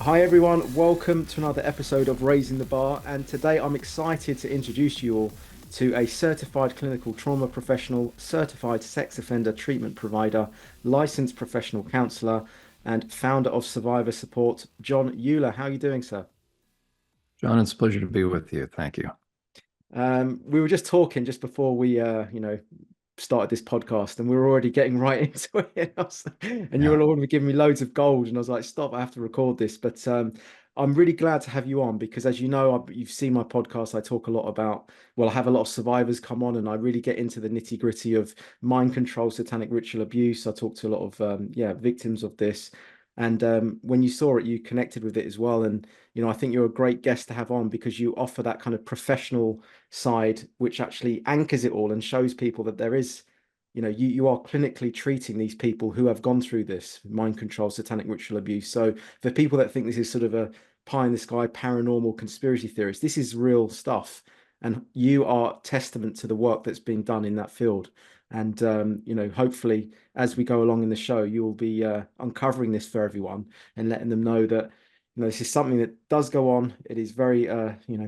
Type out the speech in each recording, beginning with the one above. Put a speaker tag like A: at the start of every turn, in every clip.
A: Hi everyone, welcome to another episode of Raising the Bar. And today I'm excited to introduce you all to a certified clinical trauma professional, certified sex offender treatment provider, licensed professional counselor, and founder of Survivor Support, Jon Ulher. How are you doing, sir?
B: John, it's a pleasure to be with you. Thank you.
A: We were just talking just before we, started this podcast, and we were already getting right into it. And you
B: Yeah.
A: were already giving me loads of gold, and I was like, "Stop! I have to record this." But I'm really glad to have you on because, as you know, you've seen my podcast. I talk a lot about, well, I have a lot of survivors come on, and I really get into the nitty gritty of mind control, satanic ritual abuse. I talk to a lot of victims of this. And when you saw it, you connected with it as well. And I think you're a great guest to have on because you offer that kind of professional side, which actually anchors it all and shows people that there is, you are clinically treating these people who have gone through this mind control, satanic ritual abuse. So for people that think this is sort of a pie in the sky, paranormal conspiracy theorist, this is real stuff. And you are testament to the work that's been done in that field. And, hopefully as we go along in the show, you will be uncovering this for everyone and letting them know that this is something that does go on. It is very,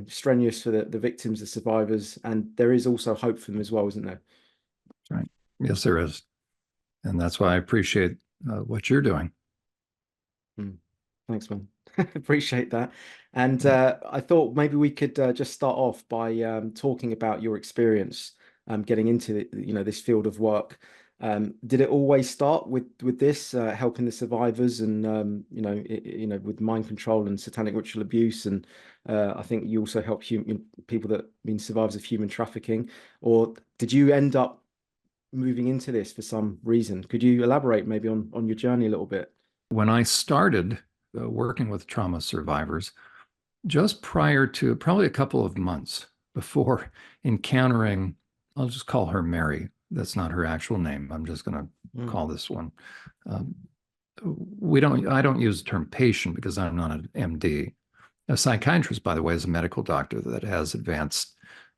A: strenuous for the victims, the survivors, and there is also hope for them as well, isn't there?
B: Right. Yes, there is. And that's why I appreciate what you're doing.
A: Mm. Thanks, man. Appreciate that. And
B: Yeah.
A: I thought maybe we could just start off by talking about your experience getting into this field of work. Did it always start with this helping the survivors and with mind control and satanic ritual abuse? And I think you also help people that have been survivors of human trafficking. Or did you end up moving into this for some reason? Could you elaborate maybe on your journey a little bit?
B: When I started working with trauma survivors, just prior to probably a couple of months before encountering, I'll just call her Mary. That's not her actual name. I'm just going to
A: Mm.
B: call this one. Um, I don't use the term patient because I'm not an MD. A psychiatrist, by the way, is a medical doctor that has advanced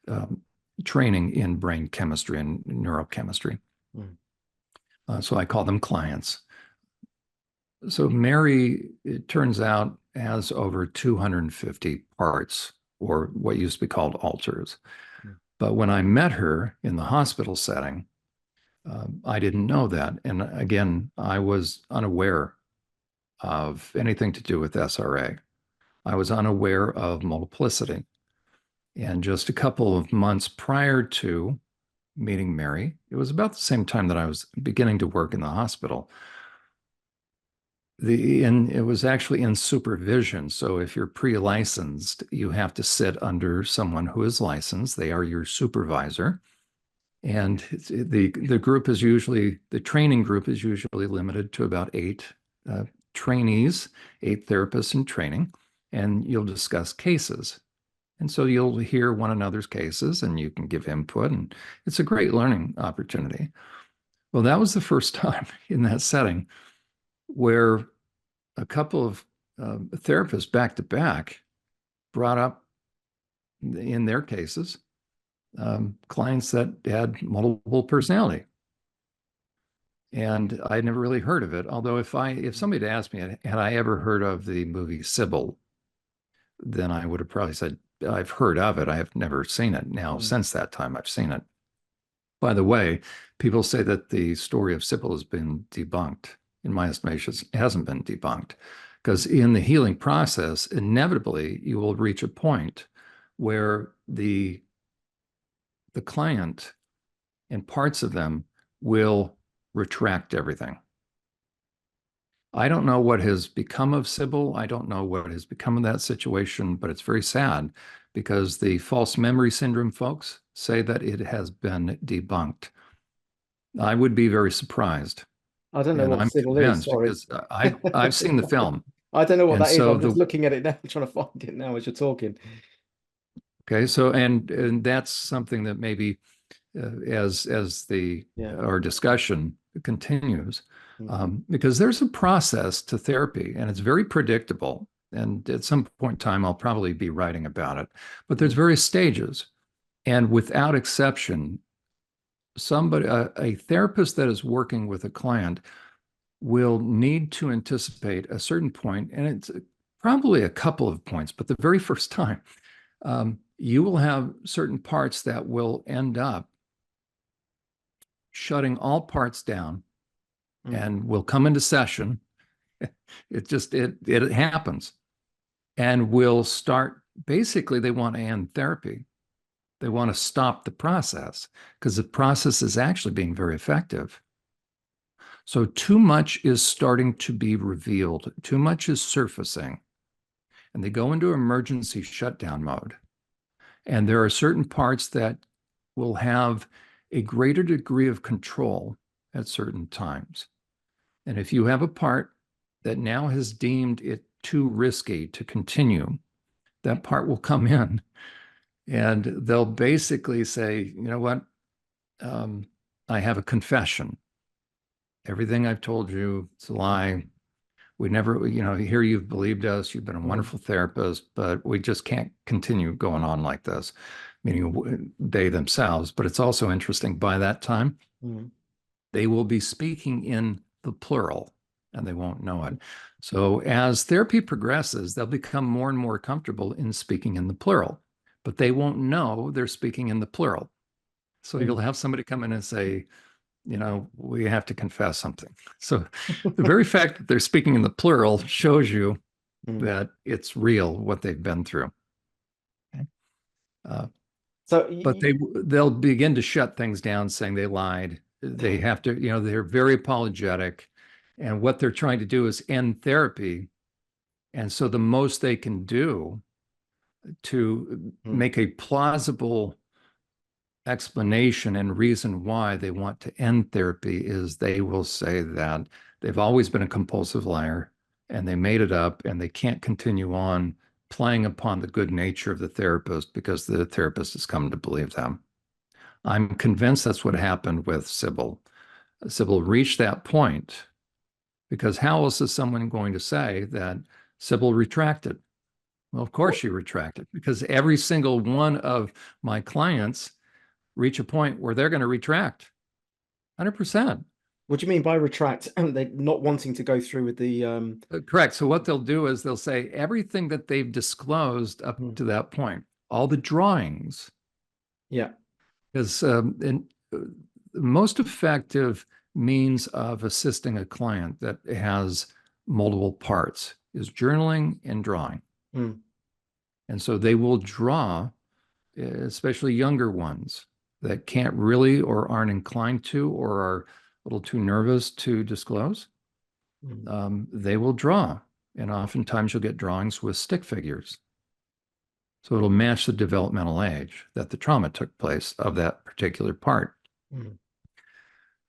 B: um, training in brain chemistry and neurochemistry.
A: Mm.
B: So I call them clients. So Mary, it turns out, has over 250 parts, or what used to be called alters.
A: Mm.
B: But when I met her in the hospital setting, I didn't know that. And again, I was unaware of anything to do with SRA. I was unaware of multiplicity. And just a couple of months prior to meeting Mary, it was about the same time that I was beginning to work in the hospital. And it was actually in supervision. So if you're pre-licensed, you have to sit under someone who is licensed. They are your supervisor. And the training group is usually limited to about eight trainees, eight therapists in training, and you'll discuss cases. And so you'll hear one another's cases and you can give input, and it's a great learning opportunity. Well, that was the first time in that setting where a couple of therapists back to back brought up in their cases clients that had multiple personality. And I'd never really heard of it. Although if somebody had asked me, had I ever heard of the movie Sybil, then I would have probably said, I've heard of it. I have never seen it. Now,
A: Mm.
B: since that time, I've seen it. By the way, people say that the story of Sybil has been debunked. In my estimation, it hasn't been debunked because in the healing process, inevitably, you will reach a point where the client and parts of them will retract everything. I don't know what has become of Sybil. I don't know what has become of that situation, but it's very sad because the false memory syndrome folks say that it has been debunked. I would be very surprised,
A: I don't know
B: and
A: what
B: I'm
A: civil is,
B: convinced
A: sorry.
B: because I've seen the film,
A: I don't know what
B: and
A: that is.
B: so
A: I'm just
B: the
A: looking at it now, trying to find it now as you're talking.
B: okay, so and that's something that maybe as the
A: Yeah.
B: our discussion continues,
A: Mm.
B: because there's a process to therapy, and it's very predictable. And at some point in time, I'll probably be writing about it. But there's
A: Mm.
B: various stages, and without exception, a therapist that is working with a client will need to anticipate a certain point, and it's probably a couple of points, but the very first time, you will have certain parts that will end up shutting all parts down
A: Mm.
B: and will come into session. It happens, and will start. Basically, they want to end therapy. They want to stop the process because the process is actually being very effective. So too much is starting to be revealed. Too much is surfacing, and they go into emergency shutdown mode. And there are certain parts that will have a greater degree of control at certain times. And if you have a part that now has deemed it too risky to continue, that part will come in and they'll basically say, you know what? I have a confession. Everything I've told you, it's a lie. We never, here you've believed us. You've been a
A: Mm.
B: wonderful therapist, but we just can't continue going on like this, meaning they themselves. But it's also interesting by that time,
A: Mm.
B: they will be speaking in the plural and they won't know it. So as therapy progresses, they'll become more and more comfortable in speaking in the plural, but they won't know they're speaking in the plural. So you'll
A: Mm.
B: have somebody come in and say, we have to confess something. So the very fact that they're speaking in the plural shows you
A: Mm.
B: that it's real what they've been through. Okay. Uh,
A: So
B: but they'll begin to shut things down, saying they lied. They have to, they're very apologetic, and what they're trying to do is end therapy. And so the most they can do to
A: Mm.
B: make a plausible explanation and reason why they want to end therapy is they will say that they've always been a compulsive liar and they made it up and they can't continue on playing upon the good nature of the therapist because the therapist has come to believe them. I'm convinced that's what happened with Sybil. Sybil reached that point because how else is someone going to say that Sybil retracted? Well, of course
A: what
B: she retracted because every single one of my clients reach a point where they're going to retract 100%.
A: what do you mean by retract? They're not wanting to go through with the
B: Correct. So what they'll do is they'll say everything that they've disclosed up
A: mm.
B: to that point, all the drawings,
A: Yeah.
B: is the most effective means of assisting a client that has multiple parts is journaling and drawing.
A: Mm.
B: And so they will draw, especially younger ones that can't really or aren't inclined to or are a little too nervous to disclose.
A: Mm.
B: They will draw. And oftentimes you'll get drawings with stick figures. So it'll match the developmental age that the trauma took place of that particular part.
A: Mm.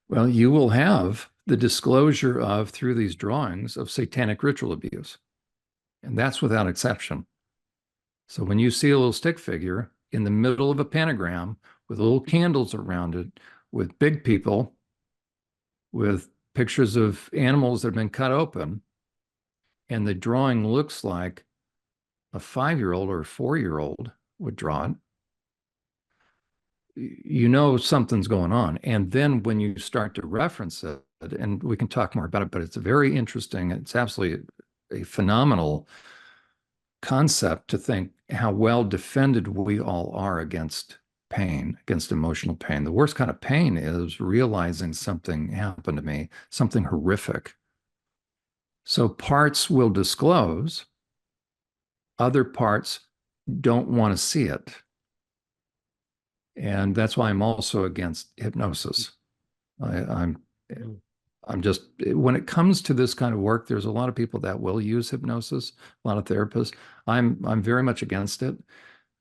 B: Well, you will have the disclosure of, through these drawings, of satanic ritual abuse. And that's without exception. So when you see a little stick figure in the middle of a pentagram with little candles around it, with big people, with pictures of animals that have been cut open, and the drawing looks like a 5-year-old or a 4-year-old would draw it, something's going on. And then when you start to reference it, and we can talk more about it, but it's very interesting. It's absolutely a phenomenal concept to think how well defended we all are against pain, against emotional pain. The worst kind of pain is realizing something happened to me, something horrific. So parts will disclose, other parts don't want to see it. And that's why I'm also against hypnosis. I'm
A: Mm.
B: I'm just, when it comes to this kind of work, there's a lot of people that will use hypnosis, a lot of therapists. I'm very much against it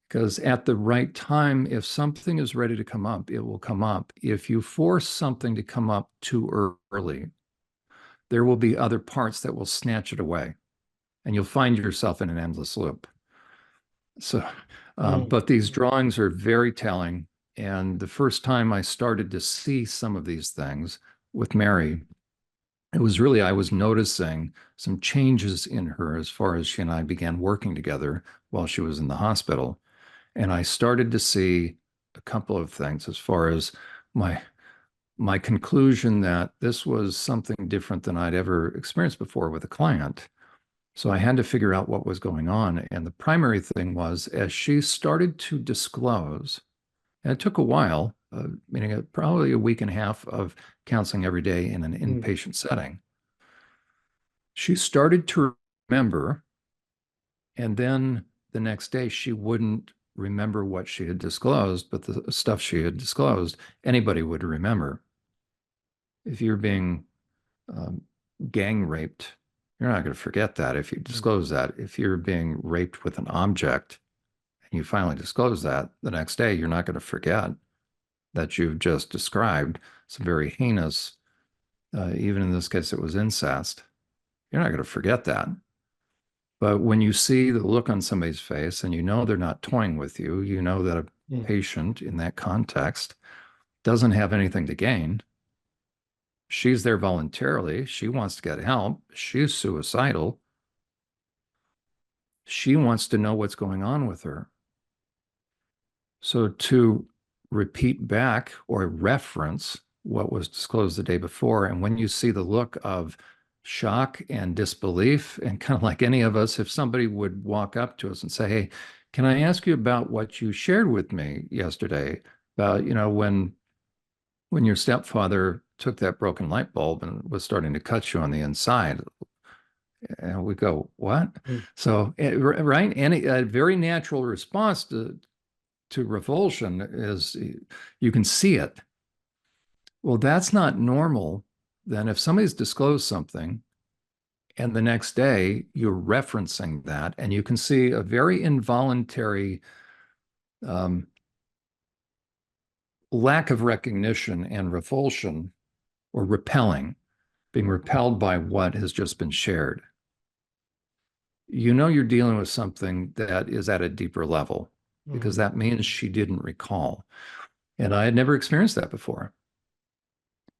B: because at the right time, if something is ready to come up, it will come up. If you force something to come up too early, there will be other parts that will snatch it away, and you'll find yourself in an endless loop. So,
A: Mm.
B: but these drawings are very telling. And the first time I started to see some of these things with Mary, it was really, I was noticing some changes in her as far as she and I began working together while she was in the hospital. And I started to see a couple of things as far as my my conclusion that this was something different than I'd ever experienced before with a client. So I had to figure out what was going on. And the primary thing was as she started to disclose, and it took a while, meaning probably a week and a half of counseling every day in an
A: Mm.
B: inpatient setting, she started to remember. And then the next day, she wouldn't remember what she had disclosed, but the stuff she had disclosed, anybody would remember. If you're being um, gang raped, you're not going to forget that if you
A: Mm.
B: disclose that. If you're being raped with an object and you finally disclose that, the next day, you're not going to forget that you've just described some very heinous, even in this case, it was incest. You're not going to forget that. But when you see the look on somebody's face and you know they're not toying with you, you know that a
A: Mm.
B: patient in that context doesn't have anything to gain. She's there voluntarily. She wants to get help. She's suicidal. She wants to know what's going on with her. So to repeat back or reference what was disclosed the day before, and when you see the look of shock and disbelief, and kind of like any of us, if somebody would walk up to us and say, "Hey, can I ask you about what you shared with me yesterday about, when your stepfather took that broken light bulb and was starting to cut you on the inside?" And we go, "What?"
A: Mm.
B: So, right, any a very natural response to revulsion is you can see it. Well, that's not normal. Then, if somebody's disclosed something and the next day you're referencing that, and you can see a very involuntary um, lack of recognition and revulsion or repelling, being repelled by what has just been shared, you know you're dealing with something that is at a deeper level because
A: Mm.
B: that means she didn't recall. And I had never experienced that before.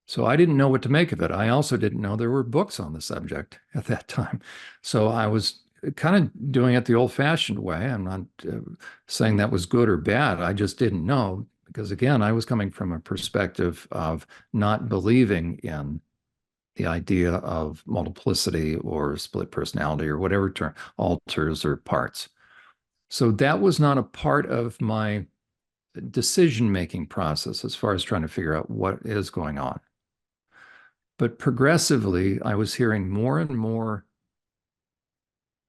B: So I didn't know what to make of it. I also didn't know there were books on the subject at that time. So I was kind of doing it the old fashioned way. I'm not saying that was good or bad. I just didn't know because, again, I was coming from a perspective of not believing in the idea of multiplicity or split personality or whatever term, alters or parts. So that was not a part of my decision making process as far as trying to figure out what is going on. But progressively, I was hearing more and more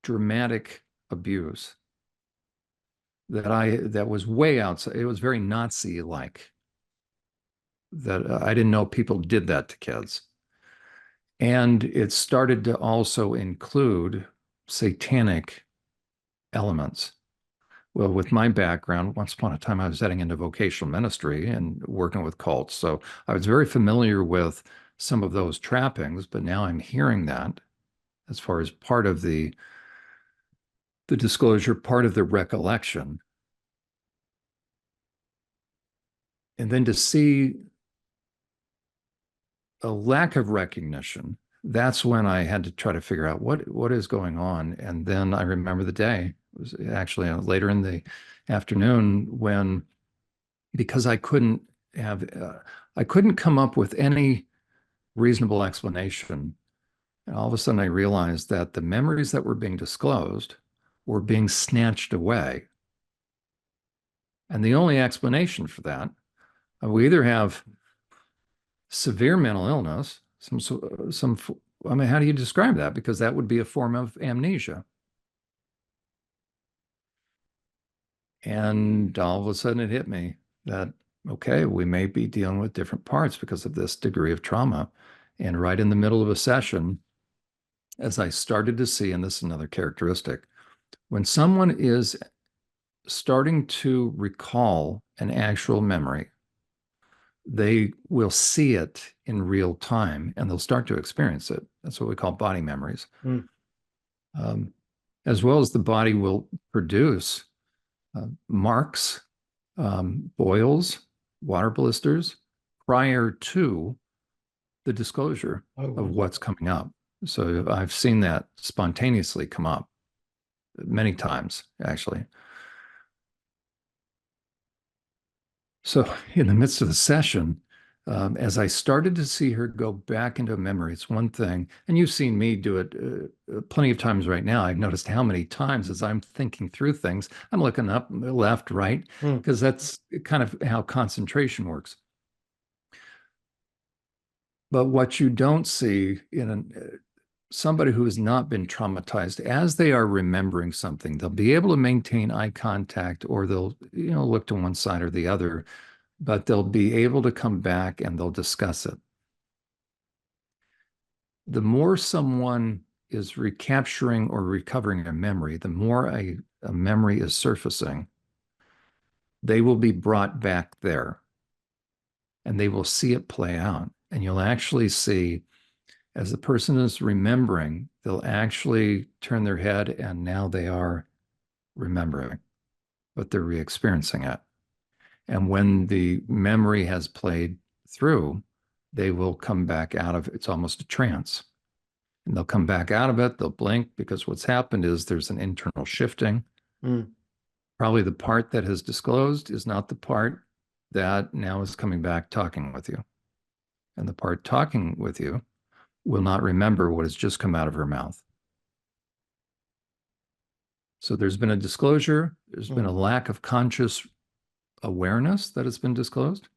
B: dramatic abuse that was way outside. It was very Nazi-like. That I didn't know people did that to kids, and it started to also include satanic elements. Well, with my background, once upon a time, I was heading into vocational ministry and working with cults, so I was very familiar with some of those trappings. But now I'm hearing that as far as part of the disclosure, part of the recollection. And then to see a lack of recognition, that's when I had to try to figure out what is going on. And then I remember the day. It was actually later in the afternoon when, because I couldn't come up with any reasonable explanation. And all of a sudden I realized that the memories that were being disclosed were being snatched away. And the only explanation for that, we either have severe mental illness, I mean, how do you describe that? Because that would be a form of amnesia. And all of a sudden it hit me that, okay, we may be dealing with different parts because of this degree of trauma. And right in the middle of a session, as I started to see, and this is another characteristic, when someone is starting to recall an actual memory, they will see it in real time and they'll start to experience it. That's what we call body memories.
A: Mm.
B: Um, as well as the body will produce marks, boils, water blisters prior to the disclosure
A: Oh,
B: of
A: wow.
B: what's coming up. So I've seen that spontaneously come up many times, actually. So in the midst of the session, As I started to see her go back into a memory, it's one thing, and you've seen me do it plenty of times right now. I've noticed how many times as I'm thinking through things, I'm looking up, left, right,
A: Mm,
B: because that's kind of how concentration works. But what you don't see in somebody who has not been traumatized, as they are remembering something, they'll be able to maintain eye contact, or they'll, look to one side or the other, but they'll be able to come back and they'll discuss it. The more someone is recapturing or recovering a memory, the more a memory is surfacing, they will be brought back there and they will see it play out. And you'll actually see, as the person is remembering, they'll actually turn their head and now they are remembering, but they're re-experiencing it. And when the memory has played through, they will come back out of it's almost a trance. And they'll come back out of it, they'll blink, because what's happened is there's an internal shifting.
A: mm,
B: Probably the part that has disclosed is not the part that now is coming back talking with you. And the part talking with you will not remember what has just come out of her mouth. So there's been a disclosure, there's been a
A: mm,
B: lack of conscious awareness that has been disclosed.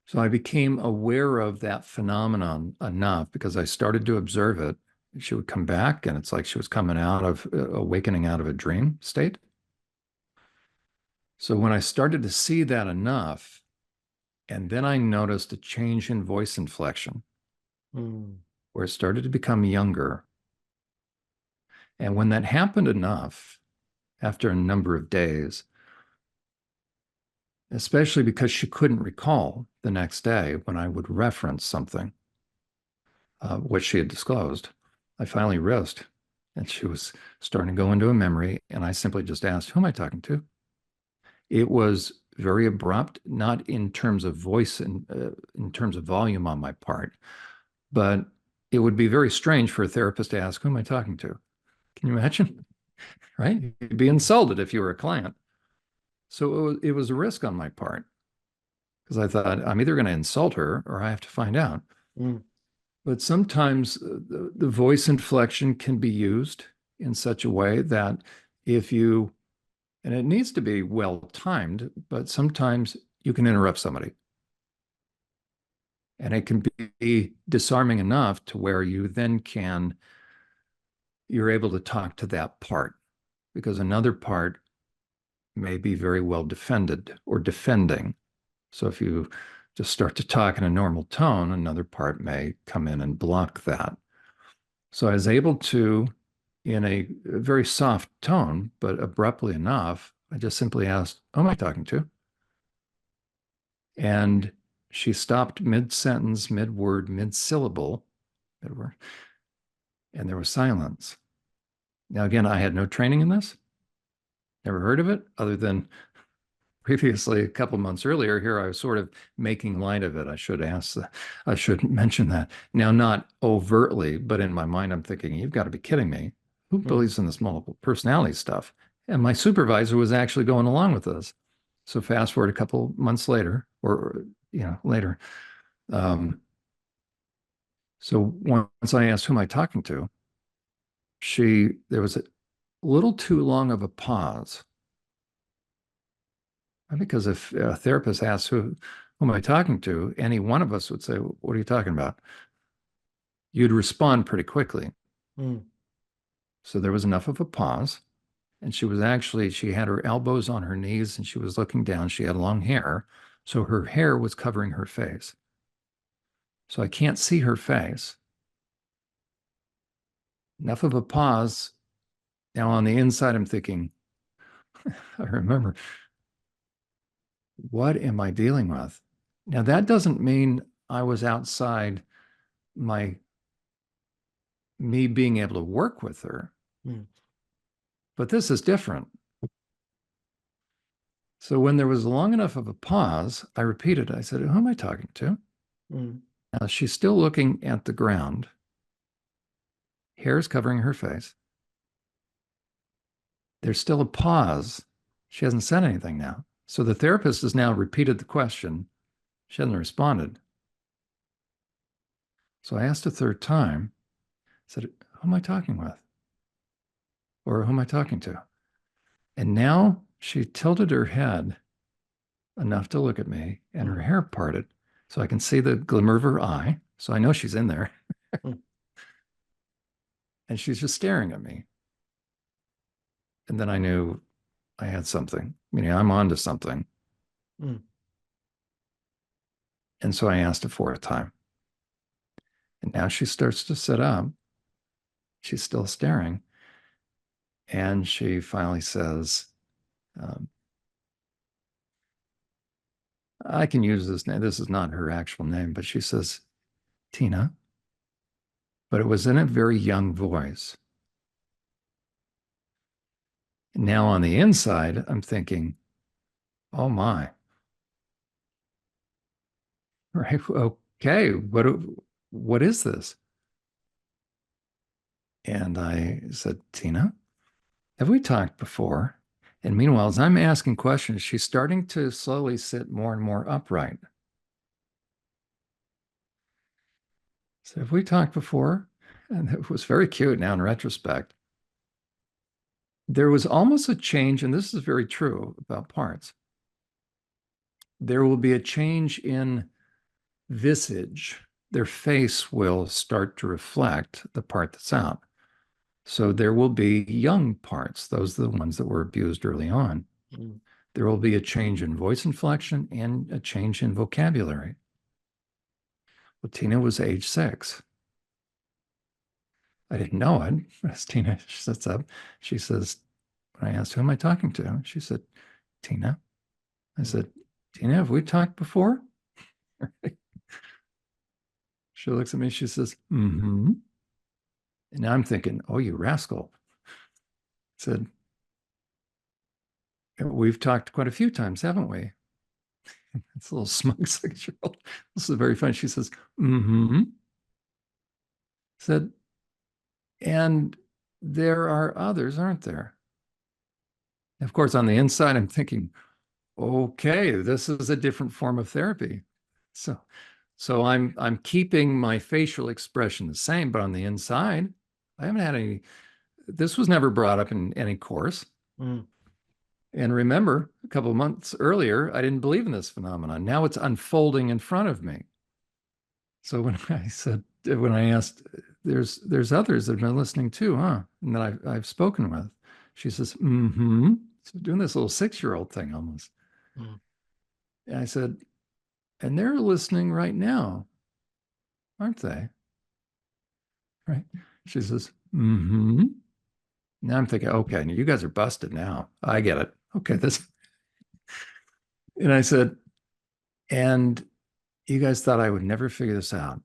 B: So I became aware of that phenomenon enough because I started to observe it. She would come back, and it's like she was coming out of awakening out of a dream state. So when I started to see that enough, and then I noticed a change in voice inflection
A: mm,
B: where it started to become younger. And when that happened enough, after a number of days, especially because she couldn't recall the next day when I would reference something, what she had disclosed, I finally risked. And she was starting to go into a memory. And I simply just asked, who am I talking to? It was very abrupt, not in terms of voice and in terms of volume on my part, but it would be very strange for a therapist to ask, who am I talking to? Can you imagine? Right? You'd be
A: mm,
B: insulted if you were a client. So it was a risk on my part because I thought I'm either going to insult her or I have to find out.
A: mm,
B: But sometimes the voice inflection can be used in such a way that if you, and it needs to be well timed, but sometimes you can interrupt somebody. And it can be disarming enough to where you then you're able to talk to that part because another part may be very well defended or defending. So if you just start to talk in a normal tone, another part may come in and block that. So I was able to, in a very soft tone, but abruptly enough, I just simply asked, who am I talking to? And she stopped mid-sentence, mid-word, mid-syllable, mid-word, and there was silence. Now, again, I had no training in this, never heard of it, other than previously a couple months earlier. Here I was sort of making light of it. I should mention that. Now, not overtly, but in my mind, I'm thinking, you've got to be kidding me. Who
A: mm,
B: believes in this multiple personality stuff? And my supervisor was actually going along with this. So fast forward a couple months later, or later. Um, so once I asked who am I talking to, there was a little too long of a pause. Because if a therapist asks who am I talking to, any one of us would say, what are you talking about? You'd respond pretty quickly.
A: mm,
B: So there was enough of a pause. And she had her elbows on her knees and she was looking down. She had long hair. So her hair was covering her face. So I can't see her face. Enough of a pause. Now on the inside, I'm thinking, I remember, what am I dealing with? Now that doesn't mean I was outside my me being able to work with her.
A: mm,
B: But this is different. So when there was long enough of a pause, I repeated, I said, who am I talking to?
A: mm,
B: Now she's still looking at the ground. Hair is covering her face. There's still a pause. She hasn't said anything now. So the therapist has now repeated the question, She hadn't responded. So I asked a third time, I said, who am I talking with? Or who am I talking to? And now she tilted her head enough to look at me, and her
A: Mm,
B: hair parted so I can see the glimmer of her eye. So I know she's in there.
A: mm,
B: And she's just staring at me. And then I knew I had something. I'm onto something.
A: mm,
B: And so I asked a fourth time. And now she starts to sit up. She's still staring. And she finally says, um, I can use this name. This is not her actual name, but she says, Tina. But it was in a very young voice. Now on the inside, I'm thinking, oh my, right? Okay, what is this? And I said, Tina, have we talked before? And meanwhile, as I'm asking questions, she's starting to slowly sit more and more upright. So have we talked before? And it was very cute now in retrospect. There was almost a change, and this is very true about parts. There will be a change in visage. Their face will start to reflect the part that's out. So there will be young parts. Those are the ones that were abused early on.
A: mm,
B: There will be a change in voice inflection and a change in vocabulary. Well, Tina was age 6. I didn't know it. As Tina sits up, she says, when I asked, who am I talking to? She said, Tina. I
A: mm,
B: said, Tina, have we talked before? She looks at me, she says, mm-hmm. And I'm thinking, oh, you rascal. I said, we've talked quite a few times, haven't we? It's a little smug 6-year-old. This is very funny. She says, mm-hmm. Said, and there are others, aren't there? Of course, on the inside, I'm thinking, okay, this is a different form of therapy. So, so I'm keeping my facial expression the same, but on the inside, I haven't had any. This was never brought up in any course.
A: mm,
B: And remember, a couple of months earlier, I didn't believe in this phenomenon. Now it's unfolding in front of me. So when I asked, there's others that have been listening too, huh? And that I've spoken with. She says, mm-hmm. So doing this little 6-year-old thing almost.
A: mm,
B: And I said, and they're listening right now, aren't they? Right. She says, mm-hmm. Now I'm thinking, okay, you guys are busted now. I get it. Okay, this. And I said, and you guys thought I would never figure this out.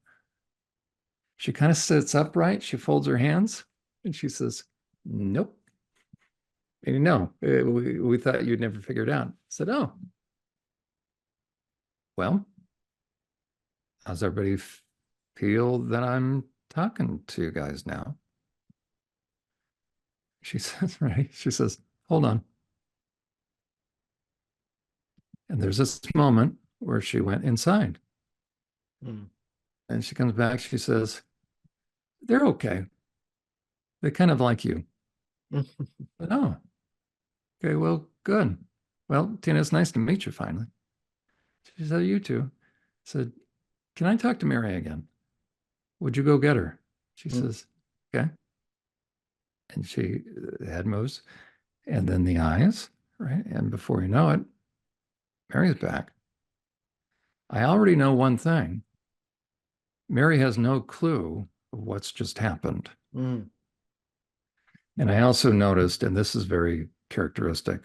B: She kind of sits upright. She folds her hands and she says, nope. And no, we thought you'd never figure it out. I said, oh, well, how's everybody feel that I'm talking to you guys now? She says, right. She says, hold on. And there's this moment where she went inside
A: mm,
B: and she comes back. She says, they're okay. They kind of like you.
A: mm,
B: But, oh, okay, well, good. Well, Tina, it's nice to meet you finally. She said, you too. I said, can I talk to Mary again? Would you go get her? She
A: mm,
B: says, okay. And the head moves and then the eyes, right? And before you know it, Mary's back. I already know one thing. Mary has no clue of what's just happened.
A: mm,
B: And I also noticed, and this is very characteristic,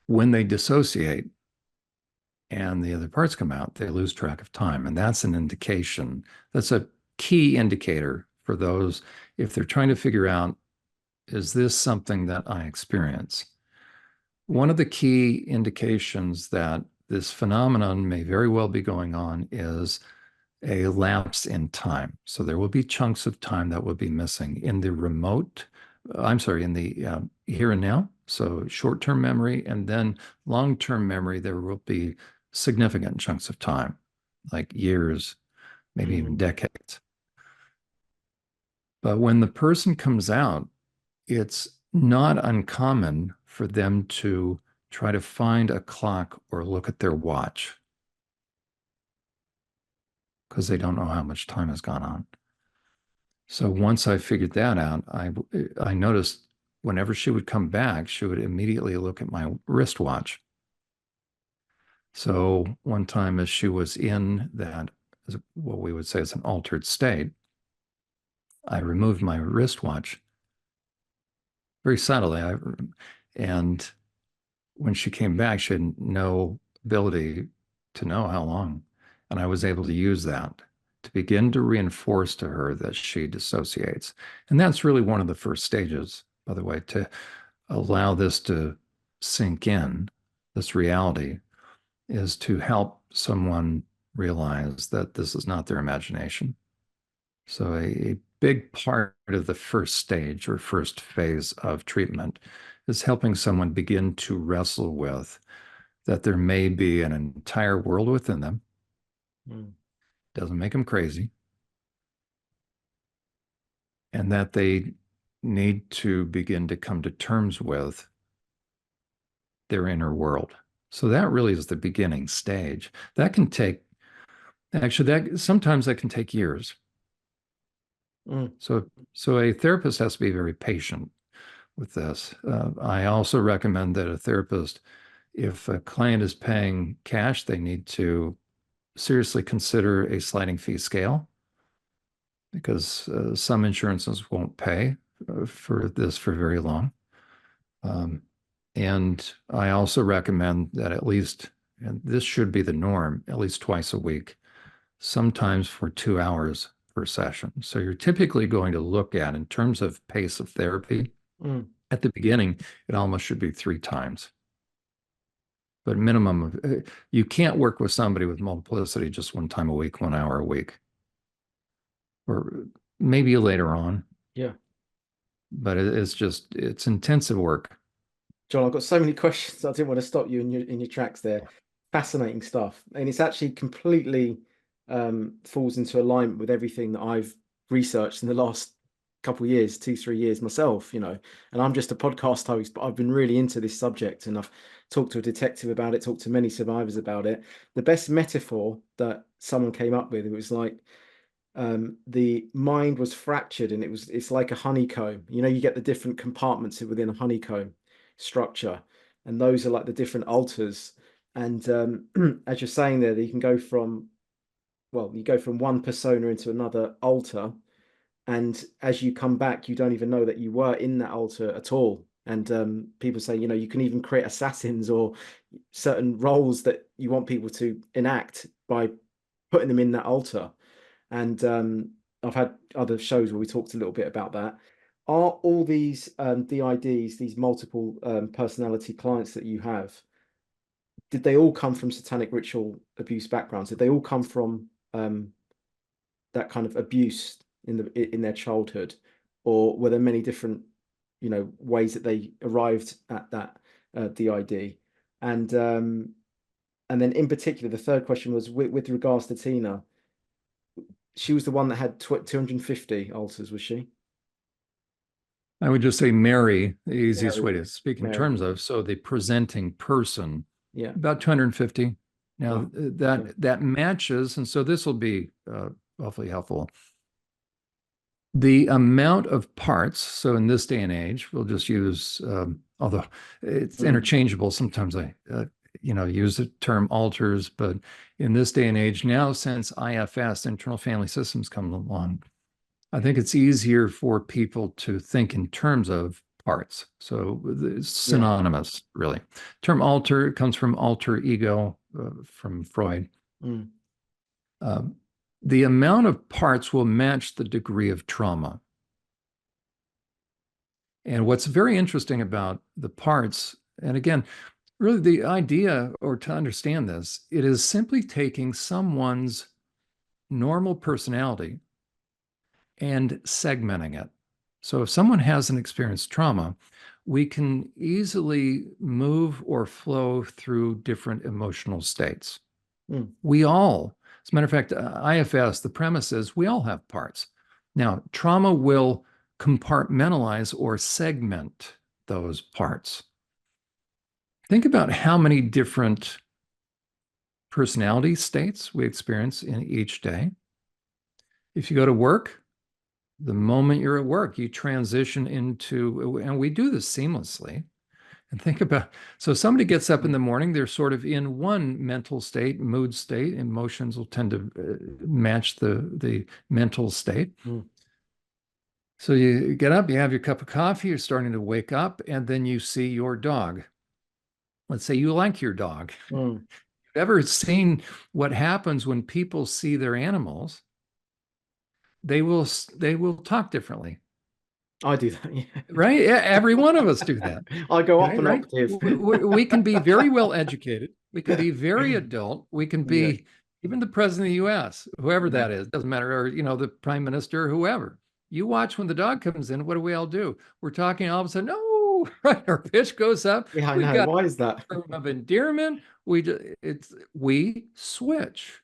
B: when they dissociate and the other parts come out, they lose track of time. And that's an indication, that's a key indicator for those, if they're trying to figure out, is this something that I experience? One of the key indications that this phenomenon may very well be going on is a lapse in time. So there will be chunks of time that will be missing in the in the here and now. So short-term memory and then long-term memory, there will be significant chunks of time, like years, maybe even
A: Mm.
B: decades. But when the person comes out, it's not uncommon for them to try to find a clock or look at their watch because they don't know how much time has gone on. So once I figured that out, I noticed whenever she would come back, she would immediately look at my wristwatch. So one time as she was in that, what we would say is an altered state, I removed my wristwatch very subtly. And when she came back, she had no ability to know how long. And I was able to use that to begin to reinforce to her that she dissociates. And that's really one of the first stages, by the way, to allow this to sink in, this reality, is to help someone realize that this is not their imagination. So a big part of the first stage or first phase of treatment is helping someone begin to wrestle with that there may be an entire world within them.
A: Mm.
B: Doesn't make them crazy. And that they need to begin to come to terms with their inner world. So that really is the beginning stage. That can take, actually, that sometimes that can take years.
A: Mm.
B: So a therapist has to be very patient with this. I also recommend that a therapist, if a client is paying cash, they need to seriously consider a sliding fee scale because some insurances won't pay for this for very long. Um, and I also recommend that at least, and this should be the norm, at least twice a week, sometimes for 2 hours per session. So you're typically going to look at, in terms of pace of therapy,
A: Mm.
B: at the beginning, it almost should be 3 times. But minimum of, you can't work with somebody with multiplicity just 1 time a week, 1 hour a week, or maybe later on.
A: Yeah.
B: But it's intensive work.
A: John, I've got so many questions. I didn't want to stop you in your tracks there. Fascinating stuff. And it's actually completely falls into alignment with everything that I've researched in the last couple of years, 2, 3 years myself, and I'm just a podcast host, but I've been really into this subject and I've talked to a detective about it, talked to many survivors about it. The best metaphor that someone came up with, it was like the mind was fractured and it's like a honeycomb. You get the different compartments within a honeycomb structure, and those are like the different altars. And as you're saying there, that you can go from, well, you go from one persona into another altar, and as you come back, you don't even know that you were in that altar at all. And people say, you can even create assassins or certain roles that you want people to enact by putting them in that altar. And I've had other shows where we talked a little bit about that. Are all these DIDs, these multiple personality clients that you have, did they all come from satanic ritual abuse backgrounds? Did they all come from that kind of abuse in their childhood, or were there many different, ways that they arrived at that DID? And and then in particular, the third question was with regards to Tina. She was the one that had 250 ulcers, was she?
B: I would just say Mary, the easiest
A: Mary.
B: way to speak in
A: Mary.
B: terms of, so the presenting person,
A: Yeah.
B: about 250. Now
A: Wow. Okay.
B: that matches, and so this will be awfully helpful. The amount of parts, so in this day and age, we'll just use, although it's
A: Mm.
B: interchangeable, sometimes I, use the term alters, but in this day and age now, since IFS, internal family systems, come along, I think it's easier for people to think in terms of parts. So it's
A: Yeah.
B: synonymous, really. Term alter comes from alter ego from Freud.
A: Mm.
B: Um, the amount of parts will match the degree of trauma. And what's very interesting about the parts, and again, really the idea, or to understand this, it is simply taking someone's normal personality and segmenting it. So if someone has an experienced trauma, we can easily move or flow through different emotional states.
A: Mm.
B: We all, as a matter of fact, IFS, the premise is we all have parts. Now, trauma will compartmentalize or segment those parts. Think about how many different personality states we experience in each day. If you go to work, the moment you're at work, you transition into, and we do this seamlessly. And think about, so somebody gets up in the morning, they're sort of in one mental state, mood state. Emotions will tend to match the mental state.
A: Mm.
B: So you get up, you have your cup of coffee, you're starting to wake up, and then you see your dog. Let's say you like your dog.
A: Mm.
B: Ever seen what happens when people see their animals? They will talk differently.
A: I do that. Yeah.
B: Right? Yeah, every one of us do that.
A: I go up
B: Right?
A: an
B: Right?
A: octave.
B: We can be very well educated. We can be very adult. We can
A: Yeah.
B: be even the president of the US, whoever
A: Yeah.
B: that is, doesn't matter, or the prime minister, whoever. You watch when the dog comes in, what do we all do? We're talking all of a sudden, no, right? Our pitch goes up.
A: Yeah, I
B: We've
A: know.
B: got
A: Why is that?
B: a term of endearment. We switch.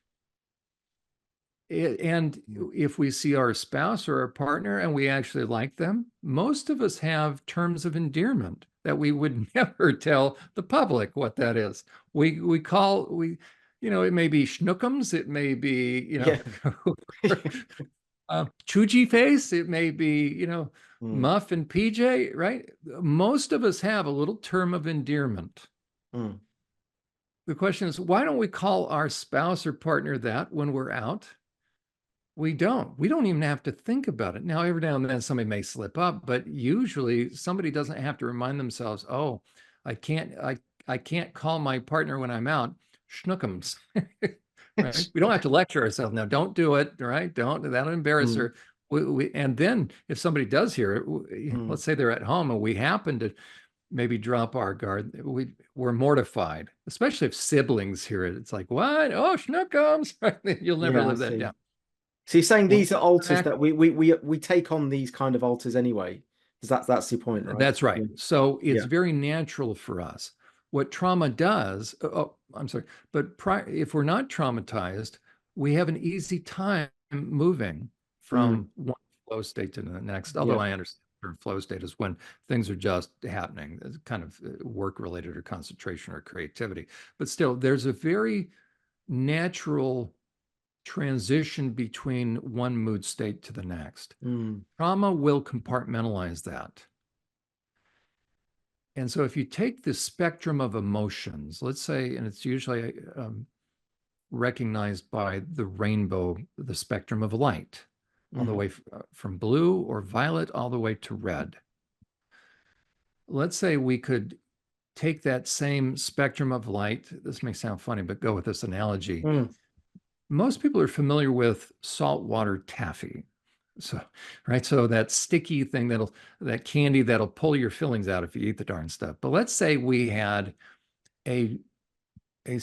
B: And
A: Mm.
B: if we see our spouse or our partner and we actually like them, most of us have terms of endearment that we would never tell the public what that is. We call it may be schnookums, it may be
A: Yeah.
B: choogy face, it may be
A: Mm.
B: muff and PJ, right? Most of us have a little term of endearment.
A: Mm.
B: The question is, why don't we call our spouse or partner that when we're out? We don't. We don't even have to think about it. Now, every now and then somebody may slip up, but usually somebody doesn't have to remind themselves, "Oh, I can't call my partner when I'm out. Schnookums." Right? We don't have to lecture ourselves. Now, don't do it, right? Don't. That'll embarrass
A: Mm.
B: her. And then if somebody does hear it,
A: Mm.
B: let's say they're at home and we happen to maybe drop our guard, we're mortified, especially if siblings hear it. It's like, what? Oh, Schnookums. You'll never
A: Yeah, I
B: live that
A: see.
B: down.
A: So you're saying
B: Well,
A: these are alters that we take on these kind of alters anyway? Because that's your point, right?
B: that's right.
A: Yeah.
B: So it's
A: Yeah.
B: very natural for us. What trauma does, I'm sorry, but if we're not traumatized, we have an easy time moving
A: Mm.
B: from one flow state to the next. Although
A: Yeah.
B: I understand flow state is when things are just happening, it's kind of work related or concentration or creativity. But still, there's a very natural transition between one mood state to the next.
A: Mm.
B: Trauma will compartmentalize that. And so if you take the spectrum of emotions, let's say, and it's usually recognized by the rainbow, the spectrum of light, all the
A: Mm.
B: way from blue or violet all the way to red. Let's say we could take that same spectrum of light. This may sound funny, but go with this analogy.
A: Mm.
B: Most people are familiar with saltwater taffy. So, right. So that sticky thing that candy that'll pull your fillings out if you eat the darn stuff. But let's say we had a a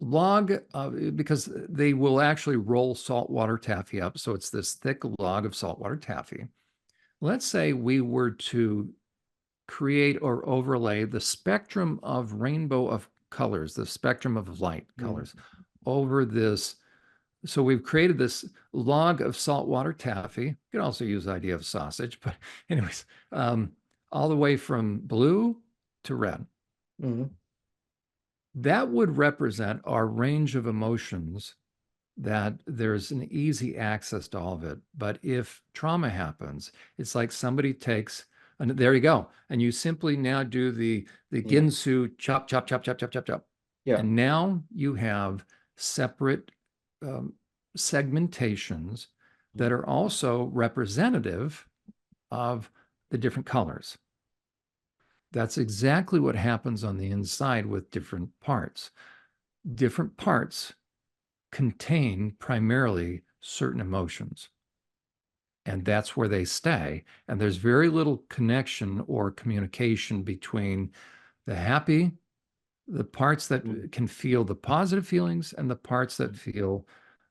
B: log because they will actually roll saltwater taffy up. So it's this thick log of saltwater taffy. Let's say we were to create or overlay the spectrum of rainbow of colors, the spectrum of light
A: Mm.
B: colors over this. So we've created this log of saltwater taffy. You could also use the idea of sausage, but anyways, all the way from blue to red.
A: Mm.
B: That would represent our range of emotions, that there's an easy access to all of it. But if trauma happens, it's like somebody takes, and there you go, and you simply now do the
A: Yeah.
B: Ginsu chop, chop, chop, chop, chop, chop, chop.
A: Yeah.
B: And now you have separate um, segmentations that
A: Mm.
B: are also representative of the different colors. That's exactly what happens on the inside with different parts. Different parts contain primarily certain emotions, and that's where they stay. And there's very little connection or communication between the parts that
A: Mm.
B: can feel the positive feelings and the parts that feel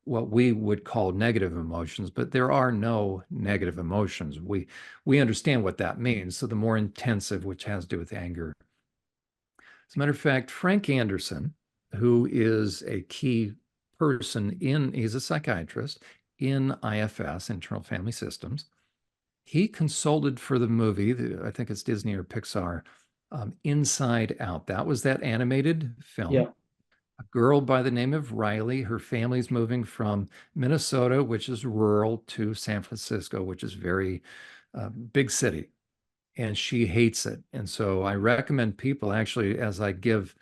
B: what we would call negative emotions, but there are no negative emotions. We understand what that means. So the more intensive, which has to do with anger. As a matter of fact, Frank Anderson, who is a key person he's a psychiatrist in IFS, Internal Family Systems. He consulted for the movie, I think it's Disney or Pixar, Inside Out. That was that animated film.
A: Yeah.
B: A girl by the name of Riley, her family's moving from Minnesota, which is rural, to San Francisco, which is very big city, and she hates it. And so I recommend people actually, as I give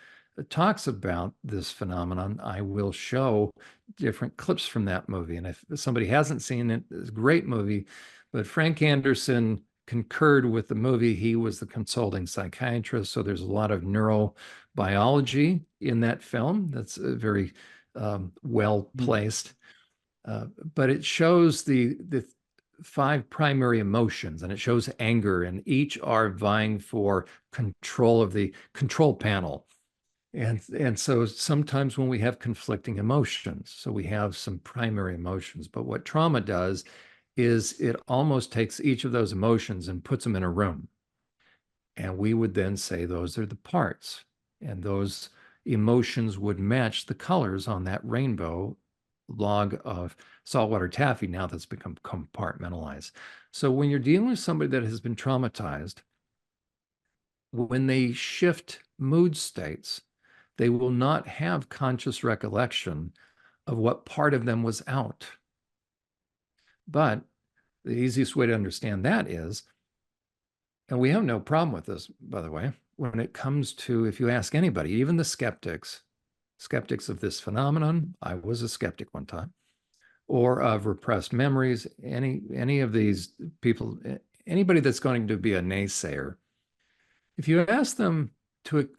B: talks about this phenomenon, I will show different clips from that movie. And if somebody hasn't seen it, it's a great movie. But Frank Anderson concurred with the movie. He was the consulting psychiatrist. So there's a lot of neurobiology in that film that's very well
A: Mm.
B: placed. But it shows the five primary emotions, and it shows anger, and each are vying for control of the control panel. And so sometimes when we have conflicting emotions, so we have some primary emotions, but what trauma does is it almost takes each of those emotions and puts them in a room. And we would then say those are the parts. And those emotions would match the colors on that rainbow log of saltwater taffy now that's become compartmentalized. So when you're dealing with somebody that has been traumatized, when they shift mood states, they will not have conscious recollection of what part of them was out. But the easiest way to understand that is, and we have no problem with this, by the way, when it comes to, if you ask anybody, even the skeptics of this phenomenon, I was a skeptic one time, or of repressed memories, any of these people, anybody that's going to be a naysayer, if you ask them to,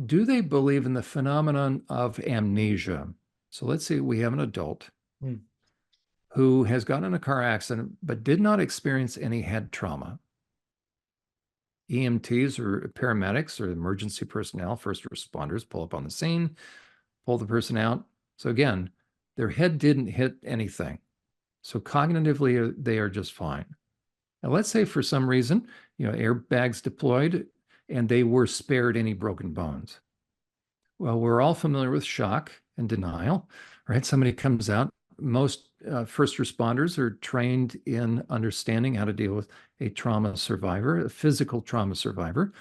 B: do they believe in the phenomenon of amnesia? So let's say we have an adult
A: Mm.
B: who has gotten in a car accident but did not experience any head trauma. EMTs or paramedics or emergency personnel, first responders, pull up on the scene, pull the person out. So again, their head didn't hit anything. So cognitively, they are just fine. Now, let's say for some reason, airbags deployed and they were spared any broken bones. Well, we're all familiar with shock and denial, right? Somebody comes out. Most first responders are trained in understanding how to deal with a trauma survivor, a physical trauma survivor.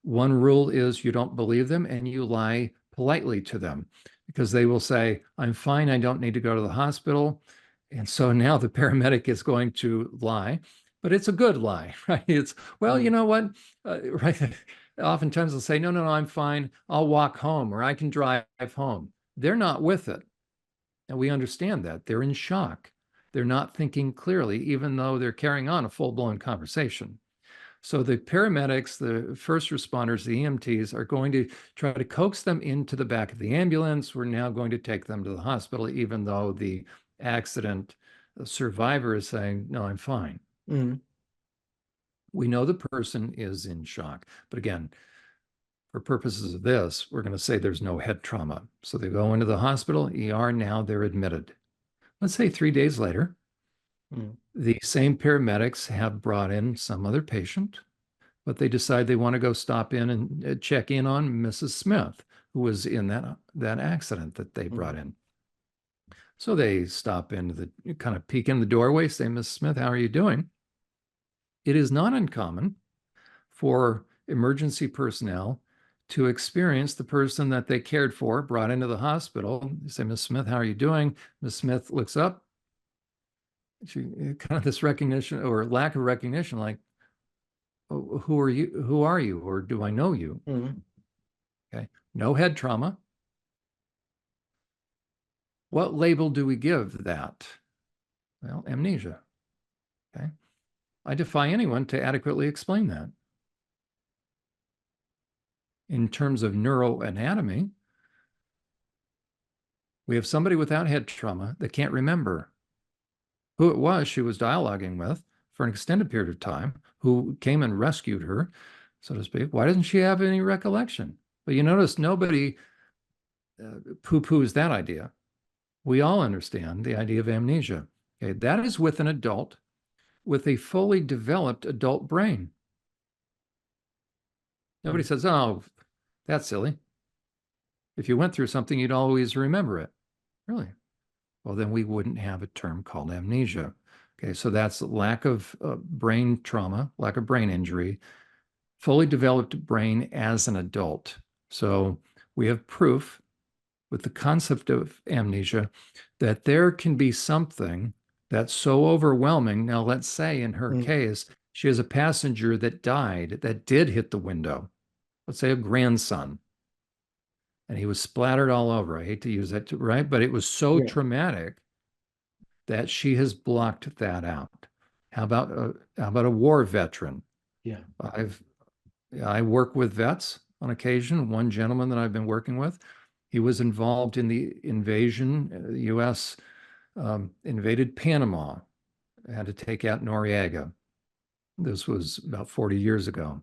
B: One rule is you don't believe them and you lie politely to them because they will say, I'm fine, I don't need to go to the hospital. And so now the paramedic is going to lie, but it's a good lie, right? It's, well, you
A: Mm.
B: know what, right? Oftentimes they'll say, no, no, no, I'm fine. I'll walk home or I can drive home. They're not with it. And we understand that. They're in shock. They're not thinking clearly, even though they're carrying on a full blown conversation. So the paramedics, the first responders, the EMTs are going to try to coax them into the back of the ambulance. We're now going to take them to the hospital, even though the accident survivor is saying, no, I'm fine.
A: Mm.
B: We know the person is in shock. But again, for purposes of this, we're going to say there's no head trauma. So they go into the hospital, ER, now they're admitted. Let's say 3 days later,
A: Mm.
B: the same paramedics have brought in some other patient, but they decide they want to go stop in and check in on Mrs. Smith, who was in that accident that they brought
A: Mm.
B: in. So they stop into the kind of peek in the doorway, say, Mrs. Smith, how are you doing? It is not uncommon for emergency personnel to experience the person that they cared for brought into the hospital. They say, Miss Smith, how are you doing? Miss Smith looks up. She kind of this recognition or lack of recognition, like, oh, who are you? Who are you? Or do I know you?
A: Mm.
B: Okay. No head trauma. What label do we give that? Well, amnesia. Okay. I defy anyone to adequately explain that. In terms of neuroanatomy, we have somebody without head trauma that can't remember who it was she was dialoguing with for an extended period of time, who came and rescued her, so to speak. Why doesn't she have any recollection? But you notice nobody poo-poos that idea. We all understand the idea of amnesia. Okay, that is with an adult with a fully developed adult brain. Nobody
A: Mm.
B: says, oh, that's silly. If you went through something, you'd always remember it. Really? Well, then we wouldn't have a term called amnesia. Okay, so that's lack of brain trauma, lack of brain injury, fully developed brain as an adult. So we have proof with the concept of amnesia that there can be something that's so overwhelming. Now, let's say in her
A: Mm.
B: case, she has a passenger that died that did hit the window. Let's say a grandson, and he was splattered all over. I hate to use that, right? But it was so
A: Yeah.
B: traumatic that she has blocked that out. How about a war veteran?
A: Yeah.
B: I've I work with vets on occasion. One gentleman that I've been working with, he was involved in the invasion. The U.S. Invaded Panama, had to take out Noriega. This was about 40 years ago.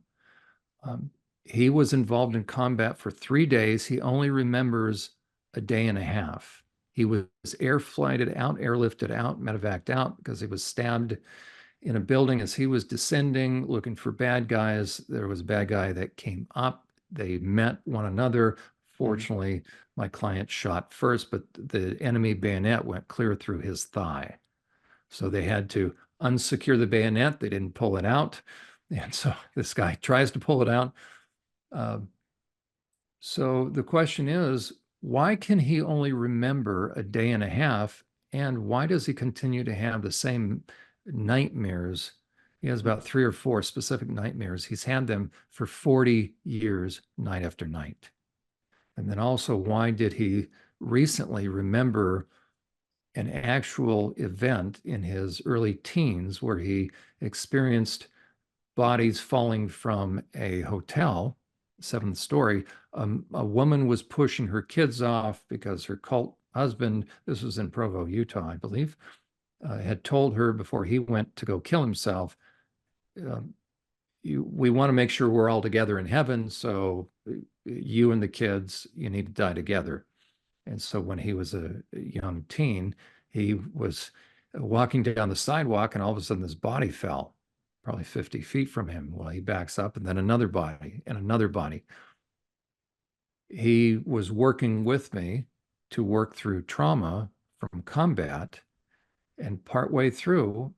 B: Um, he was involved in combat for 3 days. He only remembers a day and a half. He was air flighted out, airlifted out, medevaced out because he was stabbed in a building as he was descending, looking for bad guys. There was a bad guy that came up. They met one another.
A: Mm.
B: Fortunately, my client shot first, but the enemy bayonet went clear through his thigh. So they had to unsecure the bayonet. They didn't pull it out. And so this guy tries to pull it out. Uh, so the question is, why can he only remember a day and a half? And why does he continue to have the same nightmares? He has about 3 or 4 specific nightmares. He's had them for 40 years, night after night. And then also, why did he recently remember an actual event in his early teens where he experienced bodies falling from a hotel, 7th story? A woman was pushing her kids off because her cult husband, this was in Provo, Utah, I believe, had told her before he went to go kill himself, uh, we want to make sure we're all together in heaven. So you and the kids, you need to die together. And so when he was a young teen, he was walking down the sidewalk and all of a sudden this body fell probably 50 feet from him. Well, he backs up and then another body and another body. He was working with me to work through trauma from combat. And partway through,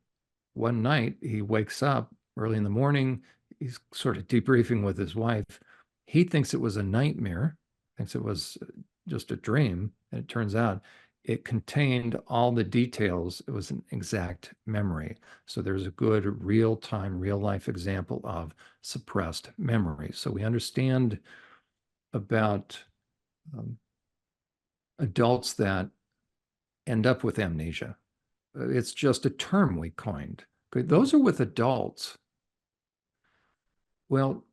B: one night, he wakes up early in the morning. He's sort of debriefing with his wife. He thinks it was a nightmare, thinks it was just a dream. And it turns out it contained all the details. It was an exact memory. So there's a good real time, real life example of suppressed memory. So we understand about um, adults that end up with amnesia. It's just a term we coined. Okay, those are with adults. Well,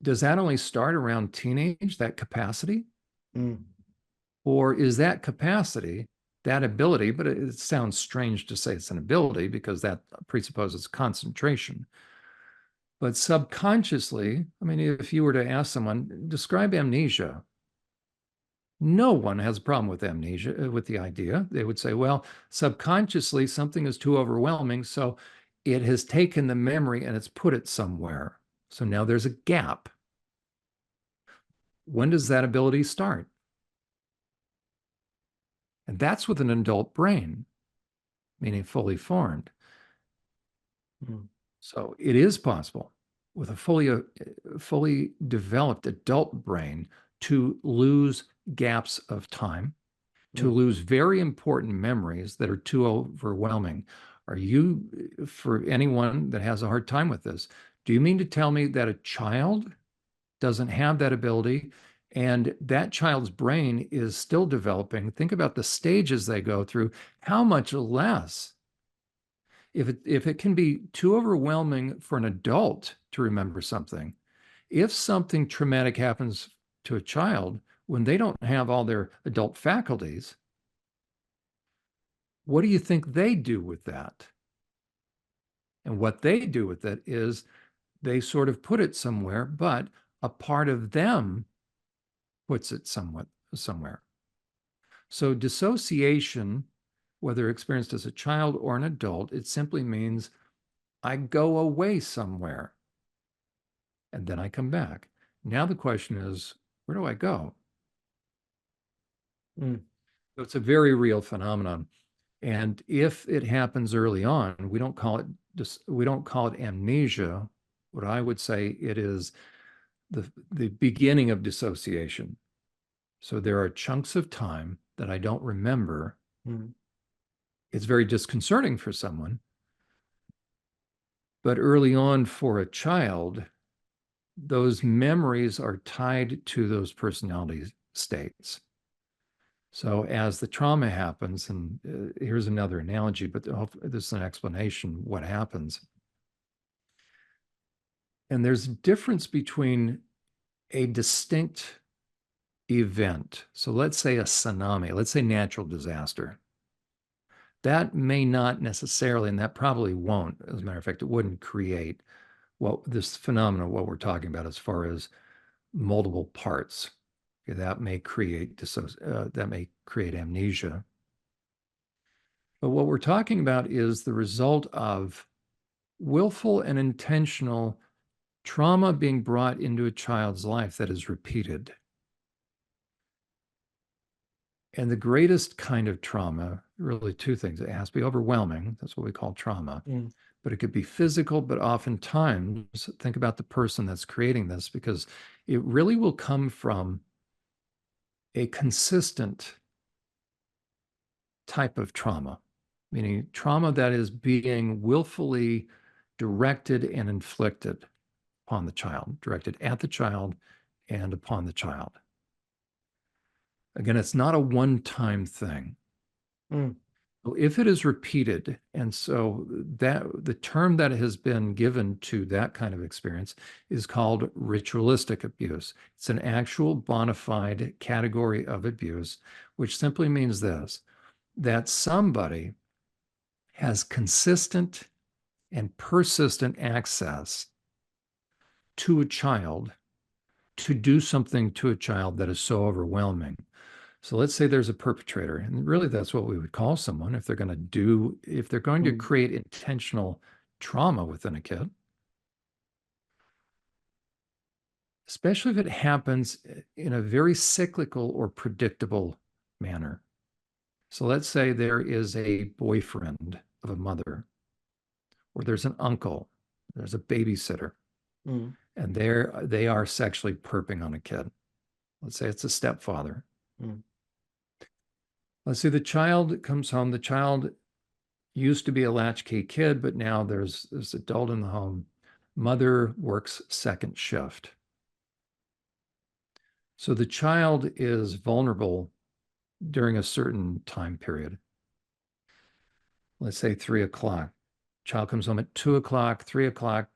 B: does that only start around teenage, that capacity?
A: Mm.
B: Or is that capacity, that ability, but it sounds strange to say it's an ability because that presupposes concentration. But subconsciously, I mean, if you were to ask someone, describe amnesia, no one has a problem with amnesia, with the idea. They would say, well, subconsciously, something is too overwhelming. So it has taken the memory and it's put it somewhere. So now there's a gap. When does that ability start? And that's with an adult brain, meaning fully formed.
A: Mm.
B: So it is possible with a fully developed adult brain to lose gaps of time, to
A: Mm.
B: lose very important memories that are too overwhelming. Are you, for anyone that has a hard time with this, do you mean to tell me that a child doesn't have that ability and that child's brain is still developing? Think about the stages they go through. How much less if it can be too overwhelming for an adult to remember something, if something traumatic happens to a child when they don't have all their adult faculties, what do you think they do with that? And what they do with it is they sort of put it somewhere, but a part of them puts it somewhere. So dissociation, whether experienced as a child or an adult, it simply means I go away somewhere and then I come back. Now the question is, where do I go?
A: Mm,
B: So it's a very real phenomenon. And if it happens early on, we don't call it amnesia. What I would say it is the beginning of dissociation. So there are chunks of time that I don't remember.
A: mm,
B: It's very disconcerting for someone, but early on for a child, those memories are tied to those personality states. So as the trauma happens, and here's another analogy, but this is an explanation what happens. And there's a difference between a distinct event. So let's say a tsunami, let's say natural disaster. That may not necessarily, and that probably won't, as a matter of fact, it wouldn't create what this phenomenon, what we're talking about as far as multiple parts. Okay, that may create amnesia. But what we're talking about is the result of willful and intentional trauma being brought into a child's life that is repeated. And the greatest kind of trauma, really two things. It has to be overwhelming. That's what we call trauma.
A: mm,
B: But it could be physical, but oftentimes, think about the person that's creating this, because it really will come from a consistent type of trauma, meaning trauma that is being willfully directed and inflicted upon the child, directed at the child and upon the child. Again, it's not a one-time thing.
A: mm,
B: So if it is repeated, and so that the term that has been given to that kind of experience is called ritualistic abuse. It's an actual bona fide category of abuse, which simply means this, that somebody has consistent and persistent access to a child to do something to a child that is so overwhelming. So let's say there's a perpetrator, and really that's what we would call someone if they're going to
A: mm,
B: create intentional trauma within a kid, especially if it happens in a very cyclical or predictable manner. So let's say there is a boyfriend of a mother, or there's an uncle, there's a babysitter,
A: mm,
B: and they are sexually perping on a kid. Let's say it's a stepfather.
A: mm,
B: Let's say the child comes home. The child used to be a latchkey kid, but now there's this adult in the home. Mother works second shift. So the child is vulnerable during a certain time period. Let's say 3 o'clock. Child comes home at 2 o'clock, 3 o'clock.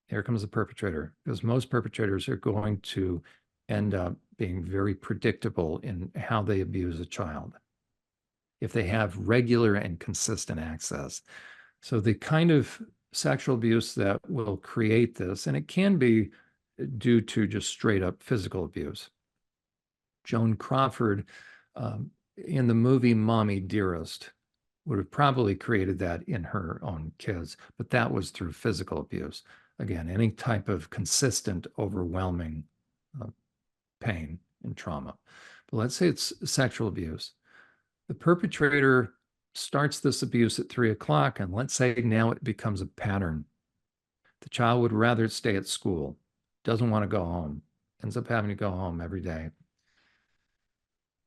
B: Here comes the perpetrator, because most perpetrators are going to end up being very predictable in how they abuse a child if they have regular and consistent access. So the kind of sexual abuse that will create this, and it can be due to just straight up physical abuse. Joan Crawford, in the movie Mommy Dearest, would have probably created that in her own kids, but that was through physical abuse. Again, any type of consistent, overwhelming uh, pain and trauma. But let's say it's sexual abuse. The perpetrator starts this abuse at 3 o'clock, and let's say now it becomes a pattern. The child would rather stay at school, doesn't want to go home, ends up having to go home every day.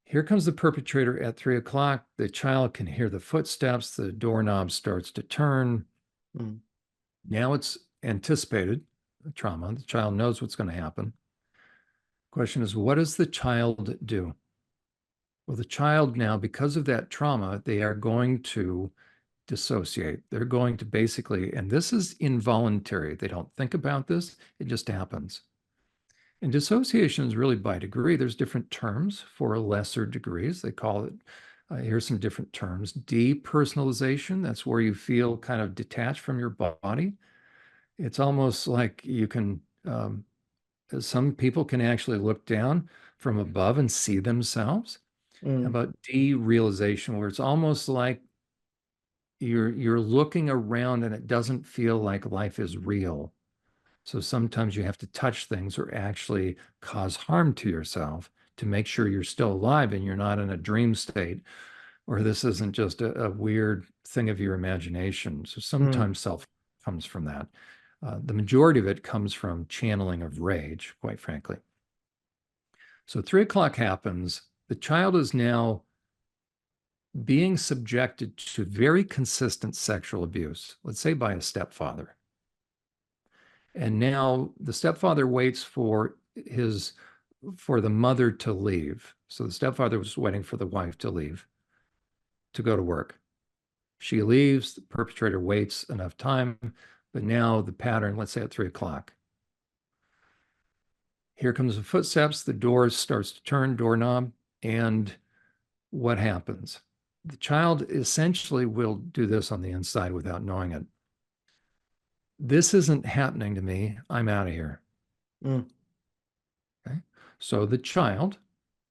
B: Here comes the perpetrator at 3 o'clock. The child can hear the footsteps, the doorknob starts to turn.
A: mm,
B: Now it's anticipated trauma. The child knows what's going to happen. Question is, what does the child do? Well, the child now, because of that trauma, they are going to dissociate. They're going to basically, and this is involuntary. They don't think about this, it just happens. And dissociation is really by degree. There's different terms for lesser degrees. They call it, here's some different terms. Depersonalization, that's where you feel kind of detached from your body. It's almost like you can, some people can actually look down from above and see themselves. How
A: Mm,
B: about derealization, where it's almost like you're looking around and it doesn't feel like life is real. So sometimes you have to touch things or actually cause harm to yourself to make sure you're still alive and you're not in a dream state, or this isn't just a weird thing of your imagination. So
A: mm,
B: sometimes self comes from that. The majority of it comes from channeling of rage, quite frankly. So 3 o'clock happens. The child is now being subjected to very consistent sexual abuse, let's say by a stepfather. And now the stepfather waits his for the mother to leave. So the stepfather was waiting for the wife to leave to go to work. She leaves, the perpetrator waits enough time, but now the pattern, let's say at 3 o'clock. Here comes the footsteps, the door starts to turn, doorknob, and what happens? The child essentially will do this on the inside without knowing it. This isn't happening to me. I'm out of here.
A: mm,
B: Okay. So the child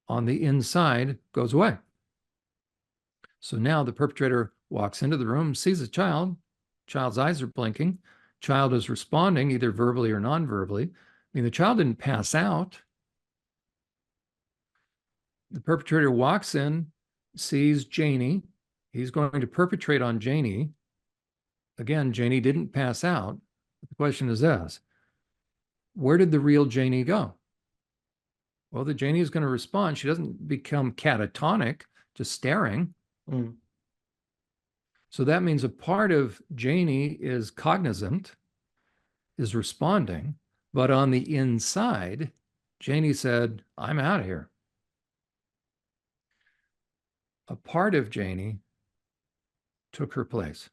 B: on the inside goes away. So now the perpetrator walks into the room, sees a child, child's eyes are blinking, child is responding either verbally or non-verbally. I mean, the child didn't pass out. The perpetrator walks in, sees Janie. He's going to perpetrate on Janie. Again, Janie didn't pass out. The question is this: where did the real Janie go? Well, the Janie is going to respond. She doesn't become catatonic, just staring.
A: mm,
B: So that means a part of Janie is cognizant, is responding, but on the inside, Janie said, I'm out of here. A part of Janie took her place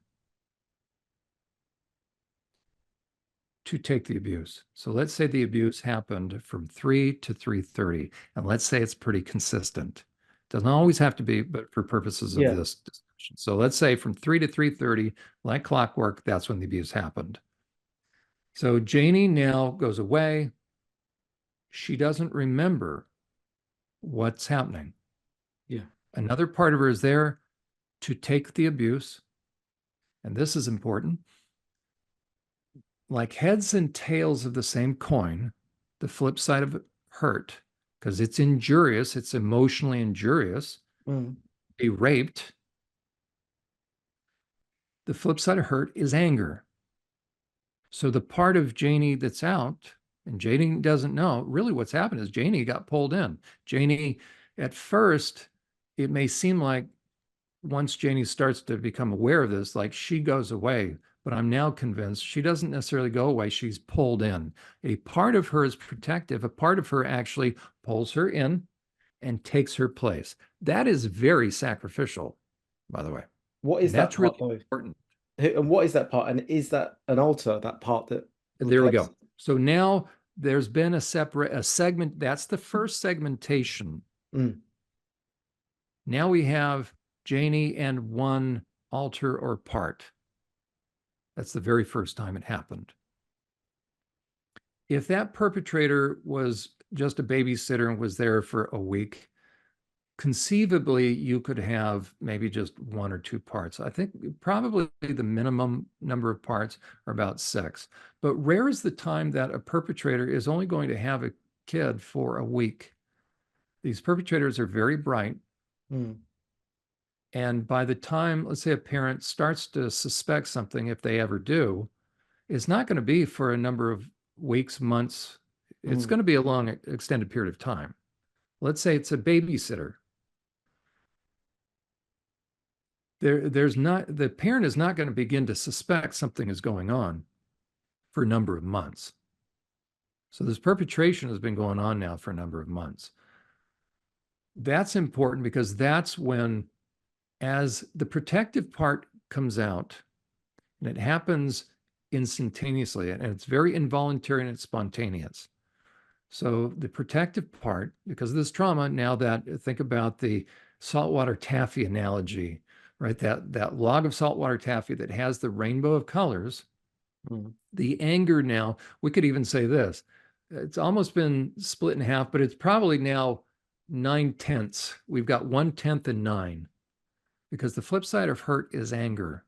B: to take the abuse. So let's say the abuse happened from 3 to 3:30, and let's say it's pretty consistent. Doesn't always have to be, but for purposes of
A: yeah.
B: this discussion. So let's say from 3 to 3:30, like clockwork, that's when the abuse happened. So Janie now goes away. She doesn't remember what's happening.
A: Yeah.
B: Another part of her is there to take the abuse. And this is important. Like heads and tails of the same coin, the flip side of hurt, because it's injurious, it's emotionally injurious,
A: Mm,
B: be raped. The flip side of hurt is anger. So the part of Janie that's out, and Janie doesn't know, really what's happened is Janie got pulled in. Janie, at first, it may seem like once Janie starts to become aware of this, like she goes away. But I'm now convinced she doesn't necessarily go away. She's pulled in. A part of her is protective. A part of her actually pulls her in and takes her place. That is very sacrificial, by the way.
A: what
B: And
A: is that
B: that's really
A: part though?
B: important.
A: And what is that part? And is that an altar, that part that
B: There we
A: replaces?
B: go. So now there's been a segment. That's the first segmentation.
A: Mm,
B: Now we have Janie and one alter or part. That's the very first time it happened. If that perpetrator was just a babysitter and was there for a week, conceivably you could have maybe just 1 or 2 parts. I think probably the minimum number of parts are about 6. But rare is the time that a perpetrator is only going to have a kid for a week. These perpetrators are very bright.
A: mm,
B: And by the time, let's say, a parent starts to suspect something, if they ever do, it's not going to be for a number of weeks, months. It's
A: mm,
B: going to be a long, extended period of time. Let's say it's a babysitter. There's not, the parent is not going to begin to suspect something is going on for a number of months. So this perpetration has been going on now for a number of months. That's important because that's when, as the protective part comes out, and it happens instantaneously, and it's very involuntary and it's spontaneous. So the protective part, because of this trauma, now that think about the saltwater taffy analogy, right? That log of saltwater taffy that has the rainbow of colors,
A: mm,
B: the anger now, we could even say this, it's almost been split in half, but it's probably now 9/10. We've got 1/10 and 9 because the flip side of hurt is anger.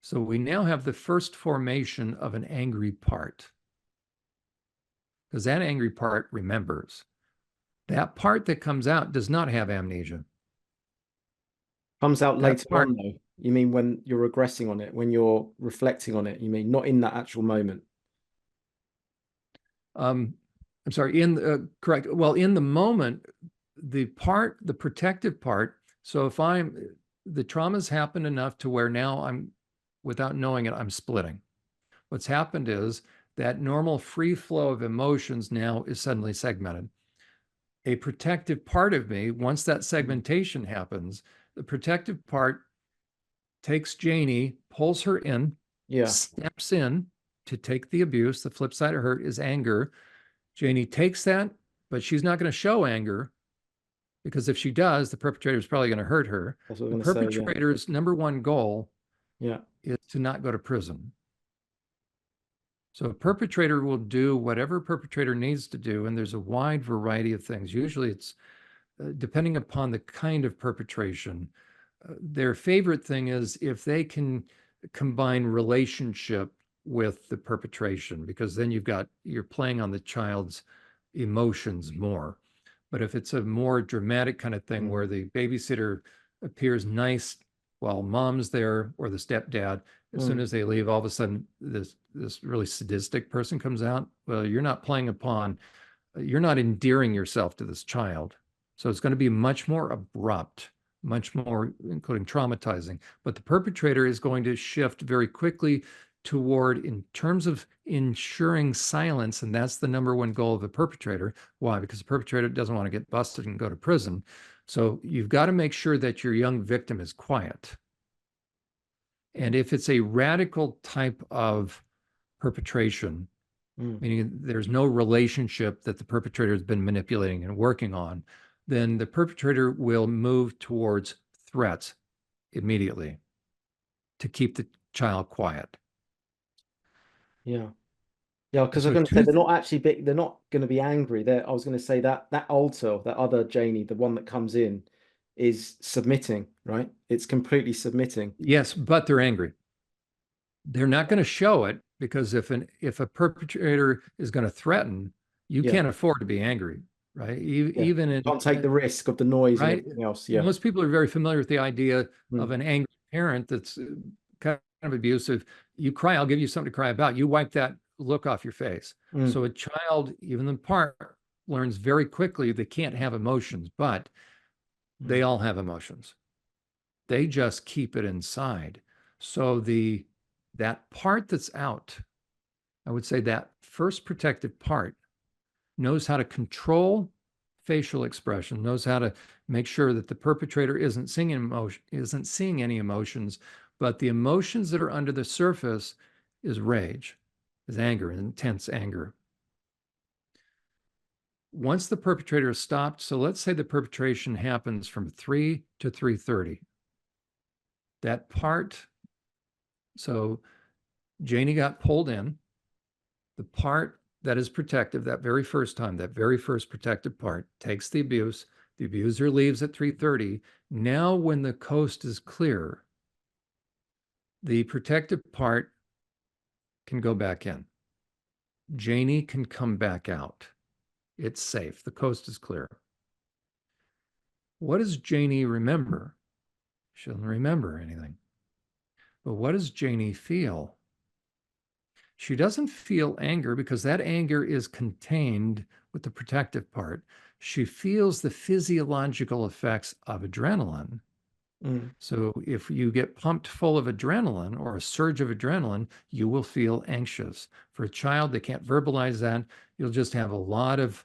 B: So we now have the first formation of an angry part because that angry part remembers. That part that comes out does not have amnesia.
A: Comes out
B: That
A: later
B: part,
A: on, though. You mean when you're regressing on it, when you're reflecting on it? You mean not in that actual moment?
B: um, I'm sorry, correct. Well, in the moment, the protective part. So if the trauma's happened enough to where now without knowing it, I'm splitting. What's happened is that normal free flow of emotions now is suddenly segmented. A protective part of me, once that segmentation happens, the protective part takes Janie, pulls her in,
A: Yeah.
B: steps in to take the abuse. The flip side of hurt is anger. Janie takes that, but she's not going to show anger because if she does, the perpetrator is probably going to hurt her.
A: That's what I
B: The
A: was going to say. Yeah.
B: perpetrator's number one goal
A: Yeah.
B: is to not go to prison. So a perpetrator will do whatever a perpetrator needs to do, and there's a wide variety of things. Usually it's depending upon the kind of perpetration. Their favorite thing is if they can combine relationship with the perpetration, because then you're playing on the child's emotions more. But if it's a more dramatic kind of thing where the babysitter appears nice while mom's there or the stepdad, as soon
A: Mm.
B: as they leave, all of a sudden this really sadistic person comes out. Well, you're not endearing yourself to this child. So it's going to be much more abrupt, much more, including traumatizing. But the perpetrator is going to shift very quickly toward, in terms of ensuring silence, and that's the number one goal of the perpetrator. Why? Because the perpetrator doesn't want to get busted and go to prison. So you've got to make sure that your young victim is quiet. And if it's a radical type of perpetration,
A: Mm.
B: meaning there's no relationship that the perpetrator has been manipulating and working on, then the perpetrator will move towards threats immediately to keep the child quiet.
A: Yeah. Yeah,
B: And
A: because I was
B: so
A: going to say
B: two,
A: they're not actually big, they're not going to be angry. I was going to say that alter, that other Janie, the one that comes in, is submitting, right? It's completely submitting.
B: yes, but they're angry. They're not going to show it because if a perpetrator is going to threaten, you
A: Yeah.
B: can't afford to be angry, right?
A: Yeah.
B: Even
A: Can't take the risk of the noise and
B: right?
A: everything else. Yeah.
B: Most people are very familiar with the idea of
A: Mm.
B: an angry parent that's kind of abusive. You cry, I'll give you something to cry about. You wipe that look off your face.
A: Mm.
B: So a child, even the part, learns very quickly they can't have emotions, but they
A: Mm.
B: all have emotions. They just keep it inside. So that part that's out, I would say that first protective part knows how to control facial expression, knows how to make sure that the perpetrator isn't seeing any emotions, but the emotions that are under the surface is rage, is anger, intense anger. Once the perpetrator is stopped, so let's say the perpetration happens from 3 to 3:30. That part, so Janie got pulled in, the part that is protective, that very first time, that very first protective part takes the abuse. The abuser leaves at 3:30. Now, when the coast is clear, the protective part can go back in. Janie can come back out. It's safe. The coast is clear. What does Janie remember? She doesn't remember anything. But what does Janie feel? She doesn't feel anger because that anger is contained with the protective part. She feels the physiological effects of adrenaline.
A: Mm.
B: So if you get pumped full of adrenaline or a surge of adrenaline, you will feel anxious. For a child, they can't verbalize that. You'll just have a lot of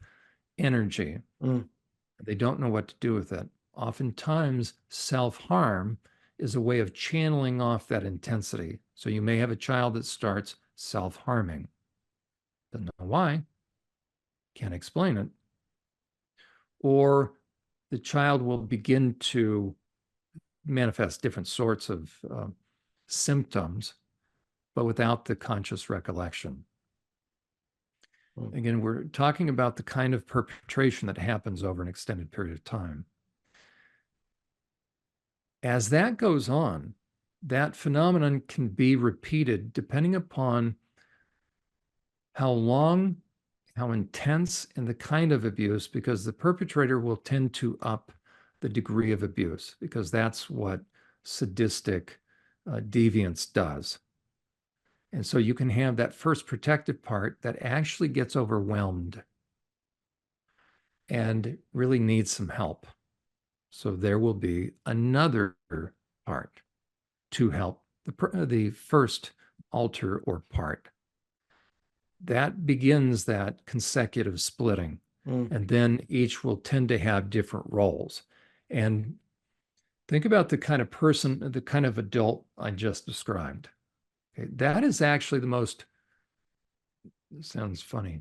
B: energy.
A: Mm.
B: They don't know what to do with it. Oftentimes, self-harm is a way of channeling off that intensity. So you may have a child that starts self-harming. Doesn't know why, can't explain it. Or the child will begin to manifest different sorts of symptoms, but without the conscious recollection.
A: Mm.
B: Again, we're talking about the kind of perpetration that happens over an extended period of time. As that goes on, that phenomenon can be repeated depending upon how long, how intense, and the kind of abuse, because the perpetrator will tend to up the degree of abuse, because that's what sadistic deviance does. And so you can have that first protective part that actually gets overwhelmed and really needs some help. So there will be another part to help the first alter or part. That begins that consecutive splitting.
A: Mm.
B: And then each will tend to have different roles. And think about the kind of person, the kind of adult I just described. Okay, that is actually the most, sounds funny.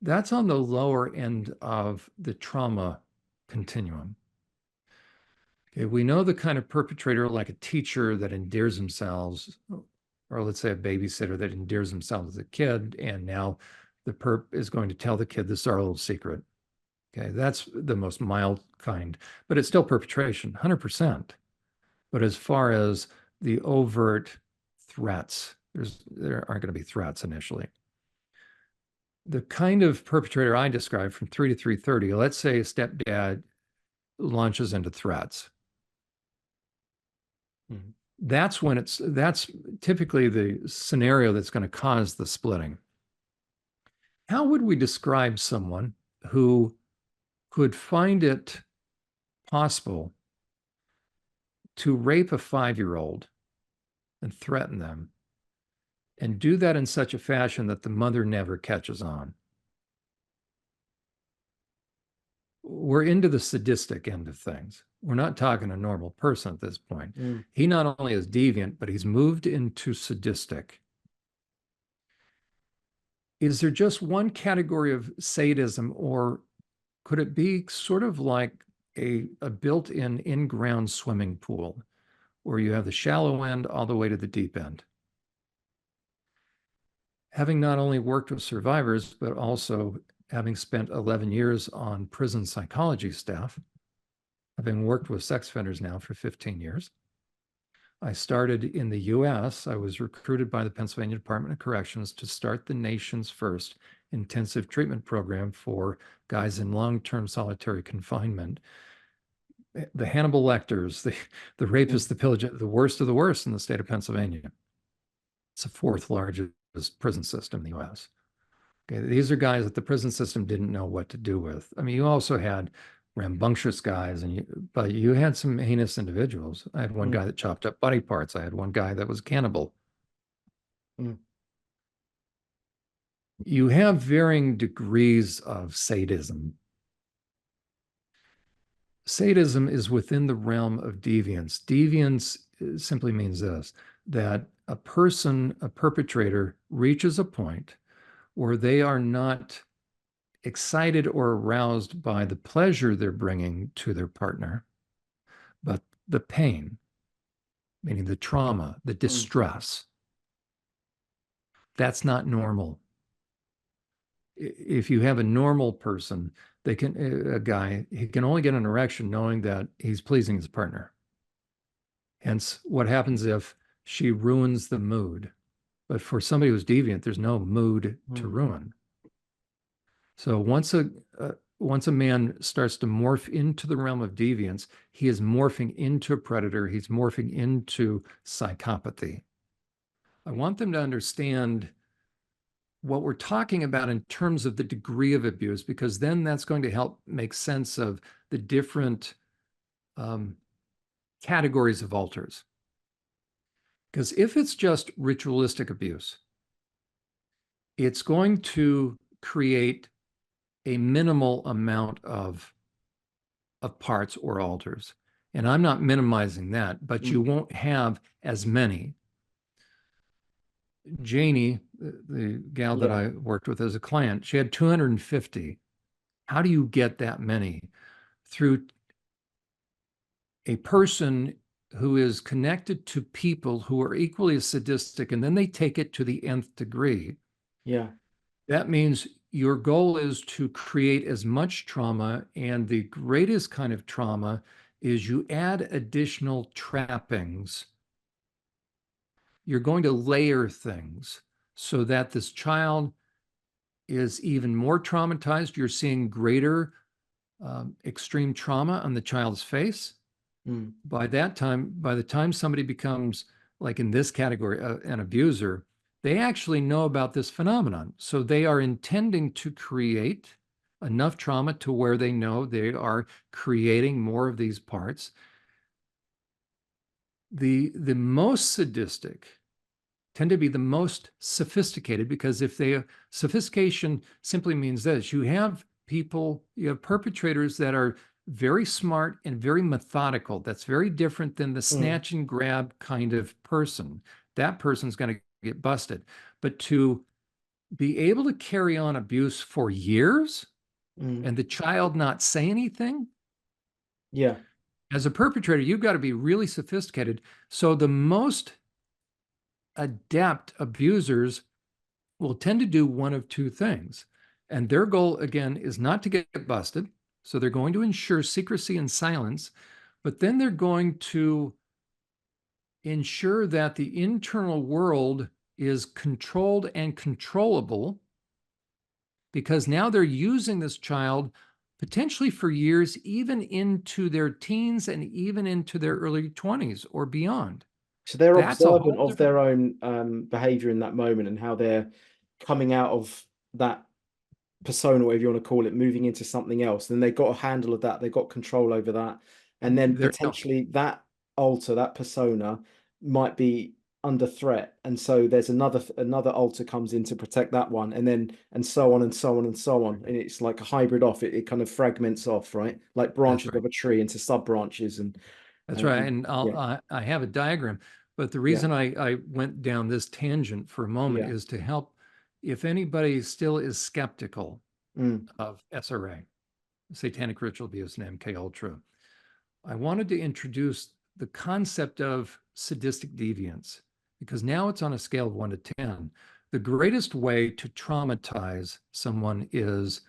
B: That's on the lower end of the trauma continuum. Okay, we know the kind of perpetrator, like a teacher that endears themselves, or let's say a babysitter that endears themselves as a kid, and now the perp is going to tell the kid this is our little secret. Okay, that's the most mild kind, but it's still perpetration, 100%. But as far as the overt threats, there aren't going to be threats initially. The kind of perpetrator I described from 3 to 3:30, let's say a stepdad launches into threats.
A: Mm.
B: That's typically the scenario that's going to cause the splitting. How would we describe someone who could find it possible to rape a 5-year-old and threaten them and do that in such a fashion that the mother never catches on? We're into the sadistic end of things. We're not talking a normal person at this point.
A: Mm.
B: He not only is deviant, but he's moved into sadistic. Is there just one category of sadism, or could it be sort of like a built-in in-ground swimming pool where you have the shallow end all the way to the deep end? Having not only worked with survivors, but also having spent 11 years on prison psychology staff, having worked with sex offenders now for 15 years. I started in the US. I was recruited by the Pennsylvania Department of Corrections to start the nation's first intensive treatment program for guys in long-term solitary confinement. The Hannibal Lecters, the
A: Mm.
B: rapists, the pillager, the worst of the worst in the state of Pennsylvania. It's the fourth largest prison system in the US. Okay, these are guys that the prison system didn't know what to do with. I mean, you also had rambunctious guys, but you had some heinous individuals. I had one
A: Mm.
B: guy that chopped up body parts. I had one guy that was cannibal.
A: Mm.
B: You have varying degrees of sadism. Sadism is within the realm of deviance. Deviance simply means this, that a person, a perpetrator, reaches a point where they are not excited or aroused by the pleasure they're bringing to their partner, but the pain, meaning the trauma, the
A: Mm.
B: distress. That's not normal. If you have a normal person, a guy, he can only get an erection knowing that he's pleasing his partner. Hence, what happens if she ruins the mood? But for somebody who's deviant, there's no mood to
A: Mm.
B: ruin. So once a man starts to morph into the realm of deviance, he is morphing into a predator. He's morphing into psychopathy. I want them to understand what we're talking about in terms of the degree of abuse, because then that's going to help make sense of the different categories of alters. Because if it's just ritualistic abuse, it's going to create a minimal amount of parts or alters. And I'm not minimizing that, but you
A: Mm.
B: won't have as many. Janie, the gal that
A: Yeah.
B: I worked with as a client, she had 250. How do you get that many? Through a person who is connected to people who are equally as sadistic, and then they take it to the nth degree.
A: Yeah.
B: That means your goal is to create as much trauma, and the greatest kind of trauma is you add additional trappings. You're going to layer things so that this child is even more traumatized. You're seeing greater extreme trauma on the child's face.
A: Mm,
B: By that time, by the time somebody becomes, like in this category, an abuser, they actually know about this phenomenon. So they are intending to create enough trauma to where they know they are creating more of these parts. The most sadistic tend to be the most sophisticated, because if they sophistication simply means this: you have people, you have perpetrators that are very smart and very methodical. That's very different than the
A: mm,
B: snatch and grab kind of person. That person's going to get busted. But to be able to carry on abuse for years
A: mm.
B: and the child not say anything,
A: Yeah.
B: as a perpetrator, you've got to be really sophisticated. So the most adept abusers will tend to do one of two things. And their goal, again, is not to get busted. So they're going to ensure secrecy and silence, but then they're going to ensure that the internal world is controlled and controllable, because now they're using this child potentially for years, even into their teens and even into their early 20s or beyond.
A: So they're
B: That's a
A: observant
B: whole
A: of
B: different.
A: their own behavior in that moment and how they're coming out of that persona, whatever you want to call it, moving into something else. Then they've got a handle of that, they've got control over that. And then
B: There, no,
A: potentially that alter, that persona might be under threat. And so there's another alter comes in to protect that one, and then and so on and so on and so on. And it's like a hybrid off, it kind of fragments off, right? Like
B: that's
A: branches
B: right.
A: of a tree into sub branches
B: That's right.
A: and
B: And
A: yeah,
B: I have a diagram, but the
A: yeah,
B: reason I went down this tangent for a moment
A: yeah.
B: is to help if anybody still is skeptical
A: Mm,
B: of SRA, Satanic Ritual Abuse and MK Ultra. I wanted to introduce the concept of sadistic deviance, because now it's on a scale of 1 to 10. The greatest way to traumatize someone is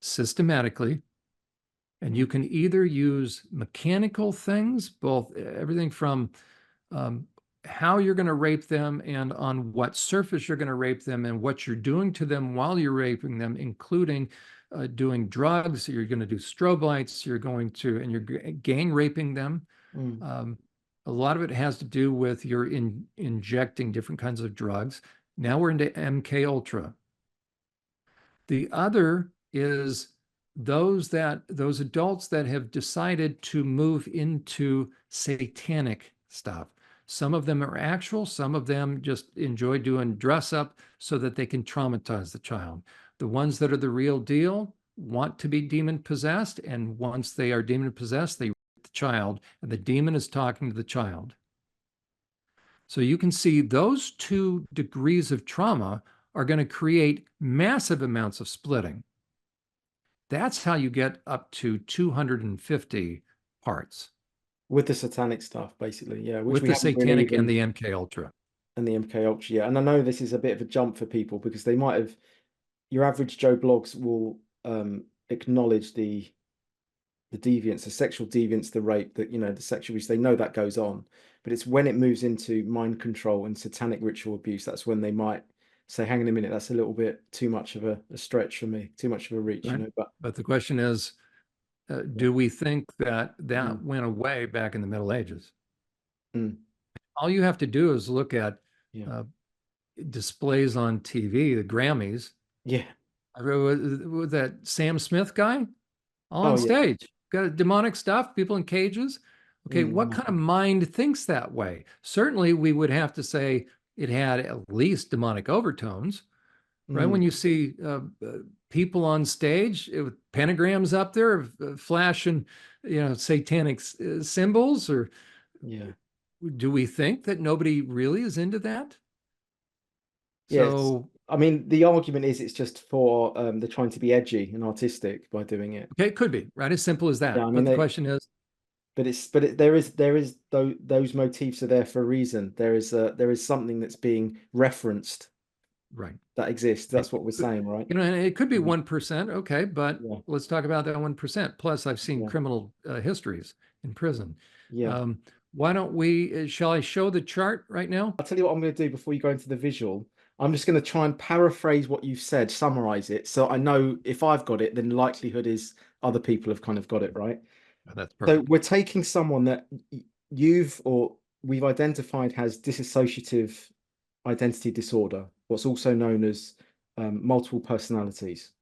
B: systematically. And you
A: mm,
B: can either use mechanical things, both everything from um, how you're going to rape them and on what surface you're going to rape them and what you're doing to them while you're raping them, including doing drugs. You're going to do strobe lights. You're going to, and you're gang raping them.
A: mm.
B: Um, a lot of it has to do with your injecting different kinds of drugs. Now we're into MK Ultra. The other is those adults that have decided to move into satanic stuff. Some of them are actual, some of them just enjoy doing dress up so that they can traumatize the child. The ones that are the real deal want to be demon possessed, and once they are demon possessed, they rape the child, and the demon is talking to the child. So you can see those two degrees of trauma are going to create massive amounts of splitting. That's how you get up to 250 parts
A: With the satanic stuff, basically, yeah, which
B: with
A: we
B: the
A: haven't really
B: satanic and
A: even
B: the MK Ultra.
A: and the MK Ultra, yeah. And I know this is a bit of a jump for people because they might have your average Joe blogs will acknowledge the deviance, the sexual deviance, the rape, that the sexual abuse. They know that goes on, but it's when it moves into mind control and satanic ritual abuse that's when they might say, "Hang on a minute, that's a little bit too much of a stretch for me, too much of a reach,"
B: Right?
A: But
B: But the question is,
A: yeah,
B: do we think that
A: mm,
B: that went away back in the Middle Ages?
A: mm,
B: All you have to do is look at
A: yeah,
B: uh, displays on TV, the Grammys.
A: yeah,
B: With that Sam Smith guy, all
A: oh
B: on
A: yeah,
B: stage. Got demonic stuff, people in cages. Okay, what kind of mind thinks that way? Certainly, we would have to say it had at least demonic overtones, right?
A: mm,
B: When you see people on stage with pentagrams up there, flashing, satanic symbols, or
A: yeah.
B: do we think that nobody really is into that?
A: Yes,
B: So,
A: I mean the argument is it's just for they're trying to be edgy and artistic by doing it.
B: okay, it could be, right? As simple as
A: Yeah, I
B: that.
A: mean
B: But the
A: they,
B: question is,
A: there is those motifs are there for a reason. There is something that's being referenced.
B: Right.
A: that exists.
B: It
A: That's what we're
B: could-
A: saying, right?
B: and it could be
A: Yeah,
B: 1%. Okay, but
A: yeah,
B: let's talk about that 1%. Plus, I've seen
A: yeah,
B: criminal histories in prison.
A: yeah.
B: Why don't we, shall I show the chart right now?
A: I'll tell you what I'm going to do before you go into the visual. I'm just going to try and paraphrase what you've said, summarize it, so I know if I've got it, then the likelihood is other people have kind of got it, right?
B: Oh, that's
A: So
B: perfect.
A: we're taking someone that you've or we've identified has dissociative identity disorder, what's also known as multiple personalities.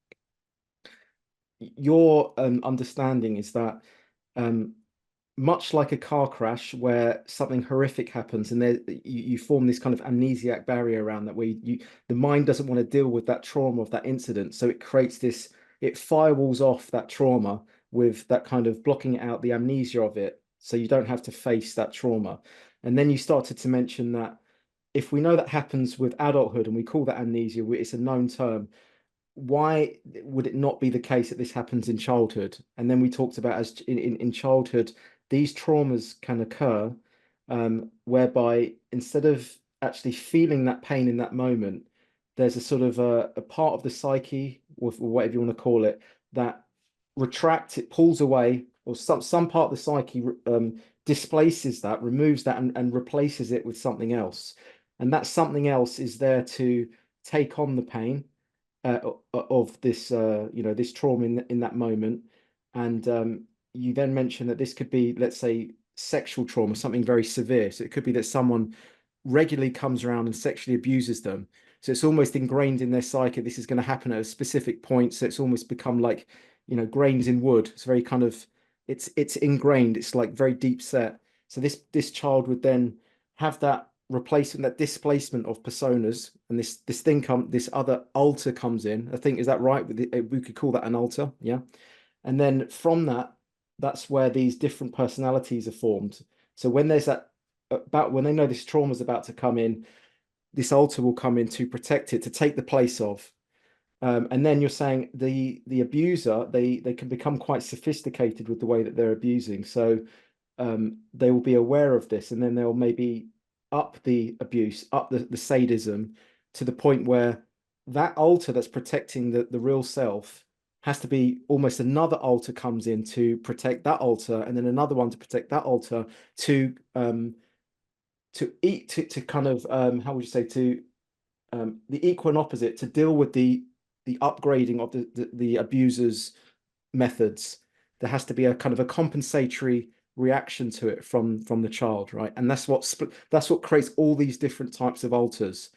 A: Your understanding is that um, much like a car crash where something horrific happens and there you form this kind of amnesiac barrier around that where the mind doesn't want to deal with that trauma of that incident, so it creates this, it firewalls off that trauma with that kind of blocking it out, the amnesia of it, so you don't have to face that trauma. And then you started to mention that if we know that happens with adulthood and we call that amnesia, it's a known term, why would it not be the case that this happens in childhood? And then we talked about as in childhood, these traumas can occur, whereby instead of actually feeling that pain in that moment, there's a sort of a part of the psyche, or whatever you want to call it, that retracts, it pulls away, or some part of the psyche displaces that, removes that, and replaces it with something else. And that something else is there to take on the pain of this this trauma in that moment. And you then mentioned that this could be, let's say, sexual trauma, something very severe. So it could be that someone regularly comes around and sexually abuses them, so it's almost ingrained in their psyche this is going to happen at a specific point, so it's almost become like, grains in wood. It's very kind of, it's ingrained, it's like very deep set. So this child would then have that replacement, that displacement of personas, and this other alter comes in. I think, is that right? We could call that an alter, yeah. And then from that, that's where these different personalities are formed. So when there's that, about when they know this trauma is about to come in, this alter will come in to protect it, to take the place of. And then you're saying the abuser, they can become quite sophisticated with the way that they're abusing. So they will be aware of this, and then they'll maybe up the abuse, up the sadism, to the point where that alter that's protecting the real self has to be almost another alter comes in to protect that alter, and then another one to protect that alter, to kind of how would you say, to the equal and opposite, to deal with the upgrading of the abuser's methods. There has to be a kind of a compensatory reaction to it from the child, right? And that's what creates all these different types of alters.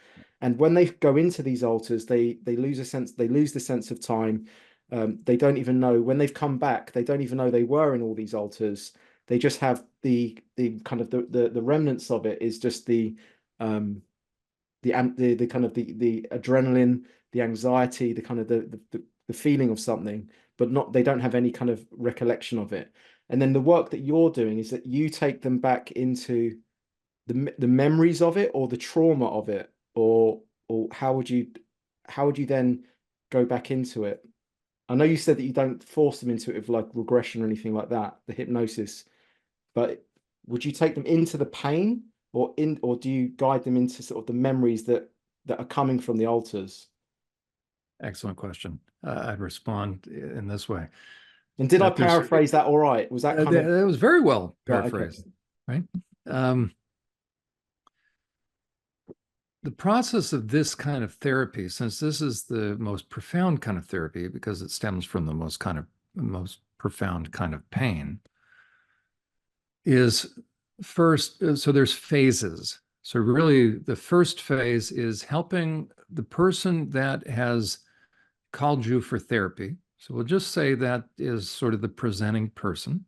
A: And when they go into these alters, they lose a sense, they lose the sense of time. They don't even know when they've come back. They don't even know they were in all these alters. They just have the kind of the remnants of it is just um the kind of the adrenaline, the anxiety, the kind of the feeling of something, but not, they don't have any kind of recollection of it. And then the work that you're doing is that you take them back into the memories of it, or the trauma of it, or how would you then go back into it? I know you said that you don't force them into it with like regression or anything like that, the hypnosis, but would you take them into the pain, or do you guide them into sort of the memories that are coming from the altars?
B: Excellent question. I'd respond in this way.
A: And did I
B: That there's
A: paraphrase that all right? Was that kind of
B: that was very well
A: right? Okay.
B: paraphrased, right? Um, the process of this kind of therapy, since this is the most profound kind of therapy because it stems from the most profound kind of pain, is first, so there's phases. So really the first phase is helping the person that has called you for therapy. So we'll just say that is sort of the presenting person.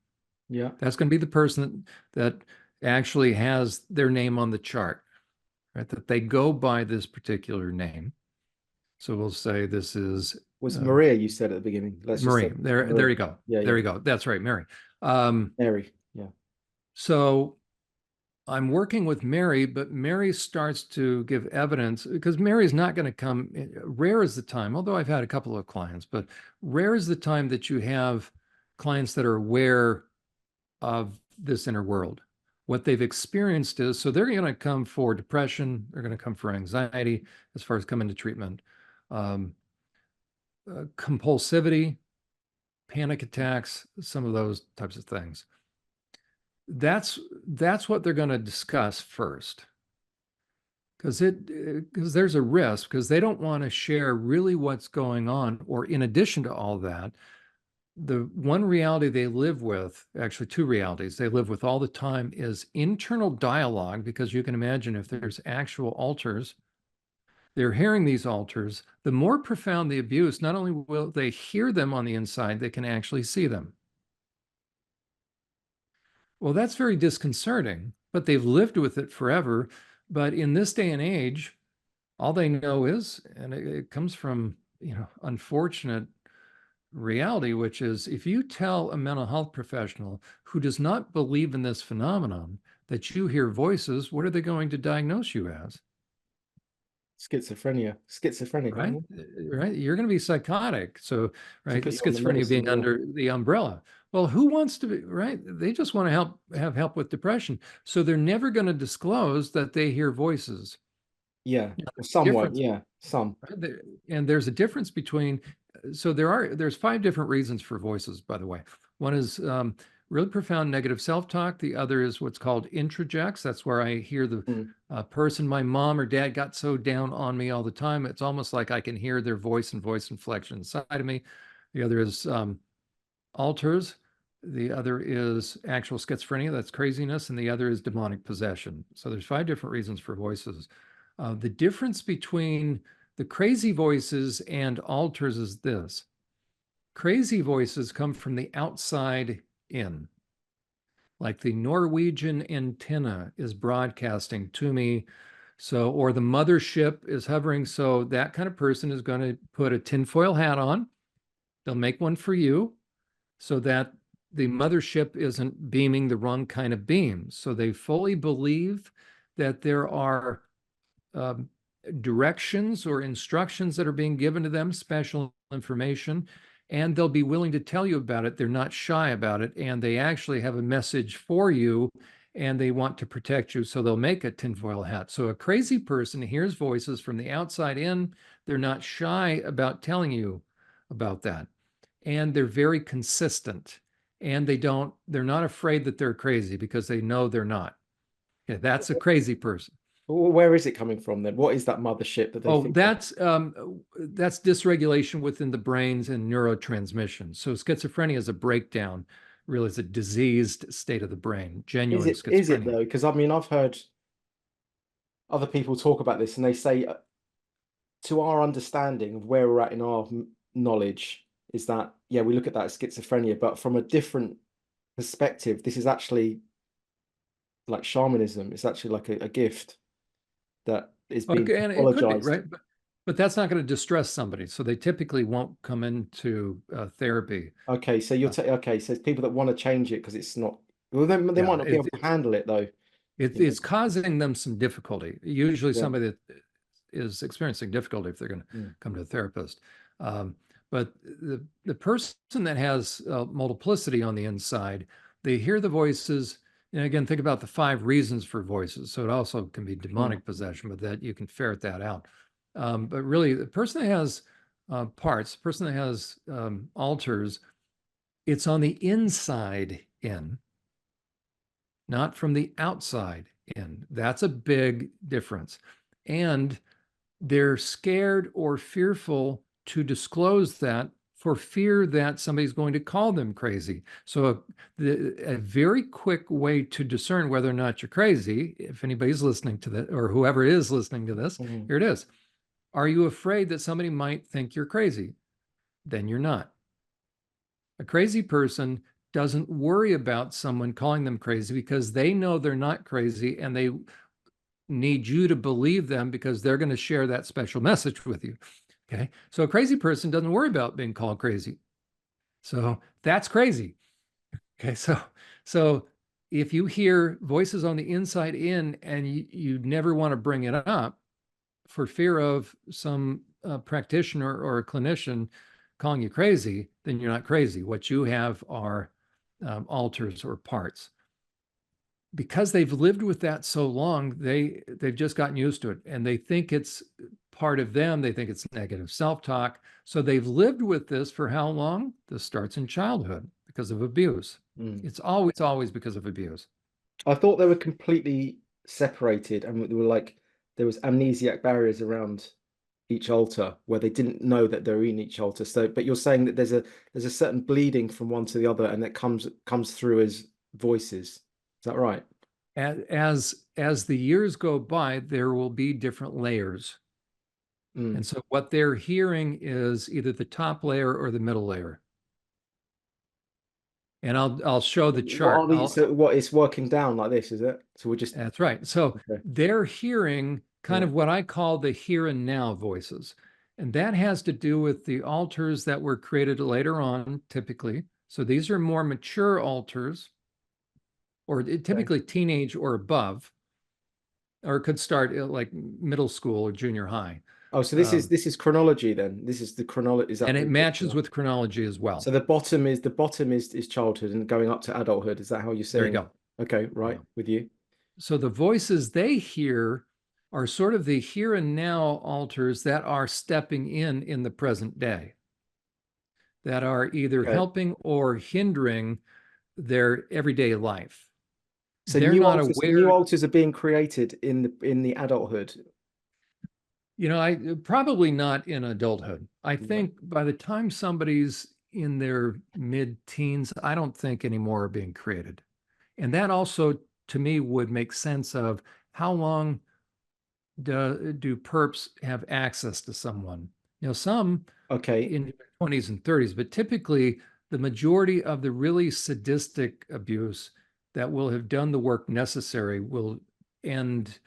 A: Yeah.
B: That's going to be the person that actually has their name on the chart, right? That they go by this particular name. So we'll say this is
A: Was
B: uh,
A: Maria, you said at the beginning. Let's just say
B: Marie. There
A: Maria.
B: you go.
A: Yeah,
B: There
A: yeah.
B: you go. That's right, Mary. Um,
A: Mary. Yeah.
B: so I'm working with Mary, but Mary starts to give evidence because Mary's not going to come. Rare is the time, although I've had a couple of clients, but rare is the time that you have clients that are aware of this inner world. what they've experienced is, so they're going to come for depression, they're going to come for anxiety as far as coming to treatment, um, compulsivity, panic attacks, some of those types of things. That's what they're going to discuss first, because there's a risk, because they don't want to share really what's going on. Or in addition to all that, the one reality they live with, actually two realities they live with all the time, is internal dialogue. Because you can imagine, if there's actual alters, they're hearing these alters. The more profound the abuse, not only will they hear them on the inside, they can actually see them. Well, that's very disconcerting, but they've lived with it forever. But in this day and age, all they know is, and it comes from, unfortunate reality, which is, if you tell a mental health professional who does not believe in this phenomenon that you hear voices, what are they going to diagnose you as?
A: Schizophrenic,
B: Right?
A: aren't
B: Right. You're going to be psychotic. So,
A: they? To
B: right,
A: put you on the
B: schizophrenia being
A: medicine, yeah.
B: under the umbrella. Well, who wants to be, right? They just want to have help with depression. So they're never going to disclose that they hear voices.
A: Yeah.
B: Now,
A: Well,
B: there's a
A: some won't,
B: difference,
A: yeah. Some.
B: right? And there's a difference between, so there's 5 different reasons for voices, by the way. One is really profound negative self-talk. The other is what's called introjects. That's where I hear the
A: Mm.
B: person, my mom or dad got so down on me all the time, it's almost like I can hear their voice and voice inflection inside of me. The other is alters. The other is actual schizophrenia, that's craziness, and the other is demonic possession. So there's 5 different reasons for voices. The difference between the crazy voices and alters is this: crazy voices come from the outside in. Like the Norwegian antenna is broadcasting to me. So, or the mothership is hovering. So that kind of person is going to put a tinfoil hat on. They'll make one for you so that the mothership isn't beaming the wrong kind of beam. So they fully believe that there are um, directions or instructions that are being given to them, special information, and they'll be willing to tell you about it. They're not shy about it, and they actually have a message for you, and they want to protect you. So they'll make a tinfoil hat. So a crazy person hears voices from the outside in. They're not shy about telling you about that, and they're very consistent, and they're not afraid that they're crazy because they know they're not. Yeah, that's a crazy person.
A: Well, where is it coming from then? What is that mothership that they
B: Oh,
A: think of?
B: that's dysregulation within the brains and neurotransmission. So schizophrenia is a breakdown, really, is a diseased state of the brain,
A: Is
B: genuine
A: it
B: schizophrenia.
A: though? Because I mean, I've heard other people talk about this, and they say, to our understanding of where we're at in our knowledge, is that yeah, we look at that as schizophrenia, but from a different perspective, this is actually like shamanism. It's actually like a gift that is being
B: Okay, and it could be,
A: pathologized.
B: right? But that's not going to distress somebody. So they typically won't come into therapy.
A: Okay, so
B: Uh,
A: okay, so it's people that want to change it because it's not. Well, they
B: yeah,
A: might not be able to handle it though. You know.
B: it's causing them some difficulty. Usually,
A: Yeah.
B: somebody that is experiencing difficulty if they're going to
A: Mm.
B: come to a therapist. But the person that has multiplicity on the inside, they hear the voices. And again, think about the 5 reasons for voices. So it also can be
A: Mm.
B: demonic possession, but that you can ferret that out. But really, the person that has parts, the person that has alters, it's on the inside in, not from the outside in. That's a big difference. And they're scared or fearful to disclose that for fear that somebody's going to call them crazy. So a very quick way to discern whether or not you're crazy, if anybody's listening to that or whoever is listening to this,
A: Mm.
B: here it is. Are you afraid that somebody might think you're crazy? Then you're not. A crazy person doesn't worry about someone calling them crazy because they know they're not crazy, and they need you to believe them because they're going to share that special message with you. Okay. So a crazy person doesn't worry about being called crazy. So that's crazy. Okay. So if you hear voices on the inside in and you never want to bring it up for fear of some practitioner or a clinician calling you crazy, then you're not crazy. What you have are alters or parts. because they've lived with that so long, they've just gotten used to it, and they think it's part of them. They think it's negative self-talk. So they've lived with this for how long? This starts in childhood because of abuse.
A: Mm.
B: It's always because of abuse.
A: I thought they were completely separated and they were like there was amnesiac barriers around each altar where they didn't know that they're in each altar. So, but you're saying that there's a certain bleeding from one to the other, and that comes through as voices. Is that right?
B: As the years go by, there will be different layers.
A: Mm.
B: And so what they're hearing is either the top layer or the middle layer. And I'll show the
A: What are
B: chart.
A: these? So what it's working down like this, is it? So we're just
B: That's right. So
A: okay.
B: they're hearing kind
A: Yeah.
B: of what I call the here and now voices. And that has to do with the altars that were created later on, typically. So these are more mature altars, or
A: Okay.
B: typically teenage or above, or it could start at like middle school or junior high.
A: Oh, so
B: Um,
A: this is chronology then. This is the chronology. Is that
B: and
A: what
B: it
A: we're talking
B: matches
A: about?
B: with chronology as well.
A: So the bottom is childhood and going up to adulthood. Is that how you're
B: There you
A: seeing it?
B: go.
A: Okay,
B: Yeah.
A: right, with you.
B: So the voices they hear are sort of the here and now altars that are stepping in the present day, that are either
A: Okay.
B: helping or hindering their everyday life.
A: So
B: They're not
A: new
B: aware,
A: altars are being created in the adulthood.
B: I probably not in adulthood. I
A: Right.
B: think by the time somebody's in their mid-teens, I don't think any more are being created. And that also to me would make sense of how long do perps have access to someone? Some
A: Okay.
B: in their 20s and 30s, but typically the majority of the really sadistic abuse that will have done the work necessary will end,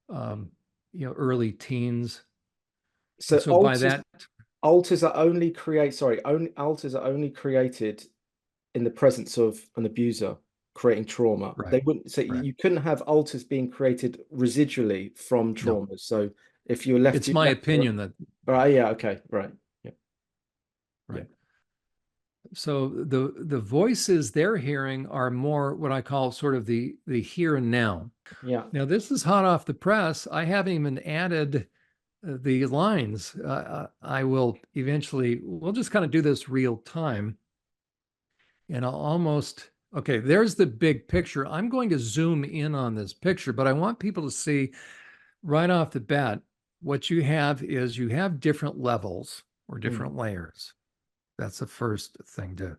B: um, early teens. And
A: So
B: so by that,
A: altars are only create sorry, only altars are only created in the presence of an abuser creating trauma. They
B: right,
A: wouldn't so
B: right.
A: you couldn't have altars being created residually from
B: No,
A: trauma. So if you're left
B: it's my opinion that,
A: right, yeah, okay, right. Yeah, yeah.
B: right. So the voices they're hearing are more what I call sort of the here and now.
A: Yeah.
B: Now, this is hot off the press. I haven't even added the lines. I will eventually, we'll just kind of do this real time. And I'll almost, okay, there's the big picture. I'm going to zoom in on this picture, but I want people to see right off the bat what you have is you have different levels or
A: Mm.
B: different layers. That's the first thing to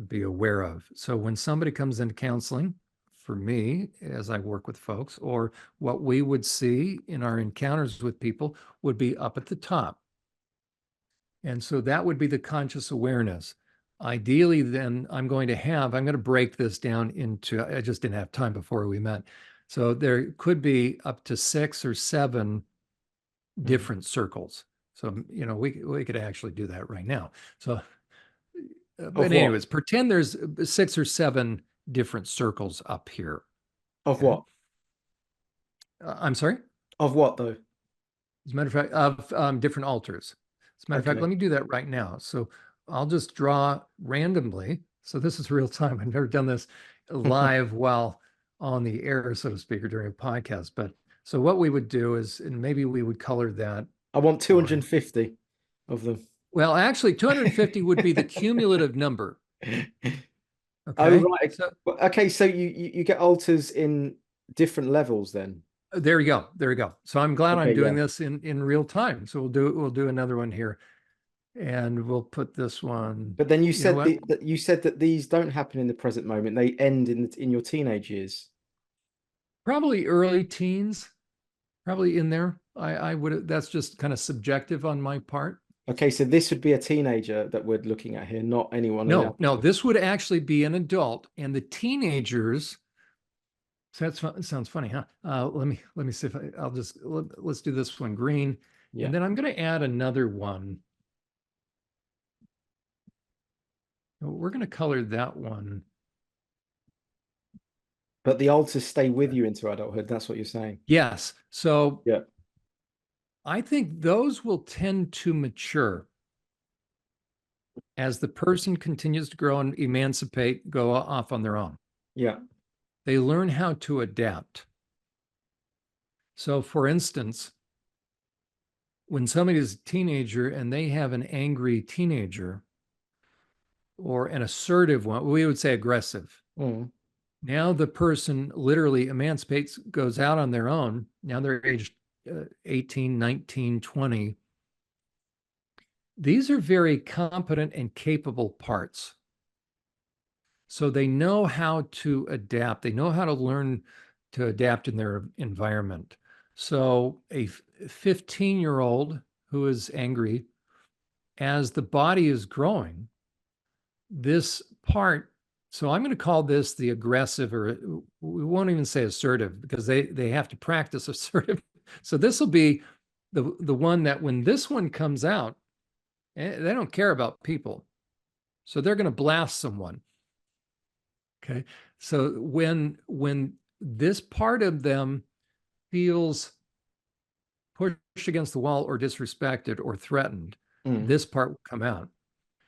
B: be aware of. So when somebody comes into counseling, for me, as I work with folks, or what we would see in our encounters with people would be up at the top. And so that would be the conscious awareness. Ideally, then I'm going to break this down into, I just didn't have time before we met. So there could be up to 6 or 7
A: Mm.
B: different circles. So, we could actually do that right now. So
A: Of
B: but
A: what?
B: anyways, pretend there's 6 or 7 different circles up here.
A: Of
B: Okay.
A: what?
B: I'm sorry.
A: Of what though?
B: As a matter of fact, of different altars. As a matter of fact,
A: Okay.
B: let me do that right now. So I'll just draw randomly. So this is real time. I've never done this live while on the air, so to speak, or during a podcast. But so what we would do is, and maybe we would color that
A: I want
B: orange.
A: 250 of them.
B: Well, actually, 250 would be the cumulative number.
A: Oh,
B: Okay.
A: right.
B: So
A: Okay, so you get altars in different levels then.
B: there you go. There you go. So I'm glad I'm
A: Okay,
B: doing
A: yeah.
B: this in real time. So we'll do another one here, and we'll put this one.
A: But then
B: You know what?
A: you said that these don't happen in the present moment. They end in your teenage years.
B: Probably early teens, probably in there. I would. That's just kind of subjective on my part.
A: Okay, so this would be a teenager that we're looking at here, not anyone an
B: No, no,
A: adult.
B: this would actually be an adult, and the teenagers. So that sounds funny, huh? Let me see if I'll just let's do this one green,
A: Yeah.
B: and then I'm going to add another one. We're going to color that one.
A: But the altars stay with you into adulthood. That's what you're saying.
B: Yes. So
A: Yeah.
B: I think those will tend to mature as the person continues to grow and emancipate, go off on their own.
A: Yeah.
B: They learn how to adapt. So, for instance, when somebody is a teenager and they have an angry teenager or an assertive one, we would say aggressive.
A: Mm.
B: Now the person literally emancipates, goes out on their own. Now they're aged 18, 19, 20. These are very competent and capable parts. So they know how to adapt. They know how to learn to adapt in their environment. So a 15-year-old who is angry, as the body is growing, this part, so I'm going to call this the aggressive, or we won't even say assertive because they have to practice assertive. So this will be the one that when this one comes out, they don't care about people. So they're going to blast someone. Okay. So when this part of them feels pushed against the wall or disrespected or threatened,
A: Mm.
B: this part will come out.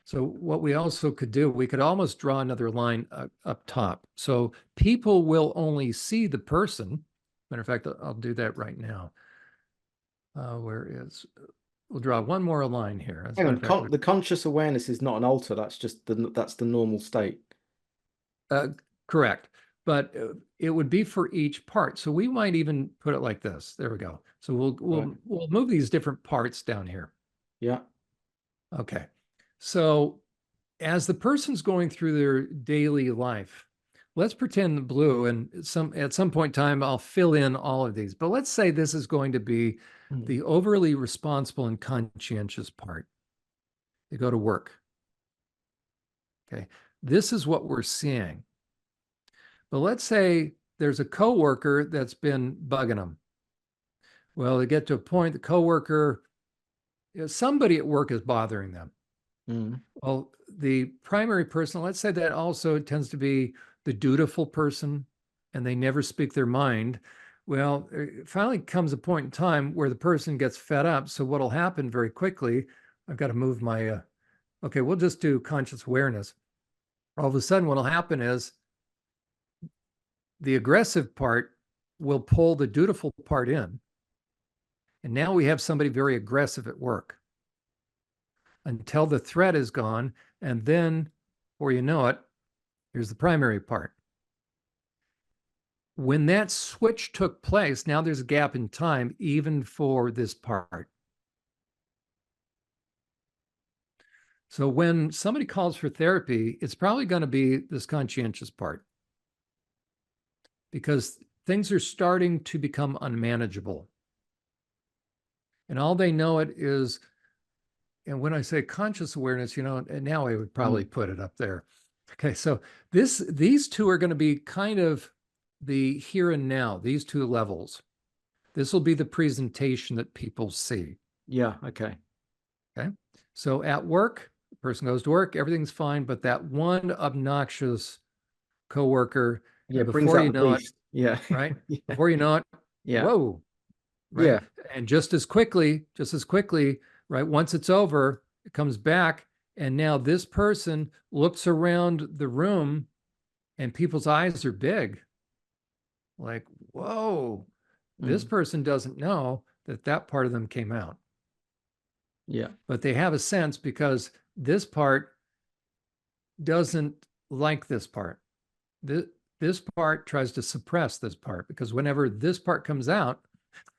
B: So what we also could do, we could almost draw another line up top. So people will only see the person. Matter of fact, I'll do that right now. Where is, we'll draw one more line here. As a
A: Hang
B: matter
A: on,
B: of fact,
A: the conscious awareness is not an alter. That's just that's the normal state.
B: uh, correct. But it would be for each part. So we might even put it like this. There we go. So
A: Right.
B: we'll move these different parts down here.
A: Yeah.
B: Okay. So as the person's going through their daily life, let's pretend the blue, and at some point in time, I'll fill in all of these. But let's say this is going to be
A: Mm.
B: the overly responsible and conscientious part. They go to work. Okay. This is what we're seeing. But let's say there's a coworker that's been bugging them. Well, they get to a point, the coworker, somebody at work is bothering them.
A: Mm.
B: Well, the primary person, let's say that also tends to be the dutiful person and they never speak their mind. Well, it finally comes a point in time where the person gets fed up. So what'll happen very quickly, I've got to move my, okay, we'll just do conscious awareness. All of a sudden, what'll happen is the aggressive part will pull the dutiful part in. And now we have somebody very aggressive at work until the threat is gone. And then, before you know it, here's the primary part. When that switch took place, now there's a gap in time, even for this part. So when somebody calls for therapy, it's probably going to be this conscientious part because things are starting to become unmanageable. And all they know it is, and when I say conscious awareness, and now I would probably put it up there. Okay, so these two are going to be kind of the here and now, these two levels. This will be the presentation that people see.
A: Yeah. Okay.
B: Okay. So at work, the person goes to work, everything's fine, but that one obnoxious coworker,
A: Yeah.
B: and
A: Brings
B: before
A: out
B: you
A: the
B: know it,
A: beast. Yeah.
B: right?
A: Yeah.
B: Before you know it,
A: Yeah.
B: whoa, right?
A: Yeah.
B: And just as quickly, right? Once it's over, it comes back. And now this person looks around the room and people's eyes are big. Like, whoa, this
A: Mm.
B: person doesn't know that that part of them came out.
A: Yeah.
B: But they have a sense because this part doesn't like this part. This part tries to suppress this part because whenever this part comes out,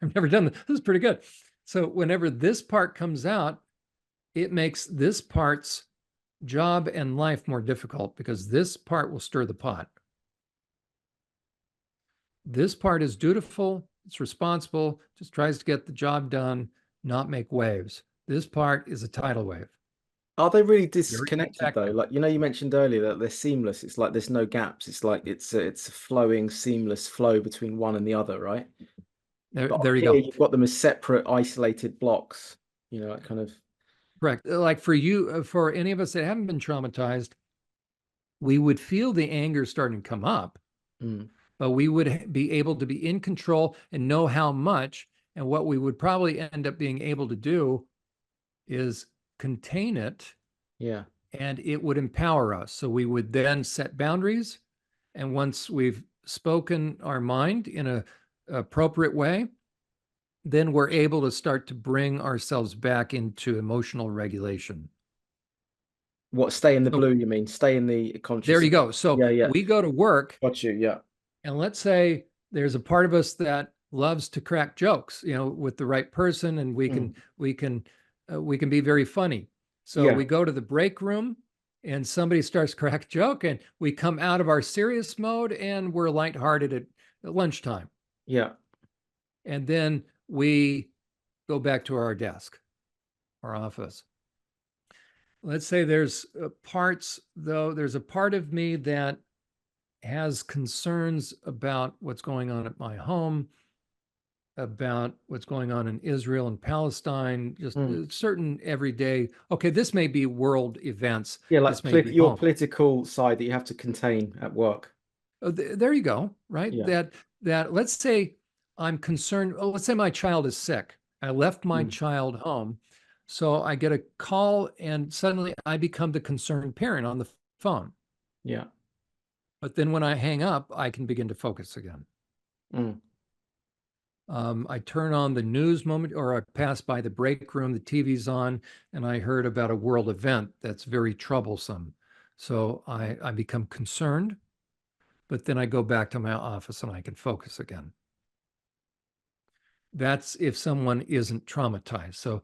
B: I've never done this. This is pretty good. So whenever this part comes out, it makes this part's job and life more difficult because this part will stir the pot. This part is dutiful, it's responsible, just tries to get the job done, not make waves. This part is a tidal wave.
A: Are they really
B: Very
A: disconnected though?
B: protective.
A: Like, you mentioned earlier that they're seamless. It's like there's no gaps. It's like it's a flowing, seamless flow between one and the other, right? But
B: There you
A: here
B: go.
A: you've got them as separate, isolated blocks. That kind of.
B: Correct. Like for you, for any of us that haven't been traumatized, we would feel the anger starting to come up,
A: Mm.
B: but we would be able to be in control and know how much. And what we would probably end up being able to do is contain it
A: Yeah.
B: and it would empower us. So we would then set boundaries. And once we've spoken our mind in a appropriate way, then we're able to start to bring ourselves back into emotional regulation.
A: What, stay in the
B: So
A: blue, you mean? Stay in the
B: there
A: conscious.
B: you go. So
A: Yeah, yeah.
B: we go to work,
A: Got you. Yeah.
B: and let's say there's a part of us that loves to crack jokes, with the right person, and we can
A: Mm.
B: we can we can be very funny. So
A: Yeah.
B: we go to the break room, and somebody starts crack joke, and we come out of our serious mode, and we're lighthearted at lunchtime,
A: Yeah.
B: and then we go back to our desk, our office. Let's say there's parts, though, there's a part of me that has concerns about what's going on at my home, about what's going on in Israel and Palestine, just
A: Mm.
B: certain everyday, okay, this may be world events,
A: Yeah,
B: this
A: like
B: may be
A: your
B: home.
A: political side that you have to contain at work.
B: Oh, there you go, right?
A: Yeah.
B: That let's say I'm concerned, oh, let's say my child is sick. I left my
A: Mm.
B: child home. So I get a call and suddenly I become the concerned parent on the phone.
A: Yeah.
B: But then when I hang up, I can begin to focus again.
A: Mm.
B: I turn on the news moment, or I pass by the break room, the TV's on, and I heard about a world event that's very troublesome. So I become concerned, but then I go back to my office and I can focus again. That's if someone isn't traumatized. So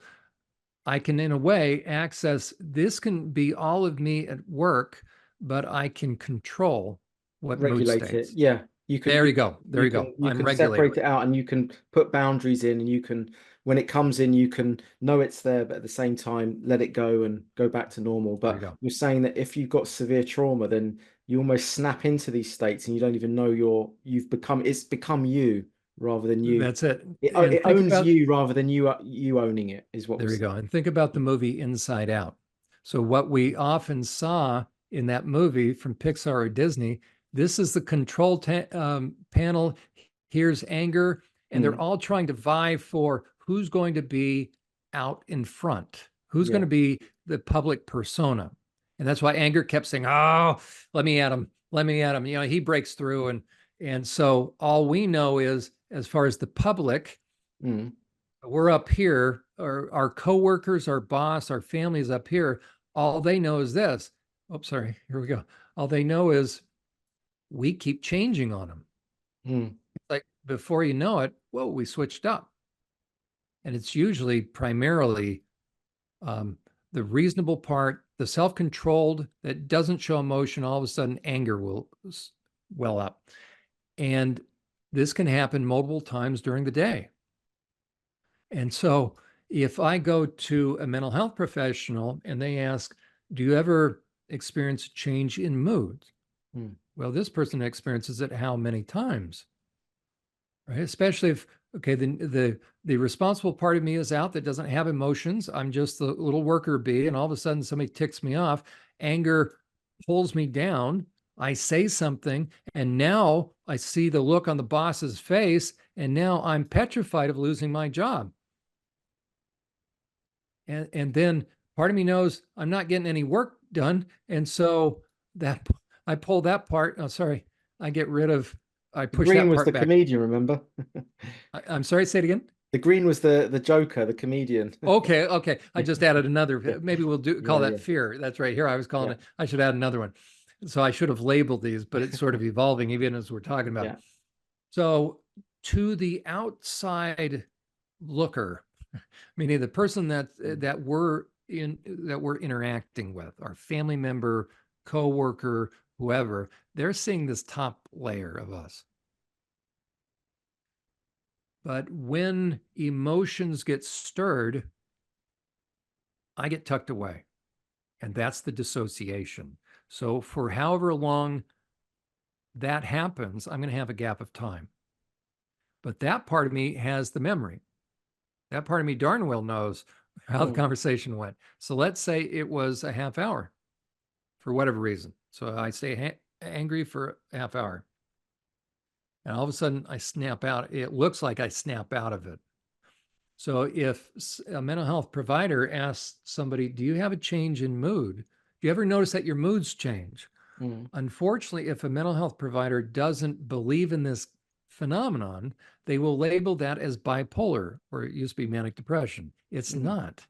B: I can, in a way, access this can be all of me at work, but I can control what mood
A: Regulate it.
B: states.
A: Yeah. You can
B: There
A: you
B: you go. There
A: you
B: you go.
A: can you
B: I'm
A: can
B: regulator.
A: separate it out, and you can put boundaries in, and you can, when it comes in, you can know it's there, but at the same time let it go and go back to normal.
B: There you
A: But
B: go.
A: you're saying that if you've got severe trauma, then you almost snap into these states and you don't even know you've become, it's become you rather than you.
B: That's it.
A: It
B: And think
A: owns
B: about,
A: you rather than you owning it, is what we're
B: there you
A: saying.
B: go. And think about the movie Inside Out. So, what we often saw in that movie from Pixar or Disney, this is the panel. Here's anger, and they're
A: Mm.
B: all trying to vie for who's going to be out in front, who's going
A: Yeah.
B: to be the public persona. And that's why anger kept saying, "Oh, let me at him, let me at him." He breaks through, and so all we know is, as far as the public,
A: Mm.
B: we're up here, or our coworkers, our boss, our families up here. All they know is this. Oh, sorry. Here we go. All they know is we keep changing on them.
A: Mm.
B: Like before you know it, whoa, we switched up. And it's usually primarily um, the reasonable part, the self controlled that doesn't show emotion. All of a sudden, anger will well up. And this can happen multiple times during the day. And so if I go to a mental health professional and they ask, do you ever experience a change in mood?
A: Mm.
B: Well, this person experiences it how many times? Right? Especially if, okay, the responsible part of me is out that doesn't have emotions. I'm just the little worker bee, and all of a sudden somebody ticks me off. Anger pulls me down. I say something, and now I see the look on the boss's face, and now I'm petrified of losing my job. And then part of me knows I'm not getting any work done, and so that I pull that part. Oh, sorry, I get rid of. I
A: The
B: push
A: green
B: that
A: was the
B: part back.
A: comedian, remember?
B: I'm sorry. Say it again.
A: The green was the Joker, the comedian.
B: Okay, okay. I just added another. Maybe we'll call
A: Yeah,
B: that
A: yeah,
B: fear. That's right. Here I was calling
A: yeah,
B: it. I should add another one. So I should have labeled these, but it's sort of evolving even as we're talking about it.
A: yeah.
B: So to the outside looker, meaning the person that we're interacting with, our family member, coworker, whoever, they're seeing this top layer of us. But when emotions get stirred, I get tucked away, and that's the dissociation. So for however long that happens, I'm going to have a gap of time. But that part of me has the memory. That part of me darn well knows how the
A: Mm.
B: conversation went. So let's say it was a half hour for whatever reason. So I stay angry for a half hour. And all of a sudden I snap out. It looks like I snap out of it. So if a mental health provider asks somebody, do you have a change in mood? Do you ever notice that your moods change? Unfortunately, if a mental health provider doesn't believe in this phenomenon, they will label that as bipolar, or it used to be manic depression. It's not,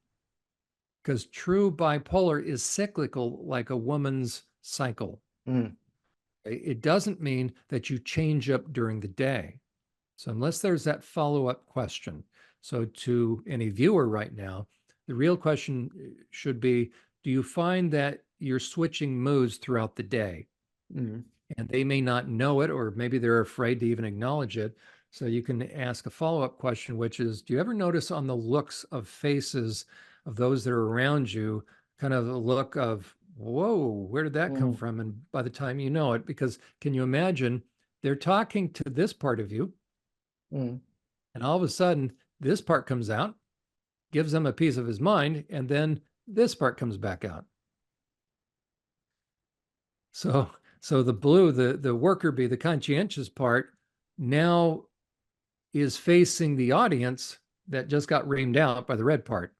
B: because true bipolar is cyclical, like a woman's cycle. It doesn't mean that you change up during the day. So unless there's that follow-up question, so to any viewer right now, the real question should be, do you find that you're switching moods throughout the day? And they may not know it, or maybe they're afraid to even acknowledge it. So you can ask a follow-up question, which is, do you ever notice on the looks of faces of those that are around you, kind of a look of, whoa, where did that come from? And by the time you know it, because can you imagine they're talking to this part of you, and all of a sudden this part comes out, gives them a piece of his mind, and then this part comes back out. So the blue, the worker bee, the conscientious part, now is facing the audience that just got reamed out by the red part.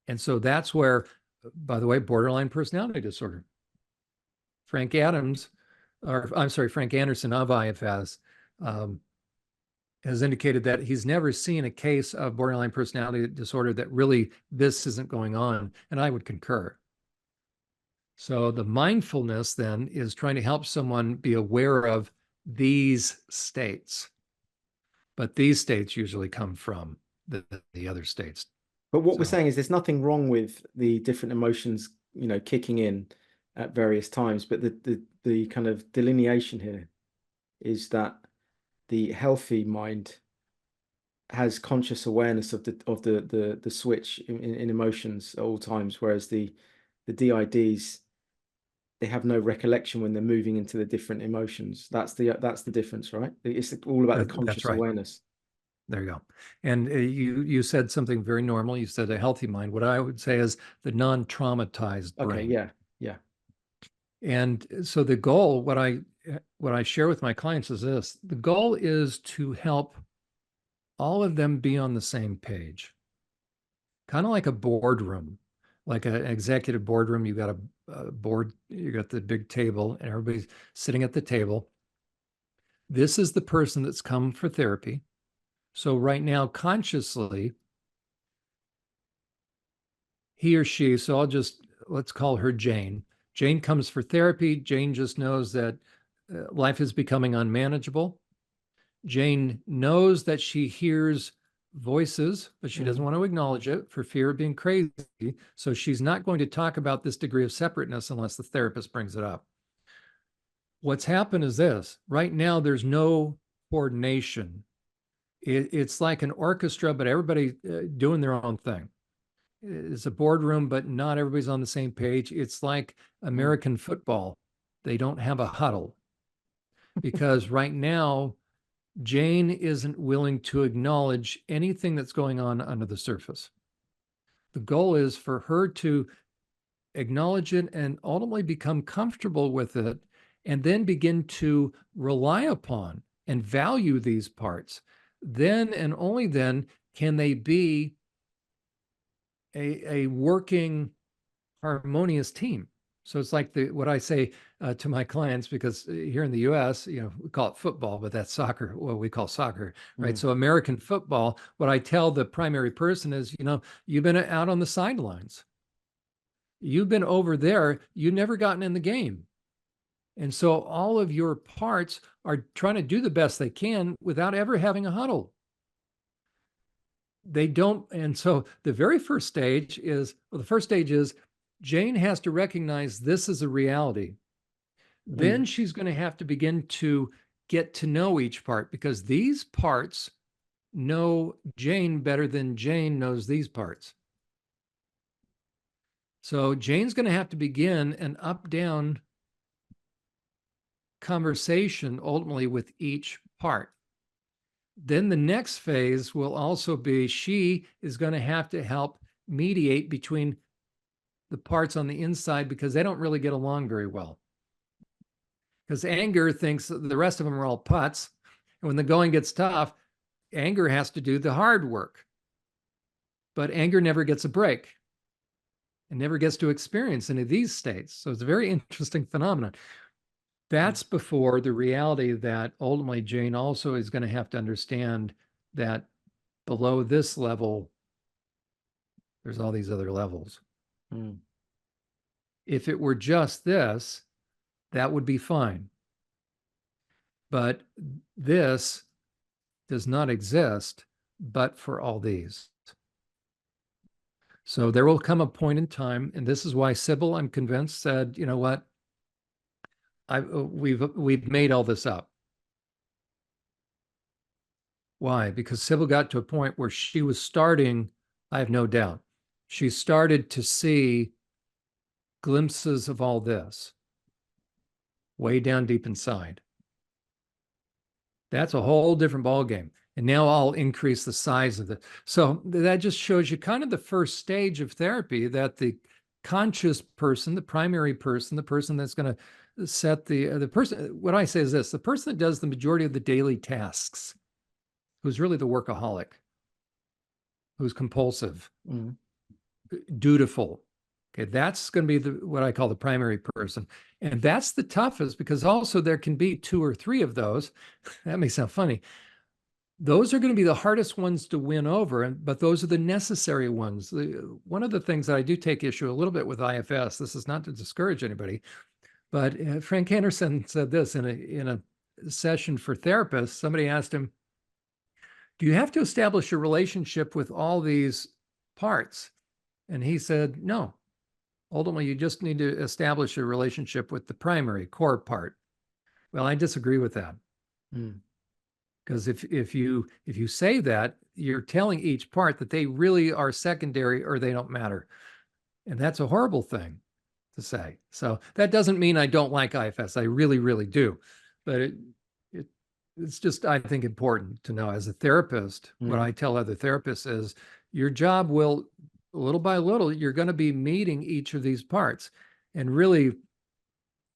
B: And so that's where, by the way, borderline personality disorder. Frank Anderson of IFS has indicated that he's never seen a case of borderline personality disorder that really this isn't going on. And I would concur. So the mindfulness then is trying to help someone be aware of these states. But these states usually come from the other states.
A: But what we're saying is there's nothing wrong with the different emotions, kicking in at various times. But the kind of delineation here is that the healthy mind has conscious awareness of the switch in emotions at all times, whereas the DIDs, they have no recollection when they're moving into the different emotions. That's the difference, right? It's all about the conscious awareness.
B: There you go. And you said something very normal. You said a healthy mind. What I would say is the non-traumatized brain.
A: Okay, yeah.
B: And so the goal, what I share with my clients is this: the goal is to help all of them be on the same page. Kind of like a boardroom, like an executive boardroom. You got a board, you got the big table, and everybody's sitting at the table. This is the person that's come for therapy. So right now, consciously, he or she, so let's call her Jane. Jane comes for therapy. Jane just knows that life is becoming unmanageable. Jane knows that she hears voices, but she doesn't want to acknowledge it for fear of being crazy. So she's not going to talk about this degree of separateness unless the therapist brings it up. What's happened is this: right now, there's no coordination. It's like an orchestra, but everybody doing their own thing. It's a boardroom, but not everybody's on the same page. It's like American football. They don't have a huddle because right now, Jane isn't willing to acknowledge anything that's going on under the surface. The goal is for her to acknowledge it and ultimately become comfortable with it, and then begin to rely upon and value these parts. Then and only then can they be a working, harmonious team. So it's like what I say to my clients, because here in the U.S., we call it football, but that's soccer. What we call soccer, right? So American football, what I tell the primary person is, you've been out on the sidelines. You've been over there. You've never gotten in the game. And so all of your parts are trying to do the best they can without ever having a huddle. They don't. And so the first stage is Jane has to recognize this is a reality. Then she's going to have to begin to get to know each part, because these parts know Jane better than Jane knows these parts. So Jane's going to have to begin an up-down conversation ultimately with each part. Then the next phase will also be she is going to have to help mediate between the parts on the inside, because they don't really get along very well. Because anger thinks the rest of them are all putts. And when the going gets tough, anger has to do the hard work. But anger never gets a break and never gets to experience any of these states. So it's a very interesting phenomenon. That's before the reality that ultimately Jane also is going to have to understand that below this level, there's all these other levels.
A: Mm.
B: If it were just this, that would be fine. But this does not exist but for all these. So there will come a point in time, and this is why Sybil, I'm convinced, said, you know what, we've made all this up. Why? Because Sybil got to a point where she was starting, I have no doubt, she started to see glimpses of all this way down deep inside. That's a whole different ballgame. And now I'll increase the size of it. So that just shows you kind of the first stage of therapy, that the conscious person, the primary person, the person that's going to set the person, what I say is this, the person that does the majority of the daily tasks, who's really the workaholic, who's compulsive,
A: Mm.
B: dutiful. Okay, that's going to be what I call the primary person. And that's the toughest, because also there can be 2 or 3 of those. That may sound funny. Those are going to be the hardest ones to win over, but those are the necessary ones. One of the things that I do take issue a little bit with IFS, this is not to discourage anybody, but Frank Anderson said this in a session for therapists. Somebody asked him, do you have to establish a relationship with all these parts? And he said, no. Ultimately, you just need to establish a relationship with the primary core part. Well, I disagree with that.
A: Mm.
B: Because if you say that, you're telling each part that they really are secondary or they don't matter. And that's a horrible thing to say. So that doesn't mean I don't like IFS. I really, really do. But it's just, I think, important to know as a therapist. What
A: Mm.
B: I tell other therapists is your job will, little by little, you're going to be meeting each of these parts. And really,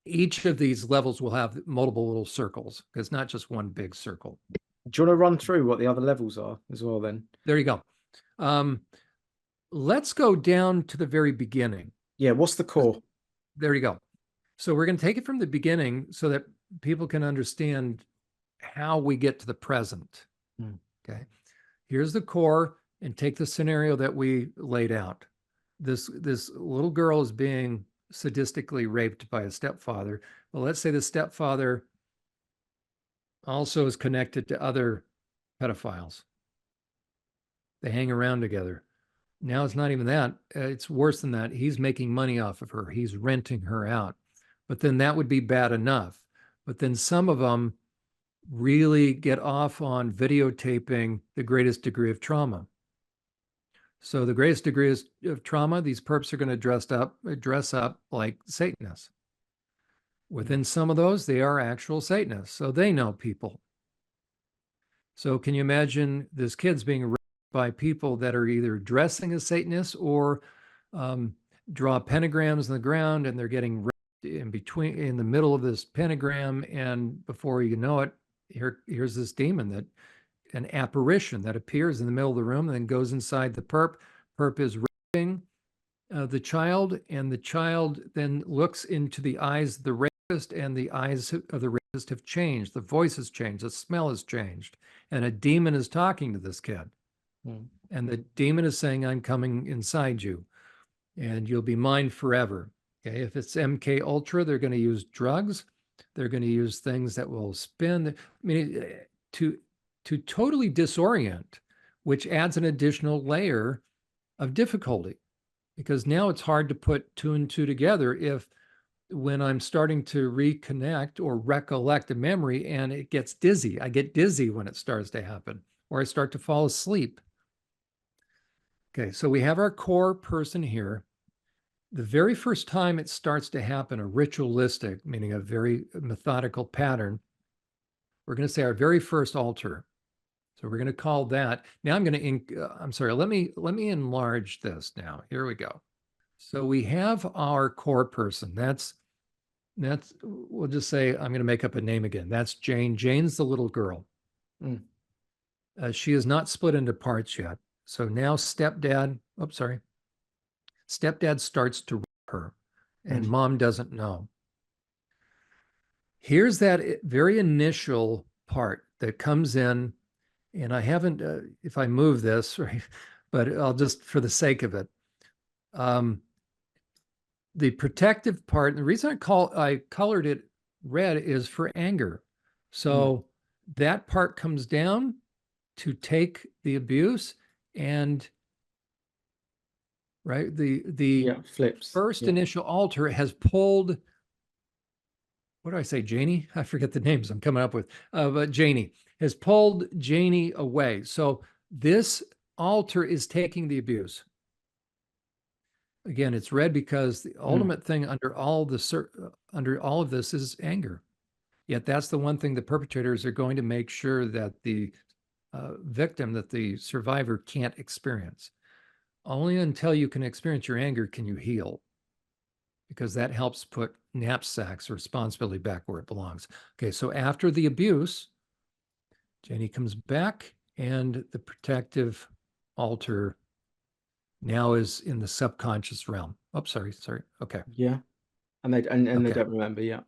B: each of these levels will have multiple little circles. It's not just one big circle.
A: Do you want to run through what the other levels are as well then?
B: There you go. Let's go down to the very beginning.
A: Yeah, what's the core?
B: There you go. So we're going to take it from the beginning so that people can understand how we get to the present.
A: Mm.
B: Okay. Here's the core, and take the scenario that we laid out. This little girl is being sadistically raped by a stepfather. Well, let's say the stepfather also is connected to other pedophiles. They hang around together. Now it's not even that. It's worse than that. He's making money off of her. He's renting her out. But then that would be bad enough. But then some of them really get off on videotaping the greatest degree of trauma. So the greatest degree of trauma, these perps are going to dress up like Satanists. Within some of those, they are actual Satanists. So they know people. So can you imagine this kid's being raped by people that are either dressing as Satanists or draw pentagrams in the ground, and they're getting raped in the middle of this pentagram, and before you know it, here's this demon, that an apparition that appears in the middle of the room and then goes inside the perp. Perp is raping the child, and the child then looks into the eyes of the rapist, and the eyes of the rapist have changed. The voice has changed. The smell has changed. And a demon is talking to this kid.
A: Mm.
B: And the demon is saying, I'm coming inside you, and you'll be mine forever. Okay. If it's MK Ultra, they're going to use drugs. They're going to use things that will spin. I mean, to totally disorient, which adds an additional layer of difficulty, because now it's hard to put 2 and 2 together if when I'm starting to reconnect or recollect a memory and it gets dizzy. I get dizzy when it starts to happen, or I start to fall asleep. Okay, so we have our core person here. The very first time it starts to happen, a ritualistic, meaning a very methodical pattern, we're going to say our very first altar. So we're going to call that. Now I'm going to, I'm sorry, let me enlarge this now. Here we go. So we have our core person. That's, we'll just say, I'm going to make up a name again. That's Jane. Jane's the little girl.
A: Mm.
B: She is not split into parts yet. So now stepdad starts to rape her, and
A: Mm.
B: mom doesn't know. Here's that very initial part that comes in, and I haven't, if I move this, right, but I'll just, for the sake of it, um, the protective part, and the reason I colored it red is for anger.
A: Mm.
B: So that part comes down to take the abuse, and right, the
A: Yeah, flips.
B: first
A: Yeah.
B: initial alter has pulled, what do I say, Janie? I forget the names I'm coming up with. But Janie has pulled Janie away. So this alter is taking the abuse. Again, it's red because the
A: Mm.
B: ultimate thing under all of this is anger. Yet that's the one thing the perpetrators are going to make sure that the victim, that the survivor can't experience. Only until you can experience your anger can you heal, because that helps put knapsacks or responsibility back where it belongs. Okay, so after the abuse, Janie comes back and the protective alter now is in the subconscious realm. Oh, sorry. Okay.
A: Yeah. And they
B: Okay.
A: don't remember. Yeah.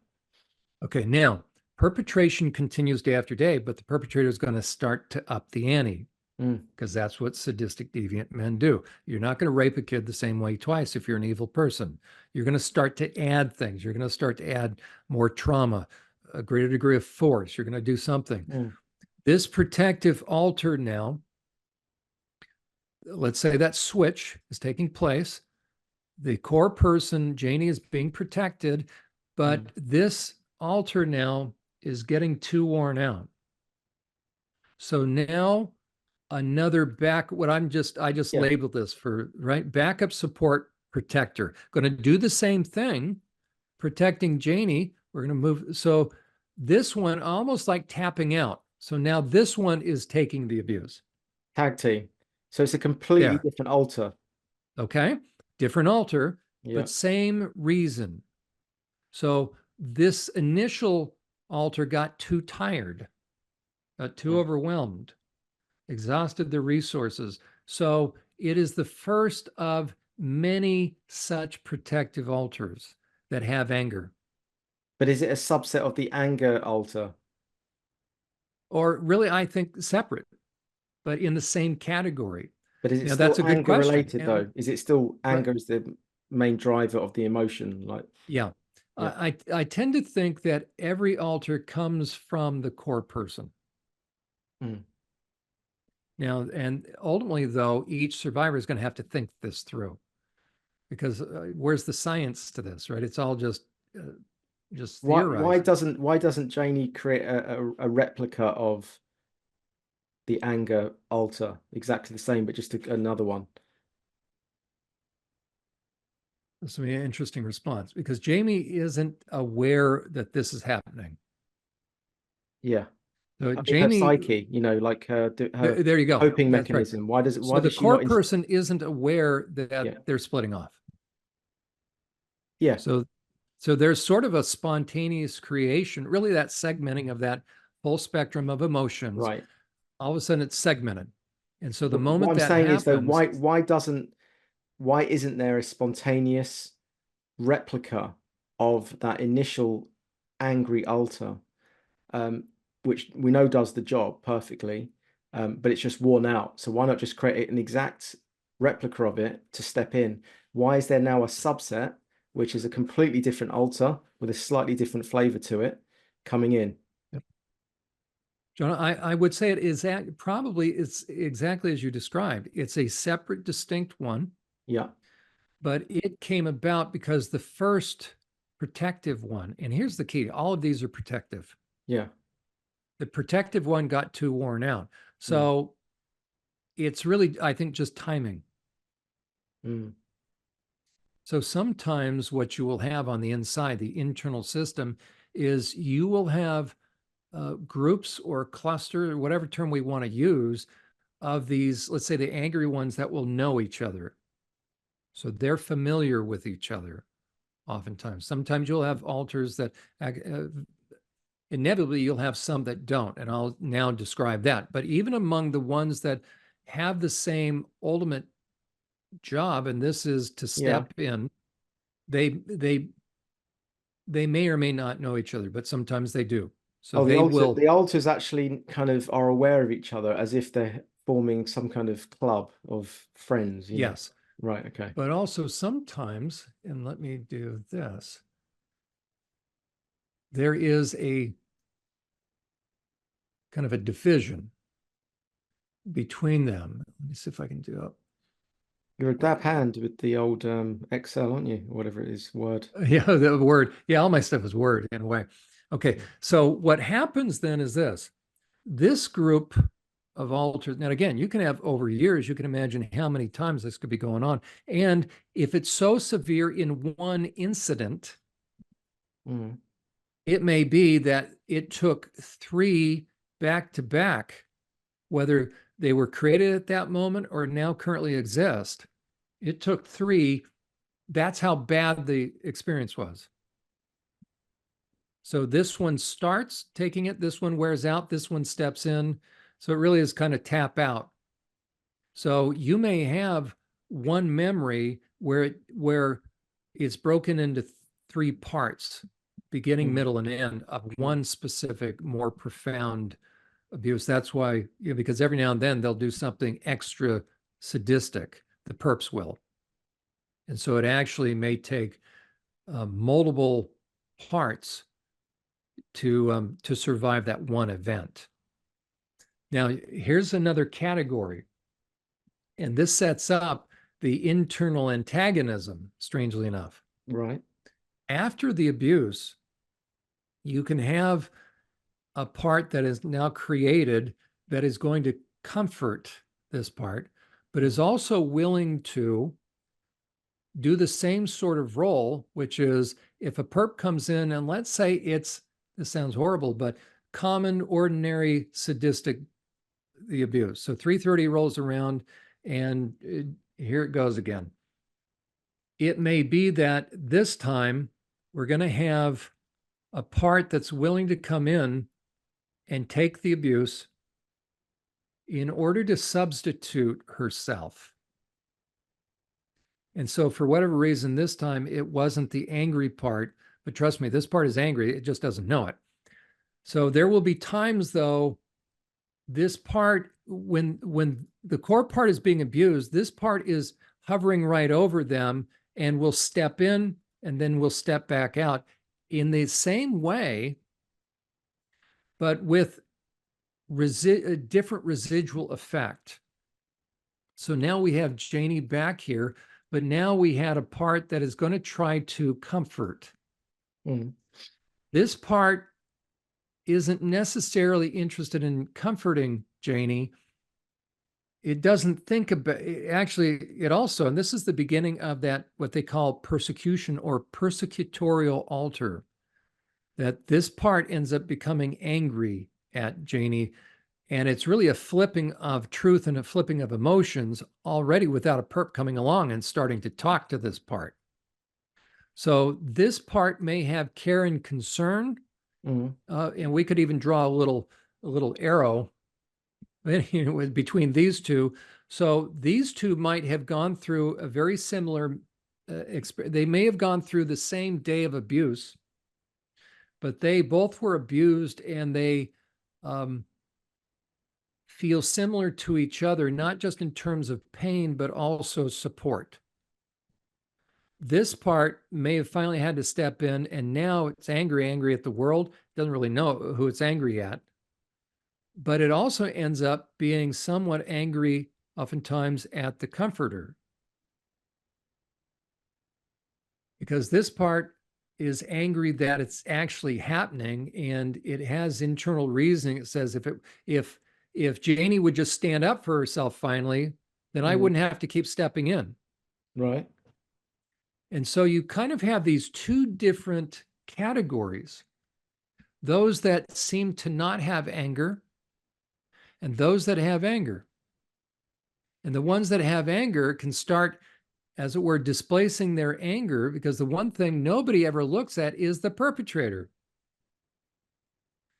B: Okay. Now, perpetration continues day after day, but the perpetrator is going to start to up the ante,
A: Mm.
B: because that's what sadistic deviant men do. You're not going to rape a kid the same way twice if you're an evil person. You're going to start to add things. You're going to start to add more trauma, a greater degree of force. You're going to do something.
A: Mm.
B: This protective alter now, let's say that switch is taking place. The core person, Janie, is being protected, but
A: Mm.
B: this alter now is getting too worn out. So now another I just
A: Yeah.
B: labeled this for, right, backup support protector. Going to do the same thing, protecting Janie. We're going to move. So this one almost like tapping out. So now this one is taking the abuse.
A: Tag team. So it's a completely
B: There.
A: different alter.
B: Okay. Different alter,
A: Yeah.
B: but same reason. So this initial alter got too tired, got too
A: Mm.
B: overwhelmed, exhausted their resources. So it is the first of many such protective alters that have anger,
A: But is it a subset of the anger alter?
B: or really, I think separate, but in the same category.
A: But is it
B: Now,
A: still
B: that's a good
A: anger
B: question.
A: related
B: And
A: though? Is it still
B: but
A: anger is the main driver of the emotion? Like,
B: yeah,
A: yeah.
B: I tend to think that every alter comes from the core person.
A: Mm.
B: Now, and ultimately, though, each survivor is going to have to think this through, because where's the science to this, right? It's all uh, just theorizing.
A: Why doesn't Janie create a replica of the anger alter exactly the same, but just another one?
B: This will be an interesting response, because Jamie isn't aware that this is happening.
A: Yeah.
B: So
A: I mean her
B: Jamie,
A: psyche, like her
B: there you go.
A: coping
B: That's right.
A: mechanism.
B: So
A: Why
B: the
A: does she
B: core
A: not
B: person isn't aware that
A: yeah.
B: they're splitting off.
A: Yeah.
B: So there's sort of a spontaneous creation, really that segmenting of that full spectrum of emotions.
A: Right.
B: All of a sudden it's segmented. And so the
A: But what
B: moment
A: I'm
B: that
A: saying is though,
B: happens,
A: why isn't there a spontaneous replica of that initial angry alter, um, which we know does the job perfectly, but it's just worn out. So why not just create an exact replica of it to step in? Why is there now a subset, which is a completely different alter with a slightly different flavor to it, coming in?
B: John, I would say it is probably it's exactly as you described. It's a separate, distinct one,
A: Yeah,
B: but it came about because the first protective one, and here's the key, all of these are protective.
A: yeah.
B: The protective one got too worn out.
A: Mm,
B: So it's really, I think, just timing.
A: mm.
B: So sometimes what you will have on the inside, the internal system, is you will have groups or cluster, whatever term we want to use, of these, let's say the angry ones that will know each other. So they're familiar with each other oftentimes. Sometimes you'll have alters that inevitably you'll have some that don't, and I'll now describe that. But even among the ones that have the same ultimate job, and this is to
A: Yeah,
B: step in, they they may or may not know each other, but sometimes they do. So
A: Oh,
B: they
A: the
B: will,
A: alters actually kind of are aware of each other as if they're forming some kind of club of friends, you know.
B: yes,
A: Right, okay.
B: but also sometimes, and let me do this, there is a kind of a division between them. Let me see if I can do it.
A: You're a dab hand with the old Excel, aren't you? Or whatever it is, Word.
B: Yeah, the Word. Yeah, all my stuff is Word in a way. Okay, so what happens then is this group of alters. Now, again, you can have over years, you can imagine how many times this could be going on. And if it's so severe in one incident,
A: Mm.
B: it may be that it took three back to back, whether they were created at that moment or now currently exist. It took three. That's how bad the experience was. So this one starts taking it, this one wears out, this one steps in. So it really is kind of tap out. So you may have one memory where it's broken into three parts, beginning,
A: Mm.
B: middle, and end of one specific, more profound abuse. That's why, because every now and then they'll do something extra sadistic. The perps will, and so it actually may take multiple parts to survive that one event. Now, here's another category. And this sets up the internal antagonism, strangely enough.
A: Right.
B: After the abuse, you can have a part that is now created that is going to comfort this part, but is
A: Mm.
B: also willing to do the same sort of role, which is if a perp comes in and let's say this sounds horrible, but common, ordinary, sadistic, the abuse. So 330 rolls around and here it goes again. It may be that this time we're going to have a part that's willing to come in and take the abuse in order to substitute herself. And so, for whatever reason, this time it wasn't the angry part, but trust me, this part is angry. It just doesn't know it. So, there will be times, though, this part, when the core part is being abused, this part is hovering right over them and will step in and then will step back out in the same way, but with a different residual effect. So now we have Janie back here, but now we had a part that is going to try to comfort.
A: Mm.
B: This part isn't necessarily interested in comforting Janie. It doesn't think about actually, it also, and this is the beginning of that, what they call persecution or persecutorial alter, that this part ends up becoming angry at Janie. And it's really a flipping of truth and a flipping of emotions already without a perp coming along and starting to talk to this part. So this part may have care and concern,
A: Mm.
B: and we could even draw a little arrow between these two. So these two might have gone through a very similar experience. They may have gone through the same day of abuse, but they both were abused and they um, feel similar to each other, not just in terms of pain, but also support. This part may have finally had to step in, and now it's angry at the world, doesn't really know who it's angry at. But it also ends up being somewhat angry, oftentimes, at the comforter. Because this part is angry that it's actually happening, and it has internal reasoning. It says if Janie would just stand up for herself finally, then I
A: Mm.
B: wouldn't have to keep stepping in.
A: Right.
B: And so you kind of have these two different categories, those that seem to not have anger and those that have anger. And the ones that have anger can start, as it were, displacing their anger, because the one thing nobody ever looks at is the perpetrator,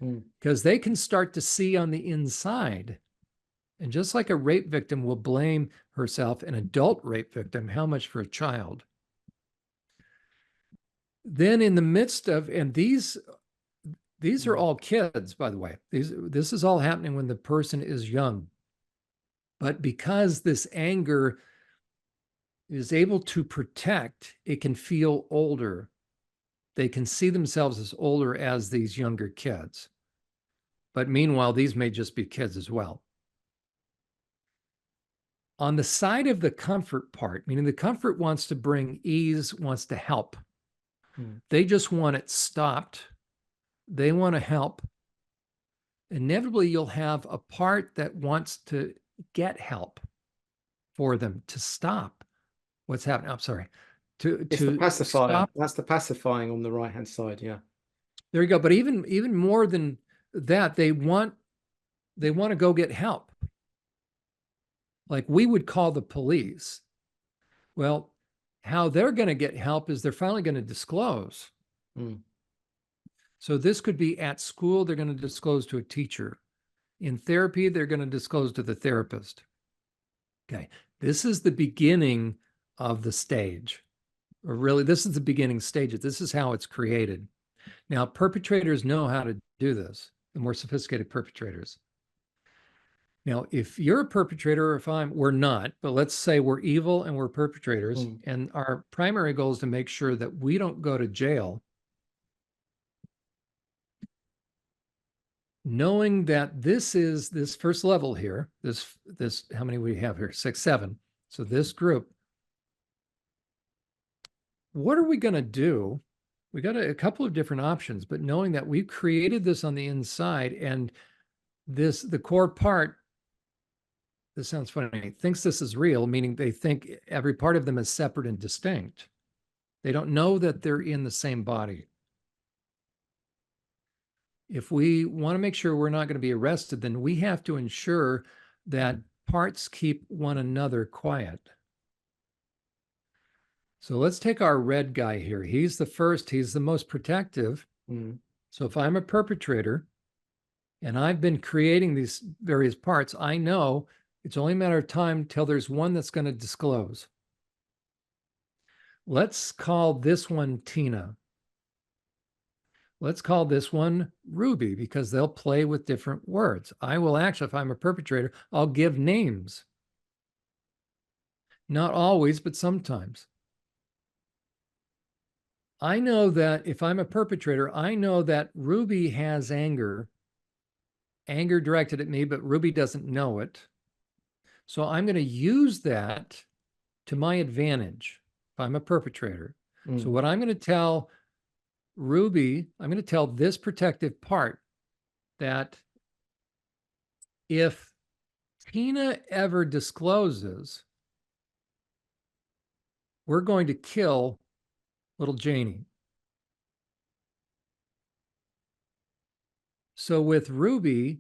A: Mm.
B: because they can start to see on the inside. And just like a rape victim will blame herself, an adult rape victim, how much for a child? Then in the midst of, and these are
A: Mm.
B: all kids, by the way. This is all happening when the person is young. But because this anger is able to protect, it can feel older. They can see themselves as older as these younger kids. But meanwhile, these may just be kids as well. On the side of the comfort part, meaning the comfort wants to bring ease, wants to help. They just want it stopped. They want to help. Inevitably, you'll have a part that wants to get help for them to stop what's happening. I'm sorry.
A: It's the
B: To
A: pacifier.
B: stop.
A: That's the pacifying on the right-hand side. Yeah.
B: There you go. But even more than that, they want to go get help. Like we would call the police. Well, how they're going to get help is they're finally going to disclose. So this could be at school, they're going to disclose to a teacher. In therapy, they're going to disclose to the therapist. Okay. This is the beginning of the stage. Or really, this is the beginning stage. This is how it's created. Now, perpetrators know how to do this, the more sophisticated perpetrators. Now, if you're a perpetrator, or if we're not, but let's say we're evil and we're perpetrators, and our primary goal is to make sure that we don't go to jail, knowing that this is this first level here, this how many we have here? 6, 7. So this group, what are we going to do? We got a couple of different options, but knowing that we created this on the inside, and the core part, this sounds funny, thinks this is real, meaning they think every part of them is separate and distinct. They don't know that they're in the same body. If we want to make sure we're not going to be arrested, then we have to ensure that parts keep one another quiet. So let's take our red guy here. He's the first, he's the most protective. So if I'm a perpetrator and I've been creating these various parts, I know it's only a matter of time till there's one that's going to disclose. Let's call this one Tina. Let's call this one Ruby, because they'll play with different words. I will actually, if I'm a perpetrator, I'll give names. Not always, but sometimes. I know that if I'm a perpetrator, I know that Ruby has anger directed at me, but Ruby doesn't know it. So I'm going to use that to my advantage if I'm a perpetrator. So what I'm going to tell Ruby, I'm going to tell this protective part that if Tina ever discloses, we're going to kill little Janie. So with Ruby,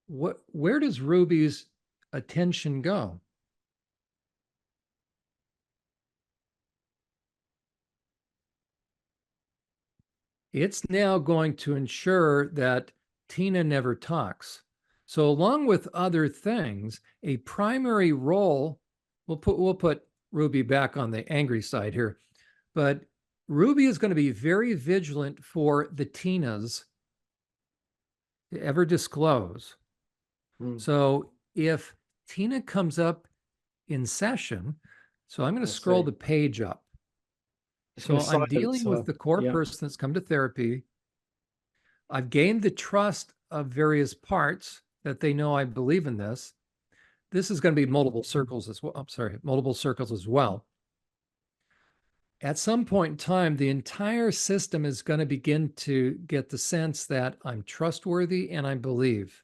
B: where does Ruby's attention go? It's now going to ensure that Tina never talks. So along with other things, a primary role, we'll put Ruby back on the angry side here, but Ruby is going to be very vigilant for the Tinas to ever disclose. So if Tina comes up in session, so I'm going to scroll the page up. So I'm dealing with the core person that's come to therapy. I've gained the trust of various parts that they know I believe in this. This is going to be multiple circles as well. I'm sorry, multiple circles as well. At some point in time, the entire system is going to begin to get the sense that I'm trustworthy and I believe.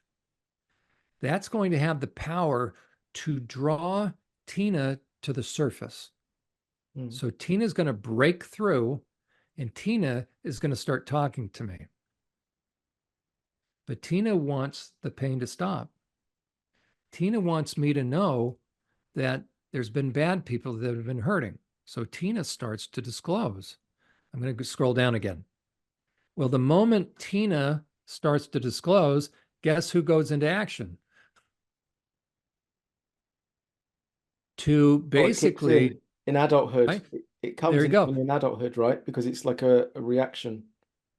B: That's going to have the power to draw Tina to the surface. So Tina is going to break through and Tina is going to start talking to me. But Tina wants the pain to stop. Tina wants me to know that there's been bad people that have been hurting. So Tina starts to disclose. I'm going to scroll down again. Well, the moment Tina starts to disclose, guess who goes into action? To basically,
A: in adulthood,
B: right?
A: it
B: There
A: comes
B: you
A: in
B: go.
A: even in adulthood, right? Because it's like a reaction.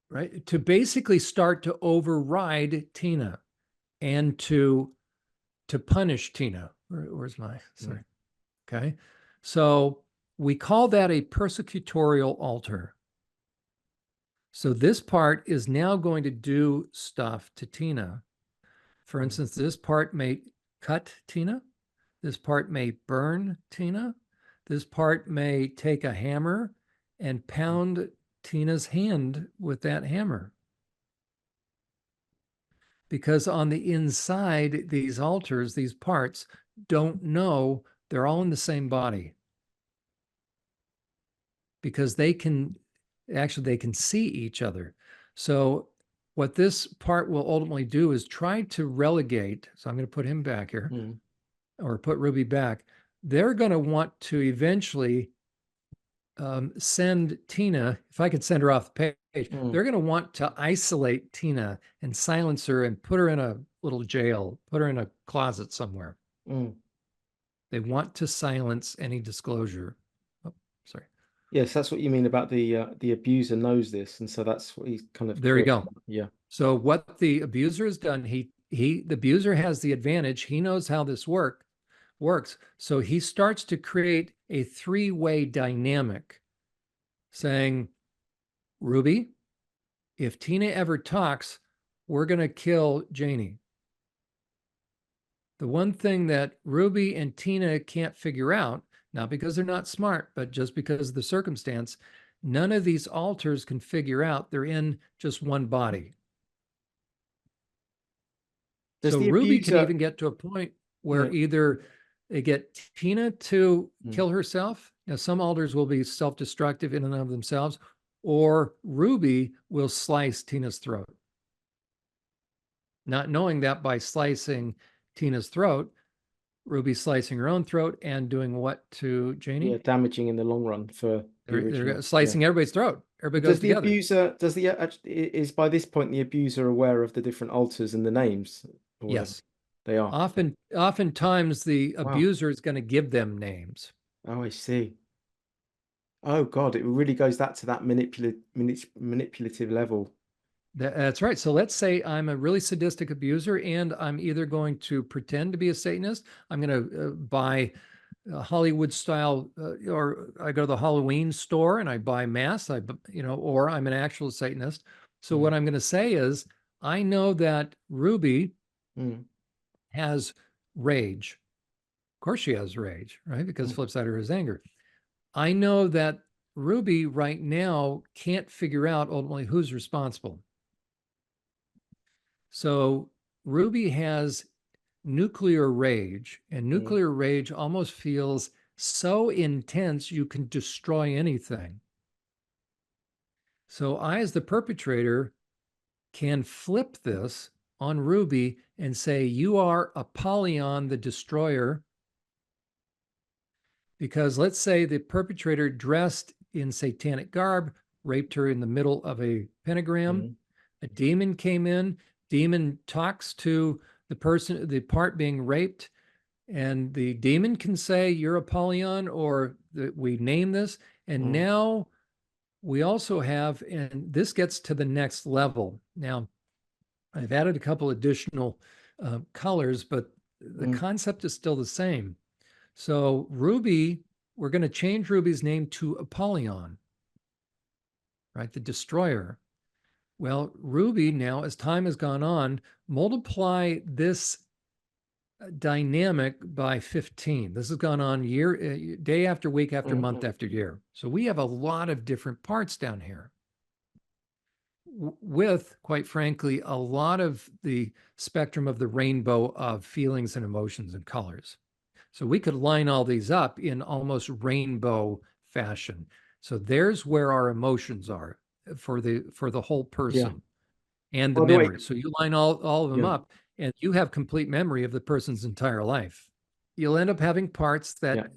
B: Right. To basically start to override Tina and to punish Tina. Where's my, sorry.
A: Mm.
B: Okay. So we call that a persecutorial alter. So this part is now going to do stuff to Tina. For
A: Mm.
B: instance, this part may cut Tina. This part may burn Tina. This part may take a hammer and pound Tina's hand with that hammer. Because on the inside, these alters, these parts, don't know they're all in the same body. Because they can see each other. So what this part will ultimately do is try to relegate. So I'm going to put him back here,
A: Mm.
B: or put Ruby back. They're going to want to eventually send Tina, if I could send her off the page,
A: Mm.
B: they're going to want to isolate Tina and silence her and put her in a little jail, put her in a closet somewhere.
A: Mm.
B: They want to silence any disclosure. Oh, sorry.
A: Yes, that's what you mean about the abuser knows this, and so that's what he's kind of
B: There you
A: creating.
B: go.
A: Yeah.
B: So what the abuser has done, the abuser has the advantage. He knows how this works. So he starts to create a three-way dynamic saying, Ruby, if Tina ever talks, we're going to kill Janie. The one thing that Ruby and Tina can't figure out, not because they're not smart, but just because of the circumstance, none of these alters can figure out they're in just one body.
A: Does
B: So
A: the
B: Ruby can
A: abuser?
B: even get to a point where
A: Yeah.
B: either they get Tina to
A: Mm.
B: kill herself. Now, some alters will be self-destructive in and of themselves, or Ruby will slice Tina's throat. Not knowing that by slicing Tina's throat, Ruby's slicing her own throat and doing what to
A: Yeah,
B: Janie?
A: damaging in the long run for the
B: They're
A: original. Yeah.
B: slicing everybody's throat. Everybody
A: But
B: goes
A: does the
B: together.
A: abuser? Does the is by this point the abuser aware of the different alters and the names or whatever
B: Yes.
A: they are?
B: Oftentimes the
A: Wow.
B: abuser is going to give them names.
A: Oh, I see. Oh God, it really goes back to that manipulative level.
B: That's right. So let's say I'm a really sadistic abuser and I'm either going to pretend to be a Satanist. I'm going to buy Hollywood style, or I go to the Halloween store and I buy masks, or I'm an actual Satanist. So
A: Mm.
B: what I'm going to say is, I know that Ruby
A: Mm.
B: has rage. Of course she has rage, right? Because
A: Mm.
B: flip side of her is anger. I know that Ruby right now can't figure out ultimately who's responsible. So Ruby has nuclear rage, and
A: Mm.
B: nuclear rage almost feels so intense you can destroy anything. So I, as the perpetrator, can flip this on Ruby and say, you are Apollyon the destroyer. Because let's say the perpetrator dressed in satanic garb, raped her in the middle of a pentagram.
A: Mm.
B: A demon came in, demon talks to the person, the part being raped, and the demon can say, you're Apollyon, or we name this. And
A: Mm.
B: now we also have, and this gets to the next level. Now, I've added a couple additional colors, but the
A: Mm.
B: concept is still the same. So Ruby, we're going to change Ruby's name to Apollyon, right? The destroyer. Well, Ruby now, as time has gone on, multiply this dynamic by 15. This has gone on day after week after month
A: Mm.
B: after year. So we have a lot of different parts down here with, quite frankly, a lot of the spectrum of the rainbow of feelings and emotions and colors. So we could line all these up in almost rainbow fashion. So there's where our emotions are for the whole
A: Yeah.
B: person and the
A: By the way,
B: memory. So you line all of them
A: yeah.
B: up and you have complete memory of the person's entire life. You'll end up having parts that
A: Yeah.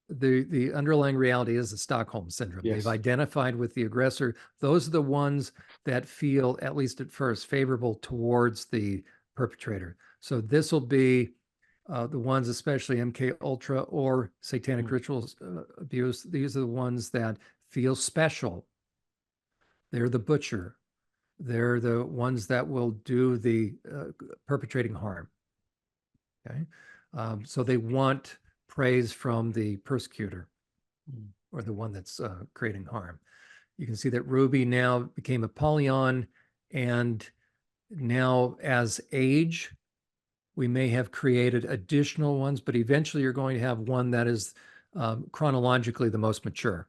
B: the underlying reality is the Stockholm syndrome. They've
A: Yes.
B: identified with the aggressor. Those are the ones that feel, at least at first, favorable towards the perpetrator. So this will be the ones, especially MK Ultra or satanic
A: Mm,
B: rituals abuse, these are the ones that feel special. They're the butcher. They're the ones that will do the perpetrating harm. Okay. So they want praise from the persecutor
A: mm,
B: or the one that's creating harm. You can see that Ruby now became Apollyon, and now as age, we may have created additional ones, but eventually you're going to have one that is chronologically the most mature.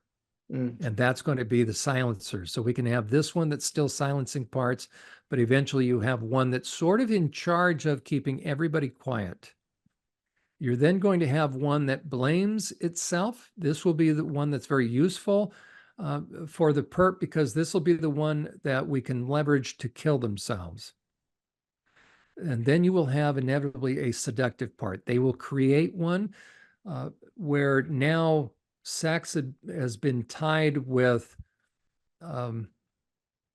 A: mm,
B: And that's going to be the silencer. So we can have this one that's still silencing parts, but eventually you have one that's sort of in charge of keeping everybody quiet. You're then going to have one that blames itself. This will be the one that's very useful for the perp, because this will be the one that we can leverage to kill themselves. And then you will have inevitably a seductive part. They will create one where now sex has been tied with, um,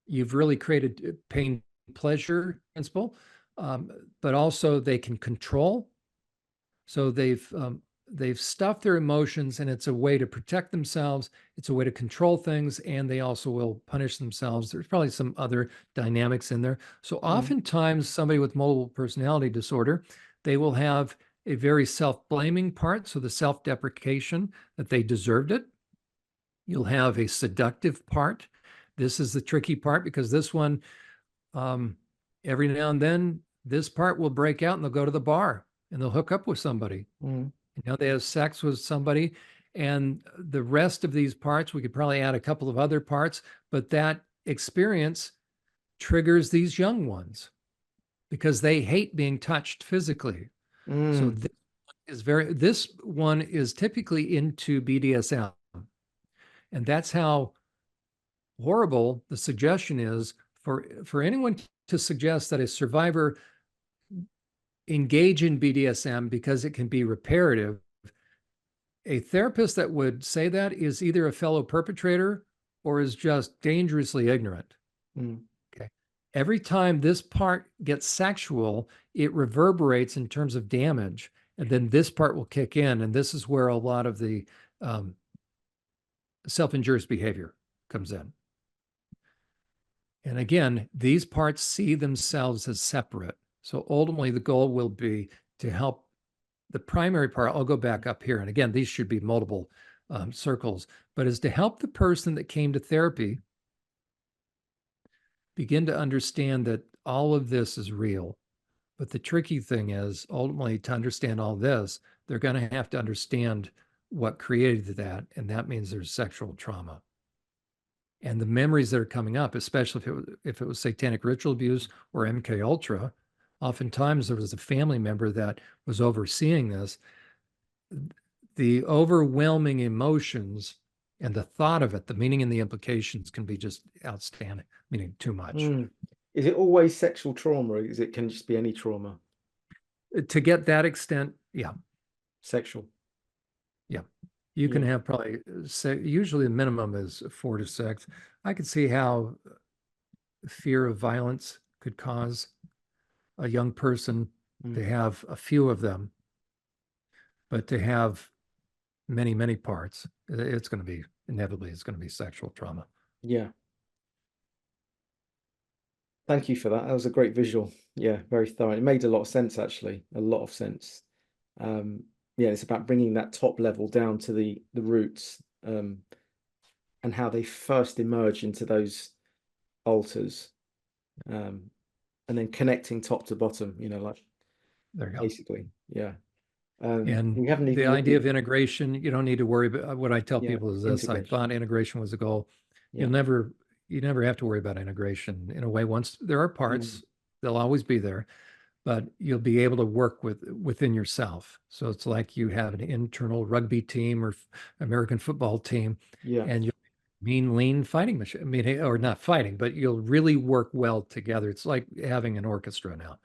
B: you've really created pain pleasure principle, but also they can control. So they've stuffed their emotions, and it's a way to protect themselves. It's a way to control things, and they also will punish themselves. There's probably some other dynamics in there. So
A: mm,
B: oftentimes, somebody with multiple personality disorder, they will have a very self-blaming part, so the self-deprecation that they deserved it. You'll have a seductive part. This is the tricky part, because this one, um, every now and then, this part will break out and they'll go to the bar and they'll hook up with somebody.
A: mm,
B: They have sex with somebody, and the rest of these parts, we could probably add a couple of other parts, but that experience triggers these young ones because they hate being touched physically. So
A: mm,
B: this one is typically into BDSM, and that's how horrible the suggestion is for anyone to suggest that a survivor engage in BDSM because it can be reparative. A therapist that would say that is either a fellow perpetrator or is just dangerously ignorant.
A: mm,
B: Okay. Every time this part gets sexual, it reverberates in terms of damage. And then this part will kick in. And this is where a lot of the um, self injurious behavior comes in. And again, these parts see themselves as separate. So ultimately, the goal will be to help the primary part. I'll go back up here. And again, these should be multiple circles, but is to help the person that came to therapy begin to understand that all of this is real. But the tricky thing is ultimately to understand all this, they're going to have to understand what created that. And that means there's sexual trauma. And the memories that are coming up, especially if it was satanic ritual abuse or MK Ultra, oftentimes there was a family member that was overseeing this. The overwhelming emotions and the thought of it, the meaning and the implications can be just outstanding, meaning too much.
A: mm. Is it always sexual trauma, or is it can just be any trauma?
B: To get that extent, yeah,
A: Sexual.
B: yeah. You can
A: Yeah.
B: have probably, say, usually the minimum is 4 to 6. I could see how fear of violence could cause a young person to
A: Mm,
B: have a few of them, but to have many, many parts, it's going to be inevitably, it's going to be sexual trauma.
A: yeah. Thank you for that. That was a great visual. Yeah, very thorough. It made a lot of sense, actually. A lot of sense. Um, yeah, it's about bringing that top level down to the roots, and how they first emerge into those altars, um, and then connecting top to bottom, like
B: There you go.
A: basically. Yeah.
B: And
A: We haven't
B: the
A: even looked
B: idea
A: at,
B: of integration, you don't need to worry about. What I tell
A: yeah,
B: people is this: I
A: integration.
B: thought integration was a goal.
A: Yeah.
B: You'll never, you never have to worry about integration in a way. Once there are
A: Mm,
B: parts, they'll always be there, but you'll be able to work within yourself. So it's like you have an internal rugby team or American football team,
A: yeah.
B: and you'll mean lean fighting machine. I mean, or not fighting, but you'll really work well together. It's like having an orchestra now.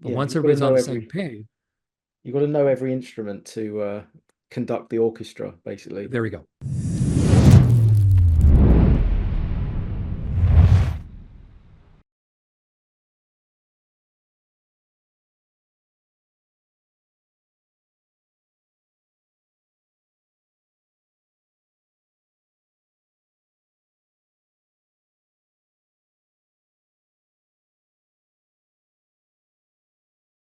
B: But
A: Yeah.
B: once everybody's on the same page,
A: You've got to know every instrument to conduct the orchestra, basically.
B: there we go.